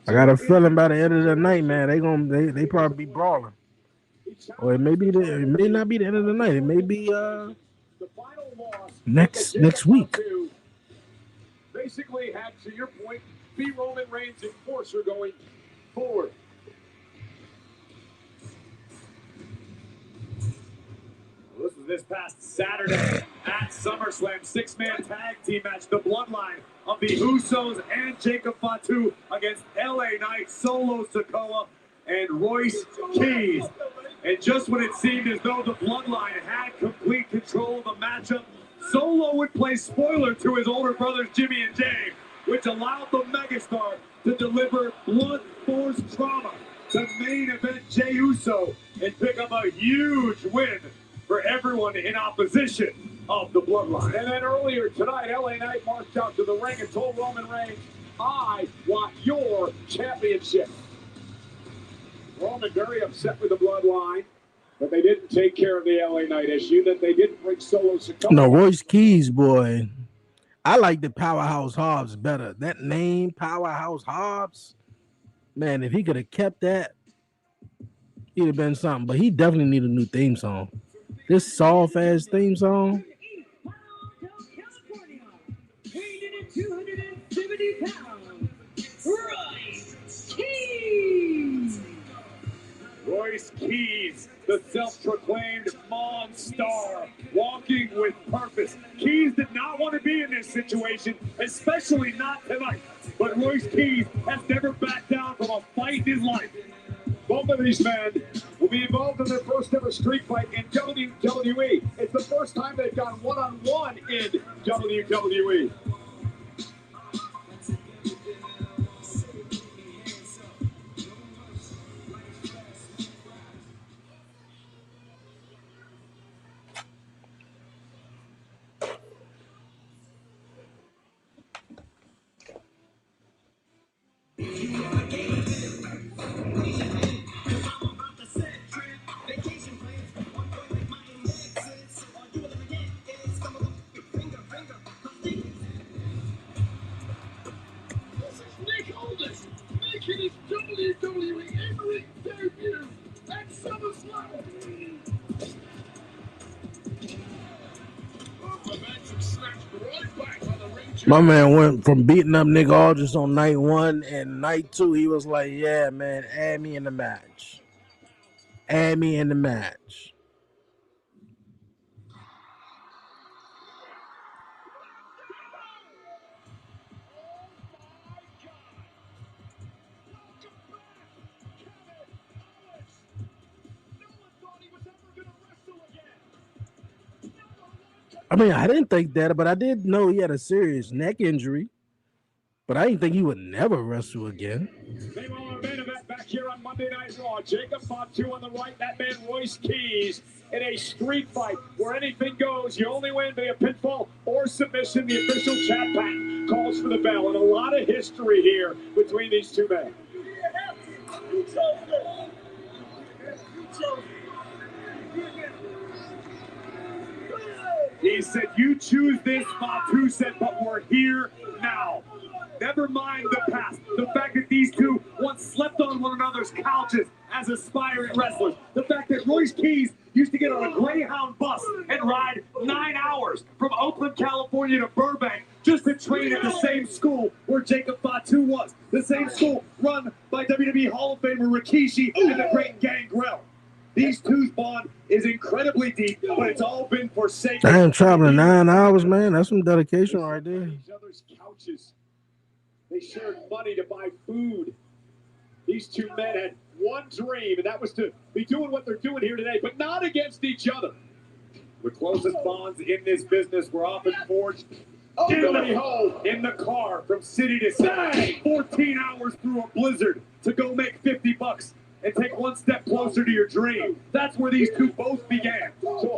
I got a feeling by the end of the night, man, they probably be brawling. Or it may not be the end of the night. It may be next week. Basically had, to your point, be Roman Reigns' enforcer going forward. This was this past Saturday at SummerSlam, 6-man tag team match, the bloodline of the Usos and Jacob Fatu against LA Knight, Solo Sikoa, and Royce Keys. And just when it seemed as though the bloodline had complete control of the matchup, Solo would play spoiler to his older brothers Jimmy and Jay, which allowed the megastar to deliver blunt force trauma to main event Jey Uso and pick up a huge win for everyone in opposition of the bloodline. And then earlier tonight, LA Knight marched out to the ring and told Roman Reigns, "I want your championship." Roman very upset with the bloodline that they didn't take care of the LA Knight issue, that they didn't bring Solo Sikoa. No, Royce Keys, boy. I like the Powerhouse Hobbs better. That name, Powerhouse Hobbs, man, if he could have kept that, he'd have been something. But he definitely need a new theme song. This soft-ass theme song. 270 pounds, Royce Keys. Royce Keys, the self-proclaimed Monstar, walking with purpose. Keys did not want to be in this situation, especially not tonight. But Royce Keys has never backed down from a fight in his life. Both of these men will be involved in their first ever street fight in WWE. It's the first time they've gone one-on-one in WWE. Making his WWE in-ring debut at SummerSlam. My man went from beating up Nick Aldis on night 1 and night 2. He was like, "Yeah, man, add me in the match. Add me in the match." I mean, I didn't think that, but I did know he had a serious neck injury. But I didn't think he would never wrestle again. Meanwhile, our main event back here on Monday Night Raw. Jacob Fatu on the right, that man Royce Keys in a street fight where anything goes. You only win via pinfall or submission. The official chat pattern calls for the bell. And a lot of history here between these two men. He's said, you choose this. Fatu said, but we're here now. Never mind the past. The fact that these two once slept on one another's couches as aspiring wrestlers. The fact that Royce Keys used to get on a Greyhound bus and ride 9 hours from Oakland, California to Burbank just to train at the same school where Jacob Fatu was. The same school run by WWE Hall of Famer Rikishi and the Great Gangrel. These two's bond is incredibly deep, but it's all been forsaken. I am traveling 9 hours, man. That's some dedication right there. Each other's couches. They shared money to buy food. These two men had one dream, and that was to be doing what they're doing here today, but not against each other. The closest bonds in this business were often forged in the car from city to city. 14 hours through a blizzard to go make $50 and take one step closer to your dream. That's where these two both began. So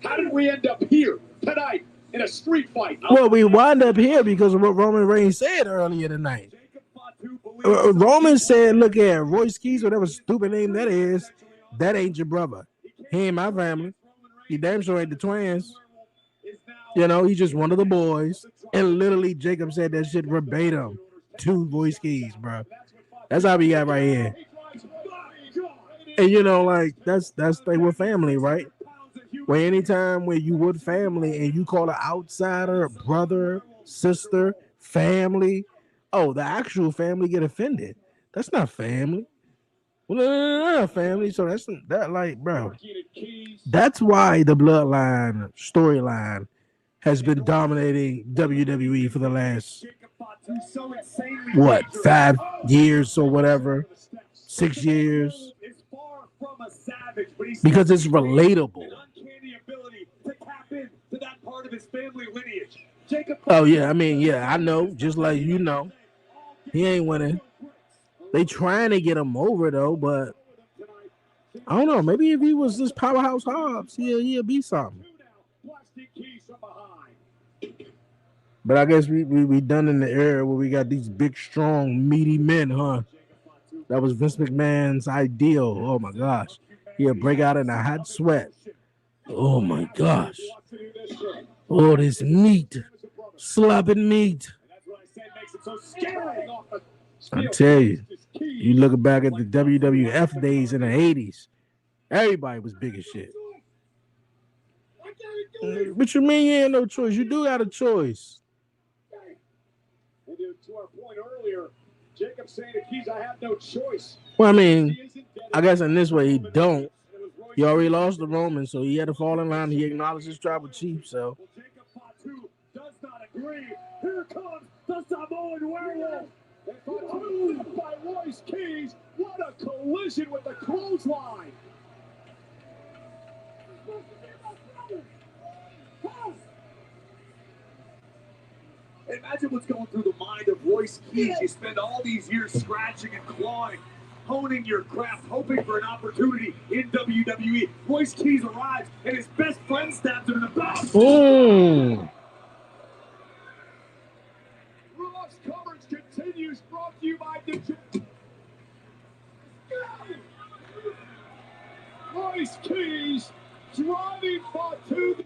how did we end up here tonight in a street fight? Well, we wind up here because of what Roman Reigns said earlier tonight. Roman said, look at Royce Keys, whatever stupid name that is, that ain't your brother. He ain't my family. He damn sure ain't the twins. You know, he's just one of the boys. And literally, Jacob said that shit verbatim to Royce Keys, bro. That's how we got right here. And you know, like that's they were family, right? Where anytime where you with family and you call an outsider brother, sister, family, oh, the actual family get offended. That's not family. Well, no, family. So that's that, like, bro. That's why the bloodline storyline has been dominating WWE for the last 5 years or whatever, 6 years, because it's relatable. Oh yeah, I mean, yeah, I know, just like you know, he ain't winning. They trying to get him over though, but I don't know. Maybe if he was this powerhouse Hobbs, he'll be something. But I guess we done in the era where we got these big, strong, meaty men, huh? That was Vince McMahon's ideal. Oh my gosh, he'll break out in a hot sweat. Oh my gosh. Oh, this meat, slopping meat. I tell you, you look back at the WWF days in the 80s, everybody was big as shit. But you mean you ain't no choice? You do got a choice. And to our point earlier, Jacob saying to Keys, I have no choice. Well, I mean, I guess in this way he don't. He already lost the Roman, so he had to fall in line. He acknowledged his tribal chief, so. Jacob Fatu does not agree. Here comes the Samoan werewolf. And by Royce Keys, what a collision with the clothesline. Imagine what's going through the mind of Royce Keys. You spend all these years scratching and clawing, honing your craft, hoping for an opportunity in WWE. Royce Keys arrives, and his best friend stabs him in the back. Raw's coverage continues, brought to you by Royce Keys driving Fatu.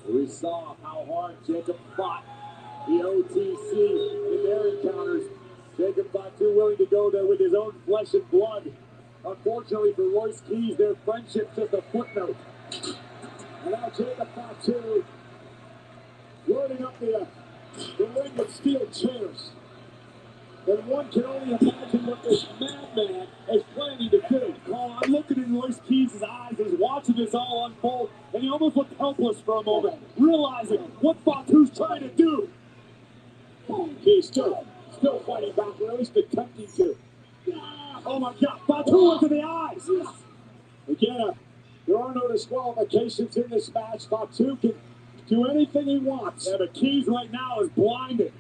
We saw how hard Jacob fought the OTC in their encounters. Jacob Fatu willing to go there with his own flesh and blood. Unfortunately for Royce Keys, their friendship's just a footnote. And now Jacob Fatu loading up the ring with steel chairs. And one can only imagine what this madman is planning to do. Oh, I'm looking in Royce Keys' eyes as watching this all unfold, and he almost looked helpless for a moment, realizing what Fatu's trying to do. He's still fighting back, or at least attempting to. Oh my God, Fatu look in the eyes. Again, there are no disqualifications in this match. Fatu can do anything he wants. Yeah, but Keys right now is blinded.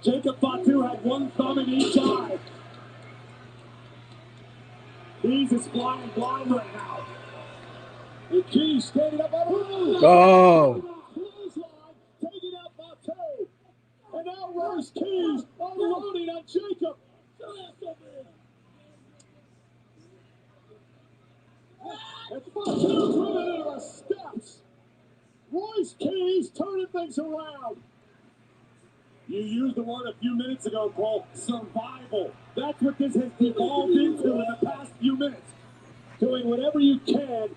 Jacob Fatu had one thumb in each eye. Keys is flying blind right now. And Keys standing up. Oh. Taking out Fatu. Keys unloading on Jacob. And Fatu driven into the steps. Royce Keys turning things around. You used the word a few minutes ago, Cole, survival. That's what this has evolved into in the past few minutes. Doing whatever you can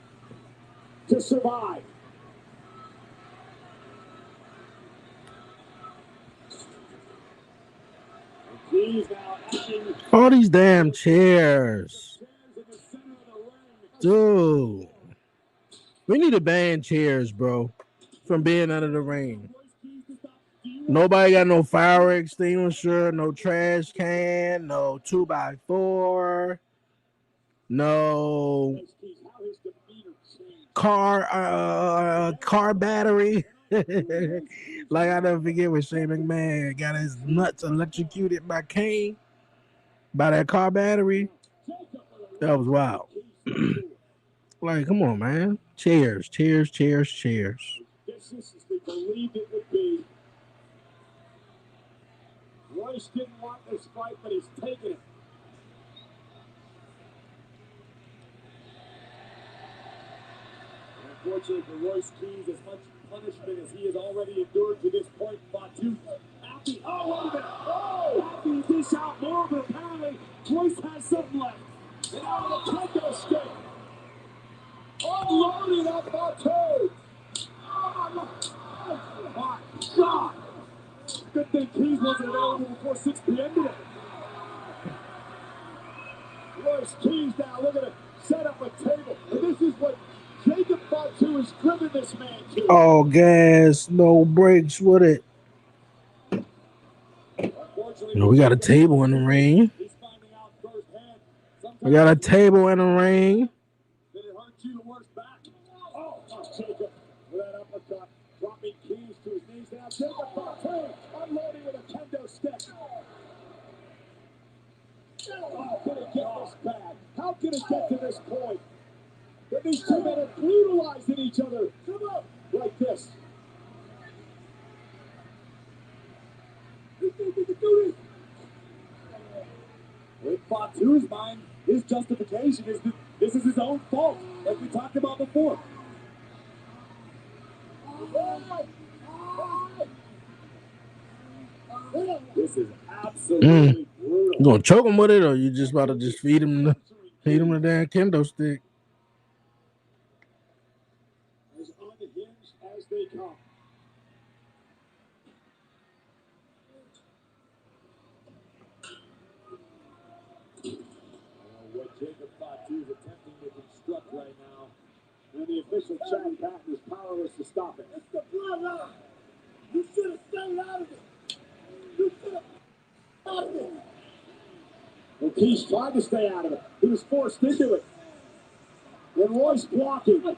to survive. All these damn chairs. Dude. We need to ban chairs, bro, from being out of the ring. Nobody got no fire extinguisher, no trash can, no 2x4, no car battery. Like I never forget when Shane McMahon got his nuts electrocuted by Kane by that car battery. That was wild. Like, come on, man. Chairs. This is they believed it would be. Royce didn't want this fight, but he's taking it. Unfortunately for Royce Keys, as much punishment as he has already endured to this point, Fatu happy. Oh, wait a minute. Oh, happy to dish out more, but apparently Royce has something left. And out of the kendo stick. Unloading on Fatu. Oh, my God. Good thing Keys wasn't available before 6 p.m. today. Royce Keys now looking to set up a table. And this is what Jacob Fatu has driven this man to. All gas, no brakes with it. We got a table in the ring. We got a table in the ring. Did it hurt you to work back? Oh, Jacob with that uppercut, dropping Keys to his knees now. Jacob Fatu unloading with a kendo stick. Oh, can it get this bad? How can it get to this point? That these two men are brutalizing each other. Come on, like this. In Fatu's mind, his justification is that this is his own fault, like we talked about before. This is absolutely brutal. You gonna choke him with it, or you just about to just feed him the damn kendo stick? As unhinged as they come. What Jacob Fatu is attempting to construct right now, and the official Chad Patton is powerless to stop it. It's the bloodline. You should have stayed out of it. You should have out of it. Well, Keys tried to stay out of it. He was forced into it. And Royce blocking.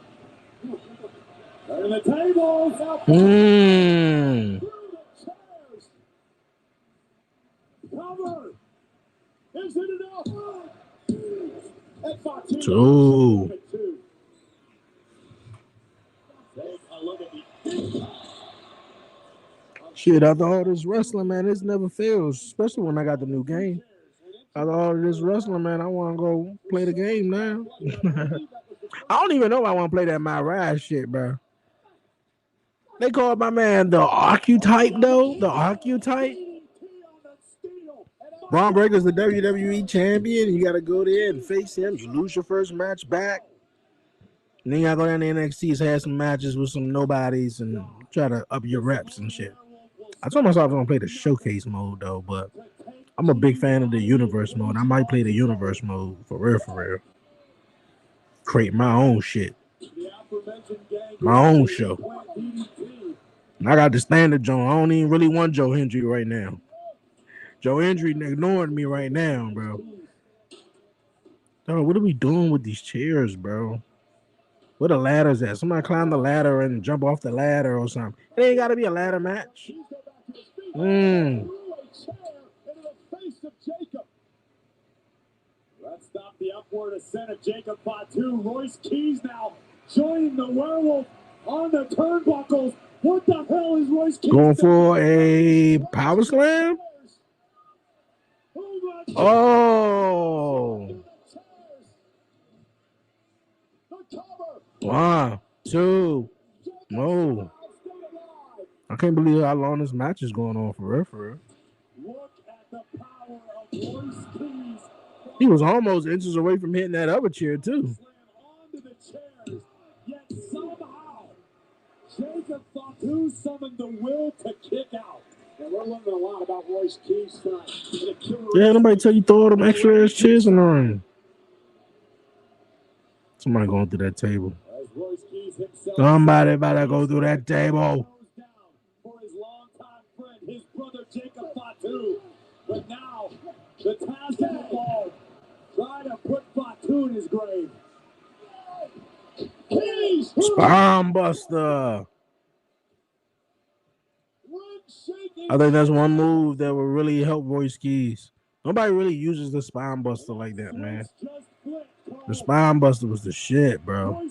And the tables. Cover. Is it enough? And Fatu. Two. Shit, after all this wrestling, man, this never fails, especially when I got the new game. After all this wrestling, man, I want to go play the game now. I don't even know if I want to play that My Ride shit, bro. They called my man the Archetype, though. The Archetype. Braun Breaker's the WWE champion. You got to go there and face him. You lose your first match back. And then you got to go down to NXT, have some matches with some nobodies and try to up your reps and shit. I told myself I was going to play the showcase mode, though, but I'm a big fan of the universe mode. I might play the universe mode for real. Create my own shit. My own show. I got the standard Joe. I don't even really want Joe Hendry right now. Joe Hendry ignoring me right now, bro. Dog, what are we doing with these chairs, bro? Where the ladders at? Somebody climb the ladder and jump off the ladder or something. It ain't got to be a ladder match. Let's stop the upward ascent of Jacob Fatu. Royce Keys now joining the werewolf on the turnbuckles. What the hell is Royce Keys going for a power slam? Oh. 1, 2. No. I can't believe how long this match is going on for real, for real. Look at the power of Royce Keys. He was almost inches away from hitting that other chair, too. Onto the chairs, yet somehow Jacob Fatu summoned the will to kick out. And we're learning a lot about Royce Keys tonight. Yeah, nobody tell you throw them extra ass chairs in the ring. Somebody going through that table. Somebody better go through that table. For his longtime friend, his brother Jacob Fatu. But now the task is involved. Try to put Fatu in his grave. Spine buster. I think that's one move that will really help Royce Keys. Nobody really uses the spine buster like that, man. The spine buster was the shit, bro.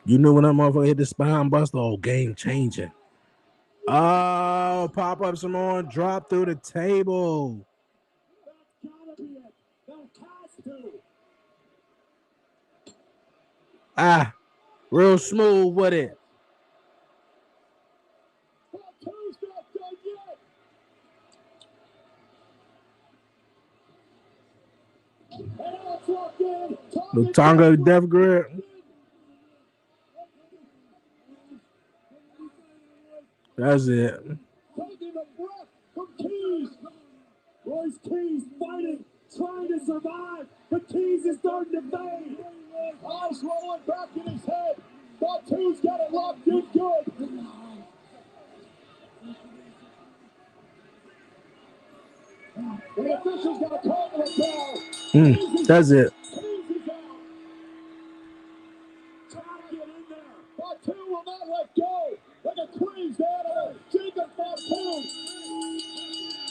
You knew when that motherfucker hit the spine buster, oh, game changing. Oh, pop up some more, drop through the table. Ah, real smooth with it. The Tonga Death Grip. That's it. Taking a breath from Keys. Royce Keys fighting, trying to survive, but Keys is starting to fade. Eyes rolling back in his head. Fatu's got it locked in good. The official's got a call for a bell. That's it. Fatu will not let go. Like a crazed animal. Jacob Fatu.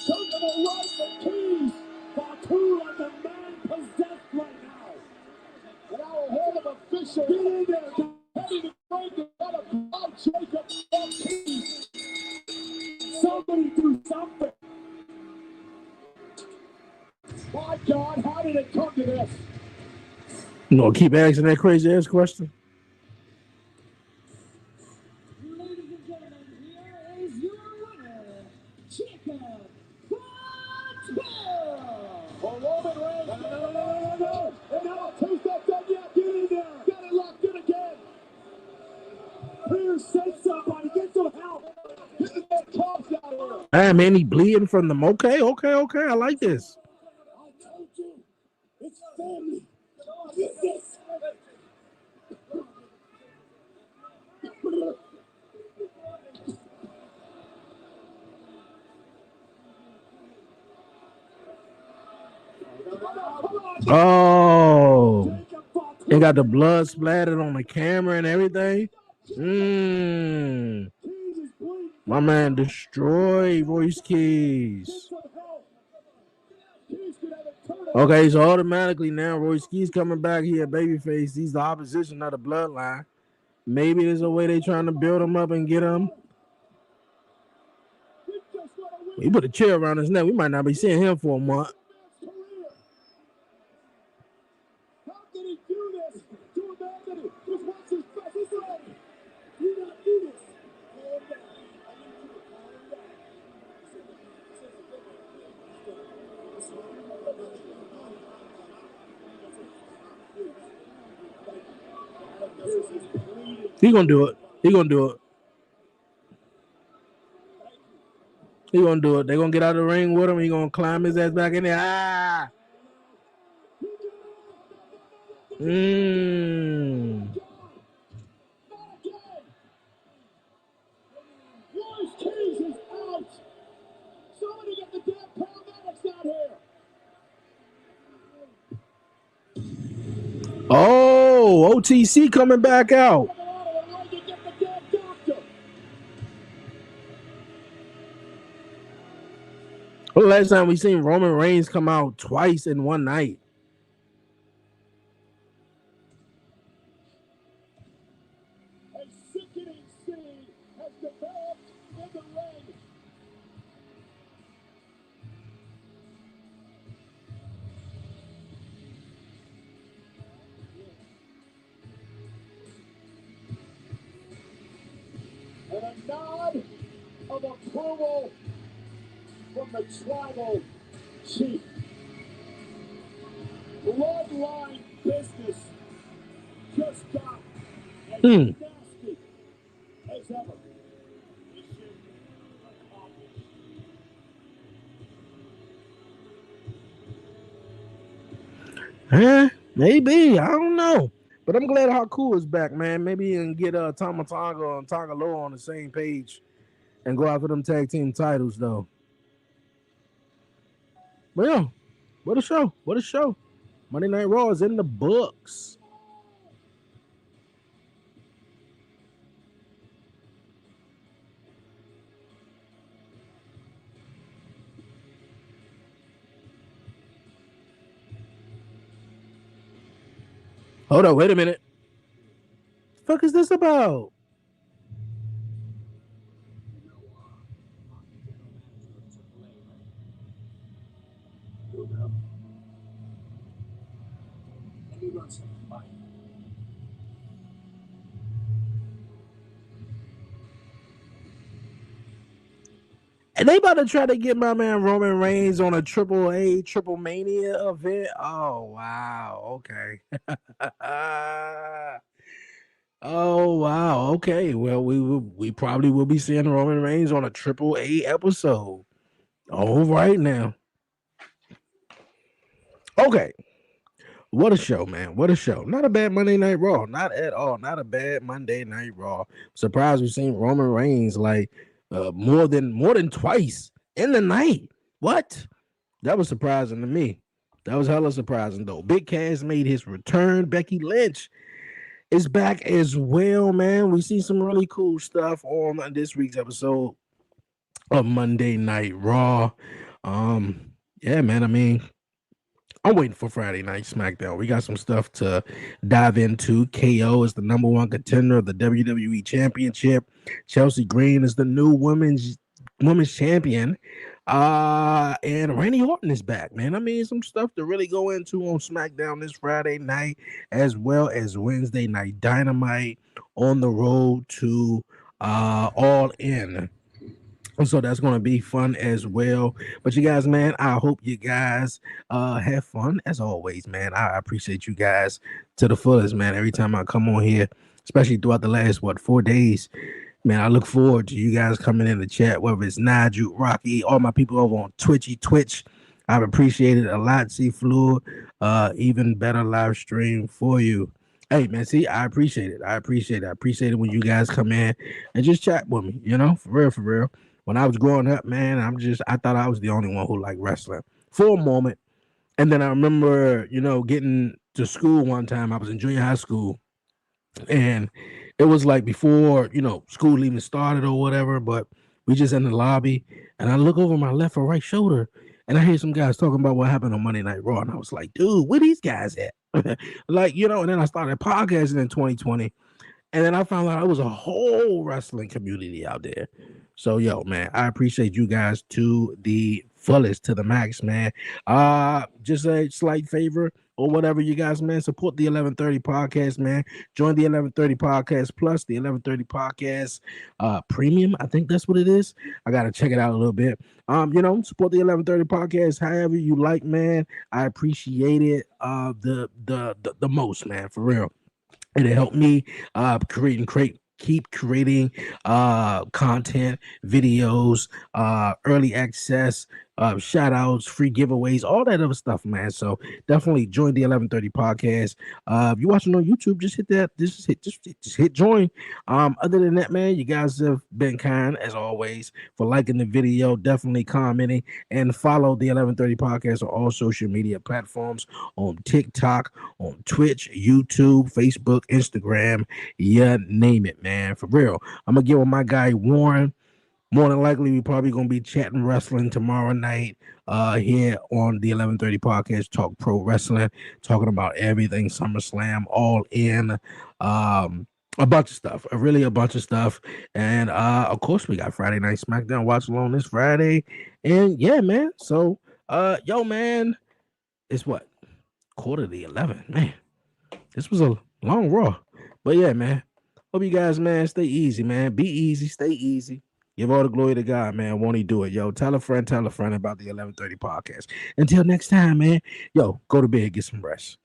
Taking the right for Keys. Fatu like a man possessed right now. And our head of official. Get in there. Heading to break the head of Jacob Fatu. Somebody do something. My God, how did it come to this? You know, keep asking that crazy ass question. Ladies and gentlemen, here is your winner, Jacob Fatu. For Roman Reigns. No. And now Fatu's not done yet. Get in there. Got it locked in again. Pierce, send somebody. Get some help. Get the dead cops out here. Ah, man, he bleeding from them. Okay. I like this. I told you. It's family. Get this. Oh, they got the blood splattered on the camera and everything. My man destroyed Royce Keys. Okay, so automatically now Royce Keys coming back here, babyface. He's the opposition, not the bloodline. Maybe there's a way they trying to build him up and get him. He put a chair around his neck. We might not be seeing him for a month. How did he do this to a man that was once his best friend? You don't do this. He gonna do it. He gonna do it. He gonna do it. They gonna get out of the ring with him. He gonna climb his ass back in there. Ah. Royce Keys is out. Somebody get the damn paramedics out here. Oh, OTC coming back out. Well, last time we seen Roman Reigns come out twice in one night. A sickening scene has developed in the ring. nod of approval from the tribal chief. Bloodline business just got as nasty as ever. Mission accomplished. Maybe. I don't know. But I'm glad Haku is back, man. Maybe and get Tama Tonga and Tonga Loa on the same page and go out for them tag team titles, though. But yeah, what a show. What a show. Monday Night Raw is in the books. Hold on, wait a minute. The fuck is this about? Let me run something by you. And they about to try to get my man Roman Reigns on a Triple Mania event. Oh wow, okay. Oh wow, okay. Well, we probably will be seeing Roman Reigns on a AAA episode. All right now. Okay. What a show, man. What a show. Not a bad Monday Night Raw. Not at all. Not a bad Monday Night Raw. Surprised we've seen Roman Reigns like more than twice in the night. What? That was surprising to me. That was hella surprising though. Big Cass made his return. Becky Lynch is back as well, man. We see some really cool stuff on this week's episode of Monday Night Raw. Yeah, man. I mean, I'm waiting for Friday Night SmackDown. We got some stuff to dive into. KO is the number one contender of the WWE Championship. Chelsea Green is the new women's champion. And Randy Orton is back, man. I mean, some stuff to really go into on SmackDown this Friday night, as well as Wednesday Night Dynamite on the road to All In. So that's going to be fun as well. But you guys, man, I hope you guys have fun as always, man. I appreciate you guys to the fullest, man. Every time I come on here, especially throughout the last 4 days, man, I look forward to you guys coming in the chat, whether it's Nigel, Rocky, all my people over on Twitch. I've appreciated it a lot. See Fluid, even better live stream for you. Hey, man, see, I appreciate it. I appreciate it when you guys come in and just chat with me, for real. When I was growing up, man, I thought I was the only one who liked wrestling for a moment. And then I remember, getting to school one time. I was in junior high school. And it was like before, school even started or whatever, but we just in the lobby. And I look over my left or right shoulder and I hear some guys talking about what happened on Monday Night Raw. And I was like, dude, where these guys at? And then I started podcasting in 2020. And then I found out it was a whole wrestling community out there. So, yo, man, I appreciate you guys to the fullest, to the max, man. Just a slight favor or whatever, you guys, man. Support the 1130 podcast, man. Join the 1130 podcast plus the 1130 podcast premium. I think that's what it is. I got to check it out a little bit. Support the 1130 podcast however you like, man. I appreciate it the most, man, for real. It'll help me keep creating content, videos, early access, shout outs, free giveaways, all that other stuff, man. So definitely join the 1130 podcast. If you're watching on YouTube, just hit that, just hit join. Other than that, man, you guys have been kind as always for liking the video, definitely commenting, and follow the 1130 podcast on all social media platforms, on TikTok, on Twitch, YouTube, Facebook, Instagram, you name it, man. For real. I'm gonna get with my guy Warren. More than likely, we're probably gonna be chatting wrestling tomorrow night here on the 1130 podcast, Talk Pro Wrestling, talking about everything SummerSlam, All In, a bunch of stuff, really a bunch of stuff. And of course, we got Friday Night SmackDown Watch Along this Friday. And yeah, man. So yo, man, it's what? 11:15. Man, this was a long Raw. But yeah, man. Hope you guys, man, stay easy, man. Be easy, stay easy. Give all the glory to God, man. Won't he do it? Yo, tell a friend about the 11:30 podcast. Until next time, man. Yo, go to bed, get some rest.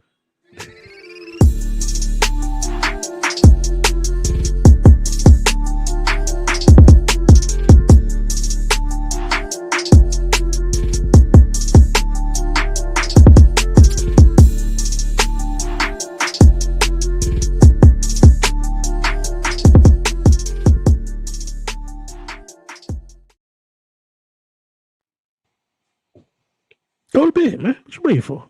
Go to bed, man. What you waiting for?